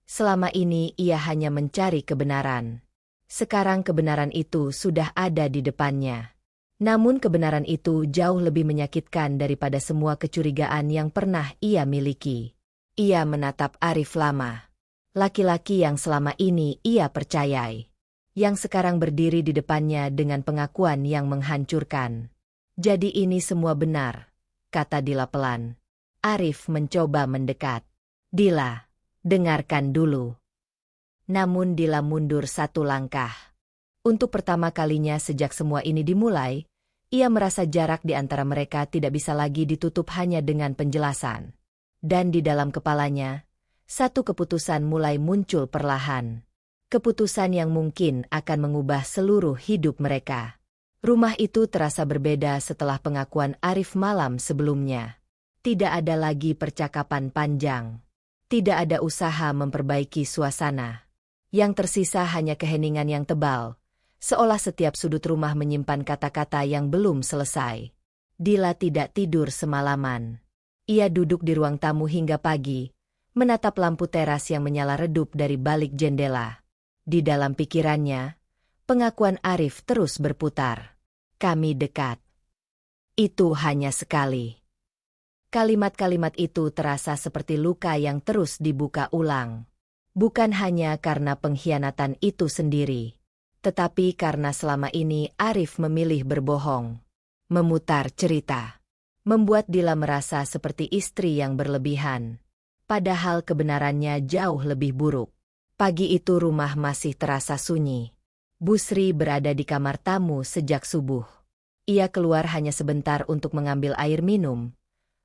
Selama ini ia hanya mencari kebenaran. Sekarang kebenaran itu sudah ada di depannya. Namun kebenaran itu jauh lebih menyakitkan daripada semua kecurigaan yang pernah ia miliki. Ia menatap Arif lama. Laki-laki yang selama ini ia percayai. Yang sekarang berdiri di depannya dengan pengakuan yang menghancurkan. Jadi ini semua benar, kata Dila pelan. Arif mencoba mendekat. Dila, dengarkan dulu. Namun Dila mundur satu langkah. Untuk pertama kalinya sejak semua ini dimulai, ia merasa jarak di antara mereka tidak bisa lagi ditutup hanya dengan penjelasan. Dan di dalam kepalanya, satu keputusan mulai muncul perlahan. Keputusan yang mungkin akan mengubah seluruh hidup mereka. Rumah itu terasa berbeda setelah pengakuan Arif malam sebelumnya. Tidak ada lagi percakapan panjang. Tidak ada usaha memperbaiki suasana. Yang tersisa hanya keheningan yang tebal, seolah setiap sudut rumah menyimpan kata-kata yang belum selesai. Dila tidak tidur semalaman. Ia duduk di ruang tamu hingga pagi, menatap lampu teras yang menyala redup dari balik jendela. Di dalam pikirannya, pengakuan Arif terus berputar. Kami dekat. Itu hanya sekali. Kalimat-kalimat itu terasa seperti luka yang terus dibuka ulang. Bukan hanya karena pengkhianatan itu sendiri, tetapi karena selama ini Arif memilih berbohong. Memutar cerita. Membuat Dila merasa seperti istri yang berlebihan. Padahal kebenarannya jauh lebih buruk. Pagi itu rumah masih terasa sunyi. Busri berada di kamar tamu sejak subuh. Ia keluar hanya sebentar untuk mengambil air minum,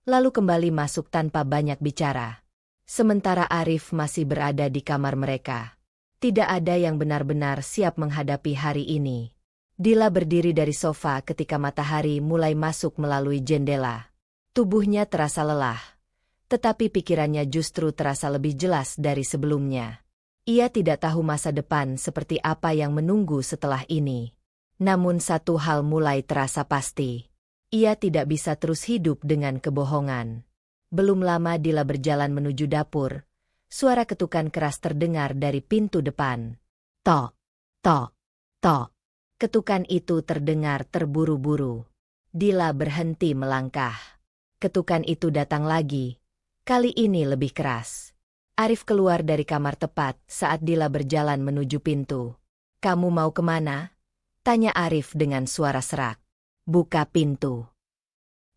lalu kembali masuk tanpa banyak bicara. Sementara Arif masih berada di kamar mereka. Tidak ada yang benar-benar siap menghadapi hari ini. Dila berdiri dari sofa ketika matahari mulai masuk melalui jendela. Tubuhnya terasa lelah, tetapi pikirannya justru terasa lebih jelas dari sebelumnya. Ia tidak tahu masa depan seperti apa yang menunggu setelah ini. Namun satu hal mulai terasa pasti. Ia tidak bisa terus hidup dengan kebohongan. Belum lama Dila berjalan menuju dapur. Suara ketukan keras terdengar dari pintu depan. Tok, tok, tok. Ketukan itu terdengar terburu-buru. Dila berhenti melangkah. Ketukan itu datang lagi. Kali ini lebih keras. Arif keluar dari kamar tepat saat Dila berjalan menuju pintu. Kamu mau kemana? Tanya Arif dengan suara serak. Buka pintu.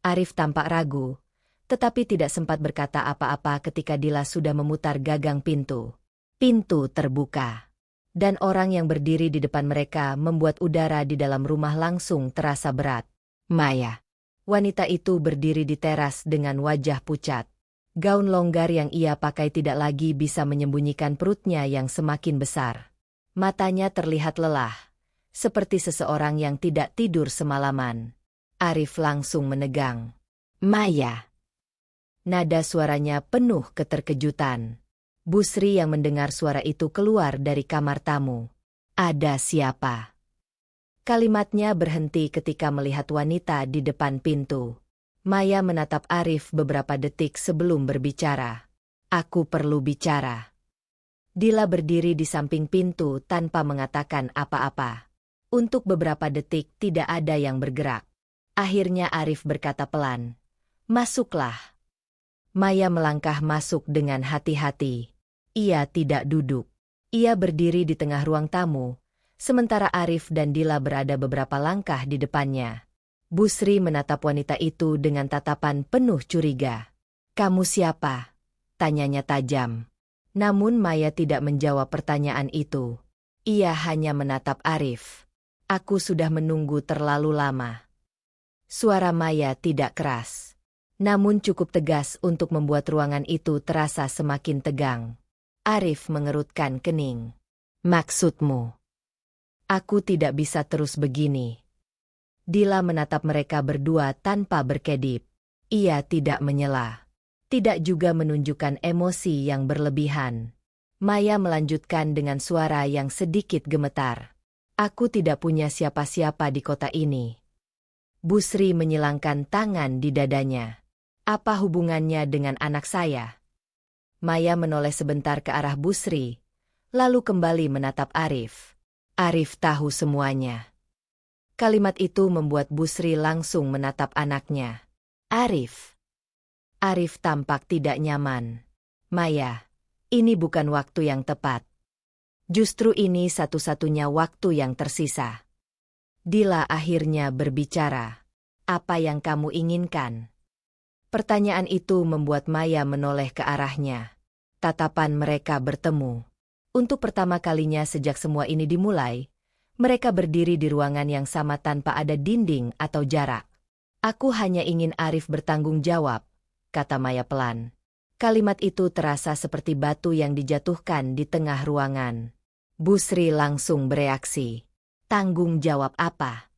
Arif tampak ragu, tetapi tidak sempat berkata apa-apa ketika Dila sudah memutar gagang pintu. Pintu terbuka. Dan orang yang berdiri di depan mereka membuat udara di dalam rumah langsung terasa berat. Maya. Wanita itu berdiri di teras dengan wajah pucat. Gaun longgar yang ia pakai tidak lagi bisa menyembunyikan perutnya yang semakin besar. Matanya terlihat lelah, seperti seseorang yang tidak tidur semalaman. Arif langsung menegang. Maya. Nada suaranya penuh keterkejutan. Busri yang mendengar suara itu keluar dari kamar tamu. Ada siapa? Kalimatnya berhenti ketika melihat wanita di depan pintu. Maya menatap Arif beberapa detik sebelum berbicara. Aku perlu bicara. Dila berdiri di samping pintu tanpa mengatakan apa-apa. Untuk beberapa detik tidak ada yang bergerak. Akhirnya Arif berkata pelan. Masuklah. Maya melangkah masuk dengan hati-hati. Ia tidak duduk. Ia berdiri di tengah ruang tamu, sementara Arif dan Dila berada beberapa langkah di depannya. Busri menatap wanita itu dengan tatapan penuh curiga. Kamu siapa? Tanyanya tajam. Namun Maya tidak menjawab pertanyaan itu. Ia hanya menatap Arif. Aku sudah menunggu terlalu lama. Suara Maya tidak keras, namun cukup tegas untuk membuat ruangan itu terasa semakin tegang. Arif mengerutkan kening. Maksudmu? Aku tidak bisa terus begini. Dila menatap mereka berdua tanpa berkedip. Ia tidak menyela. Tidak juga menunjukkan emosi yang berlebihan. Maya melanjutkan dengan suara yang sedikit gemetar. Aku tidak punya siapa-siapa di kota ini. Busri menyilangkan tangan di dadanya. Apa hubungannya dengan anak saya? Maya menoleh sebentar ke arah Busri, lalu kembali menatap Arif. Arif tahu semuanya. Kalimat itu membuat Busri langsung menatap anaknya. Arif. Arif tampak tidak nyaman. Maya, ini bukan waktu yang tepat. Justru ini satu-satunya waktu yang tersisa. Dila akhirnya berbicara. Apa yang kamu inginkan? Pertanyaan itu membuat Maya menoleh ke arahnya. Tatapan mereka bertemu. Untuk pertama kalinya sejak semua ini dimulai, mereka berdiri di ruangan yang sama tanpa ada dinding atau jarak. Aku hanya ingin Arif bertanggung jawab, kata Maya pelan. Kalimat itu terasa seperti batu yang dijatuhkan di tengah ruangan. Busri langsung bereaksi. Tanggung jawab apa?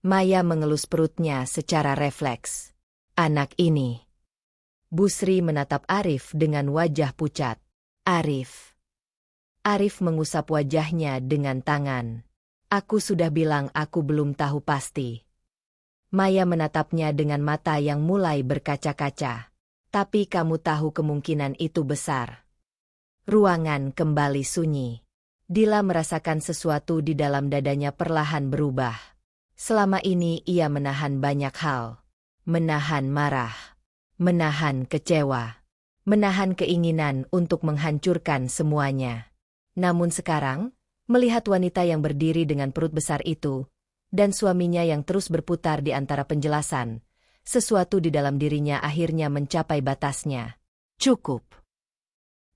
Maya mengelus perutnya secara refleks. Anak ini. Busri menatap Arif dengan wajah pucat. Arif. Arif mengusap wajahnya dengan tangan. Aku sudah bilang aku belum tahu pasti. Maya menatapnya dengan mata yang mulai berkaca-kaca. Tapi kamu tahu kemungkinan itu besar. Ruangan kembali sunyi. Dila merasakan sesuatu di dalam dadanya perlahan berubah. Selama ini ia menahan banyak hal. Menahan marah. Menahan kecewa. Menahan keinginan untuk menghancurkan semuanya. Namun sekarang, melihat wanita yang berdiri dengan perut besar itu, dan suaminya yang terus berputar di antara penjelasan, sesuatu di dalam dirinya akhirnya mencapai batasnya. Cukup.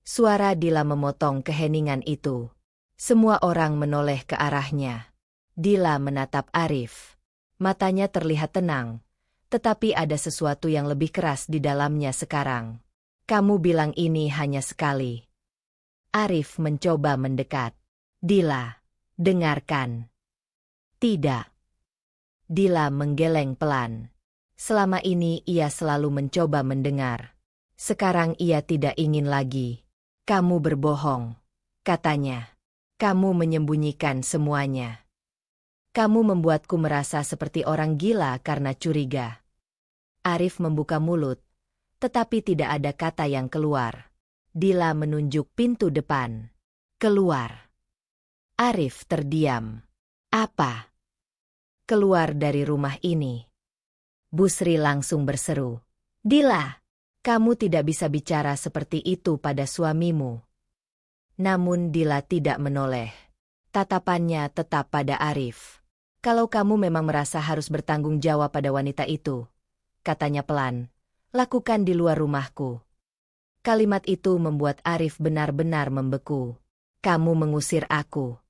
Suara Dila memotong keheningan itu. Semua orang menoleh ke arahnya. Dila menatap Arif. Matanya terlihat tenang, tetapi ada sesuatu yang lebih keras di dalamnya sekarang. Kamu bilang ini hanya sekali. Arif mencoba mendekat. Dila, dengarkan. Tidak. Dila menggeleng pelan. Selama ini ia selalu mencoba mendengar. Sekarang ia tidak ingin lagi. Kamu berbohong, katanya. Kamu menyembunyikan semuanya. Kamu membuatku merasa seperti orang gila karena curiga. Arif membuka mulut, tetapi tidak ada kata yang keluar. Dila menunjuk pintu depan. Keluar. Arif terdiam. Apa? Keluar dari rumah ini. Busri langsung berseru. Dila, kamu tidak bisa bicara seperti itu pada suamimu. Namun Dila tidak menoleh. Tatapannya tetap pada Arif. Kalau kamu memang merasa harus bertanggung jawab pada wanita itu, katanya pelan, lakukan di luar rumahku. Kalimat itu membuat Arif benar-benar membeku. Kamu mengusir aku.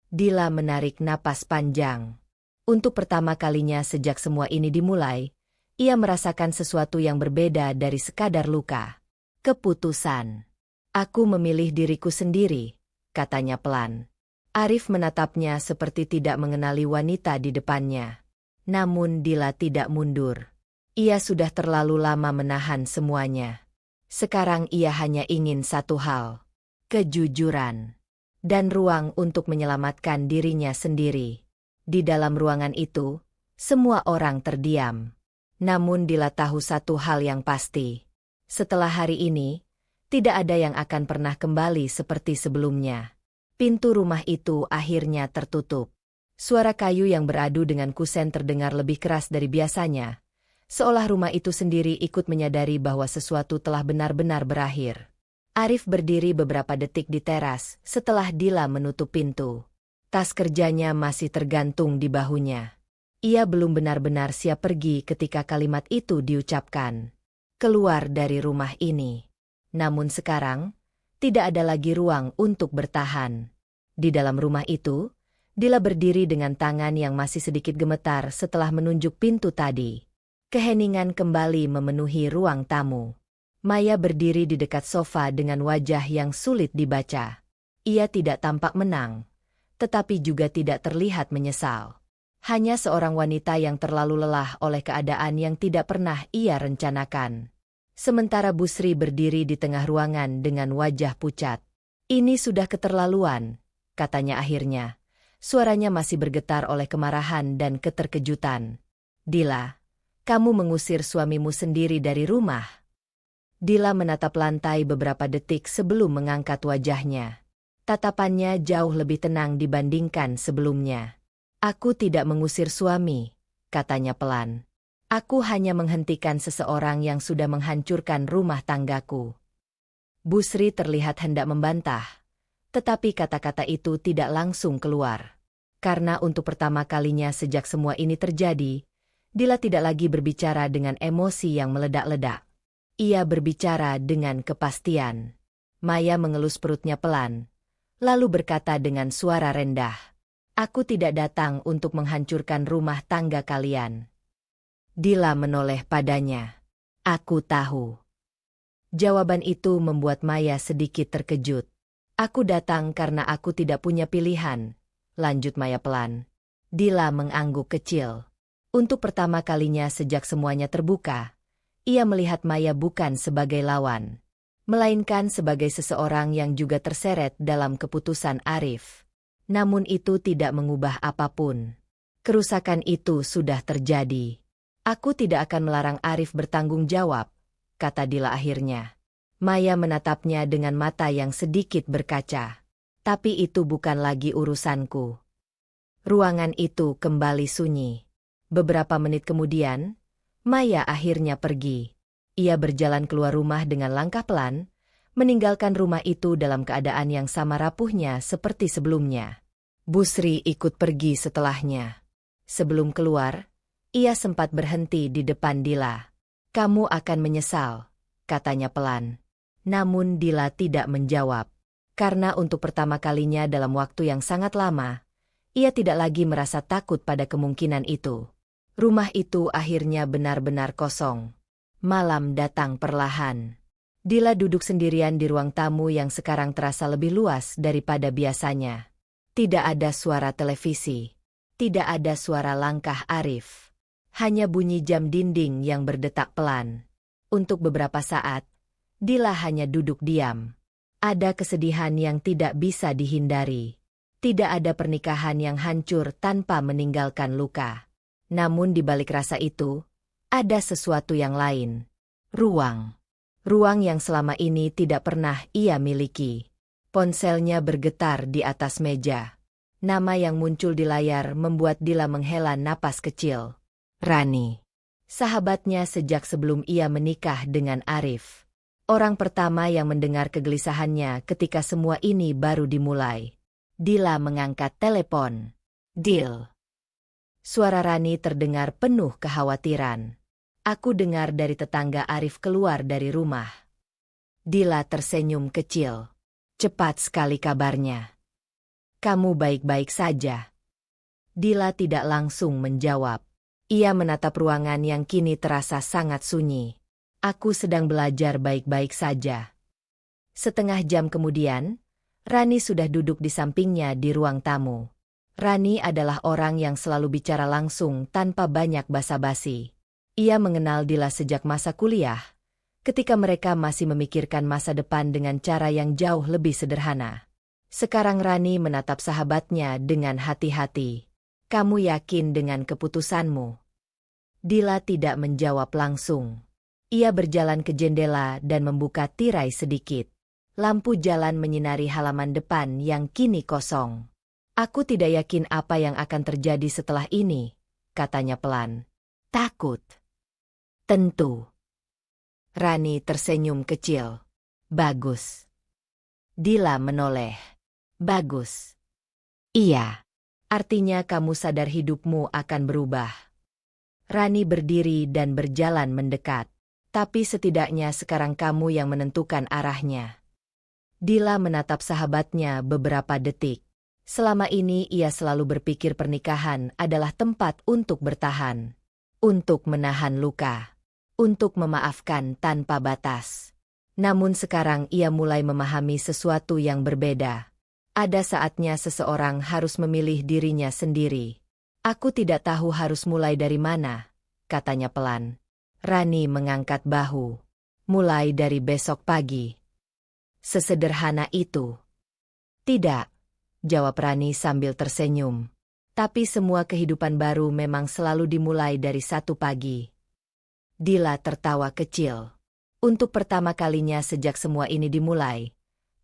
Dila menarik napas panjang. Untuk pertama kalinya sejak semua ini dimulai, ia merasakan sesuatu yang berbeda dari sekadar luka. Keputusan. Aku memilih diriku sendiri, katanya pelan. Arif menatapnya seperti tidak mengenali wanita di depannya. Namun Dila tidak mundur. Ia sudah terlalu lama menahan semuanya. Sekarang ia hanya ingin satu hal. Kejujuran. Dan ruang untuk menyelamatkan dirinya sendiri. Di dalam ruangan itu, semua orang terdiam. Namun Dila tahu satu hal yang pasti. Setelah hari ini, tidak ada yang akan pernah kembali seperti sebelumnya. Pintu rumah itu akhirnya tertutup. Suara kayu yang beradu dengan kusen terdengar lebih keras dari biasanya. Seolah rumah itu sendiri ikut menyadari bahwa sesuatu telah benar-benar berakhir. Arif berdiri beberapa detik di teras setelah Dila menutup pintu. Tas kerjanya masih tergantung di bahunya. Ia belum benar-benar siap pergi ketika kalimat itu diucapkan. Keluar dari rumah ini. Namun sekarang, tidak ada lagi ruang untuk bertahan. Di dalam rumah itu, Dila berdiri dengan tangan yang masih sedikit gemetar setelah menunjuk pintu tadi. Keheningan kembali memenuhi ruang tamu. Maya berdiri di dekat sofa dengan wajah yang sulit dibaca. Ia tidak tampak menang, tetapi juga tidak terlihat menyesal. Hanya seorang wanita yang terlalu lelah oleh keadaan yang tidak pernah ia rencanakan. Sementara Busri berdiri di tengah ruangan dengan wajah pucat. Ini sudah keterlaluan, katanya akhirnya. Suaranya masih bergetar oleh kemarahan dan keterkejutan. Dila, kamu mengusir suamimu sendiri dari rumah. Dila menatap lantai beberapa detik sebelum mengangkat wajahnya. Tatapannya jauh lebih tenang dibandingkan sebelumnya. Aku tidak mengusir suami, katanya pelan. Aku hanya menghentikan seseorang yang sudah menghancurkan rumah tanggaku. Busri terlihat hendak membantah, tetapi kata-kata itu tidak langsung keluar. Karena untuk pertama kalinya sejak semua ini terjadi, Dila tidak lagi berbicara dengan emosi yang meledak-ledak. Ia berbicara dengan kepastian. Maya mengelus perutnya pelan, lalu berkata dengan suara rendah, "Aku tidak datang untuk menghancurkan rumah tangga kalian." Dila menoleh padanya. "Aku tahu." Jawaban itu membuat Maya sedikit terkejut. "Aku datang karena aku tidak punya pilihan," lanjut Maya pelan. Dila mengangguk kecil. Untuk pertama kalinya sejak semuanya terbuka, ia melihat Maya bukan sebagai lawan. melainkan sebagai seseorang yang juga terseret dalam keputusan Arif. Namun itu tidak mengubah apapun. Kerusakan itu sudah terjadi. Aku tidak akan melarang Arif bertanggung jawab, kata Dila akhirnya. Maya menatapnya dengan mata yang sedikit berkaca. Tapi itu bukan lagi urusanku. Ruangan itu kembali sunyi. Beberapa menit kemudian, Maya akhirnya pergi. Ia berjalan keluar rumah dengan langkah pelan, meninggalkan rumah itu dalam keadaan yang sama rapuhnya seperti sebelumnya. Busri ikut pergi setelahnya. Sebelum keluar, ia sempat berhenti di depan Dila. "Kamu akan menyesal," katanya pelan. Namun Dila tidak menjawab. Karena untuk pertama kalinya dalam waktu yang sangat lama, ia tidak lagi merasa takut pada kemungkinan itu. Rumah itu akhirnya benar-benar kosong. Malam datang perlahan. Dila duduk sendirian di ruang tamu yang sekarang terasa lebih luas daripada biasanya. Tidak ada suara televisi. Tidak ada suara langkah Arif. Hanya bunyi jam dinding yang berdetak pelan. Untuk beberapa saat, Dila hanya duduk diam. Ada kesedihan yang tidak bisa dihindari. Tidak ada pernikahan yang hancur tanpa meninggalkan luka. Namun di balik rasa itu, ada sesuatu yang lain. Ruang. Ruang yang selama ini tidak pernah ia miliki. Ponselnya bergetar di atas meja. Nama yang muncul di layar membuat Dila menghela napas kecil. Rani. Sahabatnya sejak sebelum ia menikah dengan Arif. Orang pertama yang mendengar kegelisahannya ketika semua ini baru dimulai. Dila mengangkat telepon. "Dil." Suara Rani terdengar penuh kekhawatiran. "Aku dengar dari tetangga Arif keluar dari rumah." Dila tersenyum kecil. "Cepat sekali kabarnya. Kamu baik-baik saja?" Dila tidak langsung menjawab. Ia menatap ruangan yang kini terasa sangat sunyi. "Aku sedang belajar baik-baik saja." Setengah jam kemudian, Rani sudah duduk di sampingnya di ruang tamu. Rani adalah orang yang selalu bicara langsung tanpa banyak basa-basi. Ia mengenal Dila sejak masa kuliah, ketika mereka masih memikirkan masa depan dengan cara yang jauh lebih sederhana. Sekarang Rani menatap sahabatnya dengan hati-hati. "Kamu yakin dengan keputusanmu?" Dila tidak menjawab langsung. Ia berjalan ke jendela dan membuka tirai sedikit. Lampu jalan menyinari halaman depan yang kini kosong. "Aku tidak yakin apa yang akan terjadi setelah ini," katanya pelan. "Takut?" "Tentu." Rani tersenyum kecil. "Bagus." Dila menoleh. "Bagus." "Iya. Artinya kamu sadar hidupmu akan berubah." Rani berdiri dan berjalan mendekat. "Tapi setidaknya sekarang kamu yang menentukan arahnya." Dila menatap sahabatnya beberapa detik. Selama ini ia selalu berpikir pernikahan adalah tempat untuk bertahan. Untuk menahan luka. Untuk memaafkan tanpa batas. Namun sekarang ia mulai memahami sesuatu yang berbeda. Ada saatnya seseorang harus memilih dirinya sendiri. "Aku tidak tahu harus mulai dari mana," katanya pelan. Rani mengangkat bahu. "Mulai dari besok pagi." "Sesederhana itu?" "Tidak," jawab Rani sambil tersenyum. "Tapi semua kehidupan baru memang selalu dimulai dari satu pagi." Dila tertawa kecil. Untuk pertama kalinya sejak semua ini dimulai,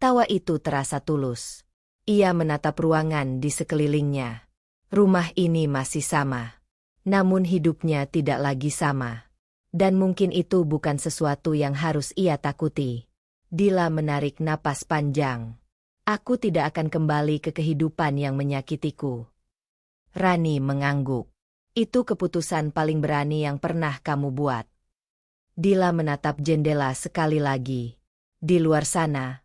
tawa itu terasa tulus. Ia menatap ruangan di sekelilingnya. Rumah ini masih sama. Namun hidupnya tidak lagi sama. Dan mungkin itu bukan sesuatu yang harus ia takuti. Dila menarik napas panjang. "Aku tidak akan kembali ke kehidupan yang menyakitiku." Rani mengangguk. "Itu keputusan paling berani yang pernah kamu buat." Dila menatap jendela sekali lagi. Di luar sana,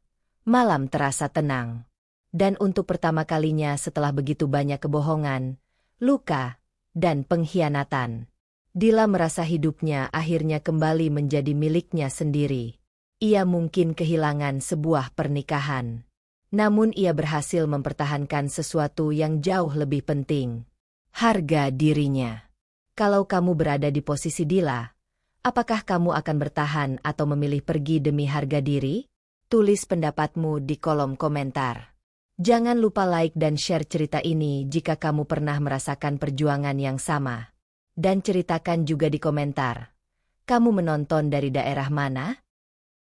malam terasa tenang. Dan untuk pertama kalinya setelah begitu banyak kebohongan, luka, dan pengkhianatan, Dila merasa hidupnya akhirnya kembali menjadi miliknya sendiri. Ia mungkin kehilangan sebuah pernikahan. Namun ia berhasil mempertahankan sesuatu yang jauh lebih penting. Harga dirinya. Kalau kamu berada di posisi Dila, Apakah kamu akan bertahan atau memilih pergi demi harga diri? Tulis pendapatmu di kolom komentar. Jangan lupa like dan share cerita ini jika kamu pernah merasakan perjuangan yang sama. Dan ceritakan juga di komentar. Kamu menonton dari daerah mana?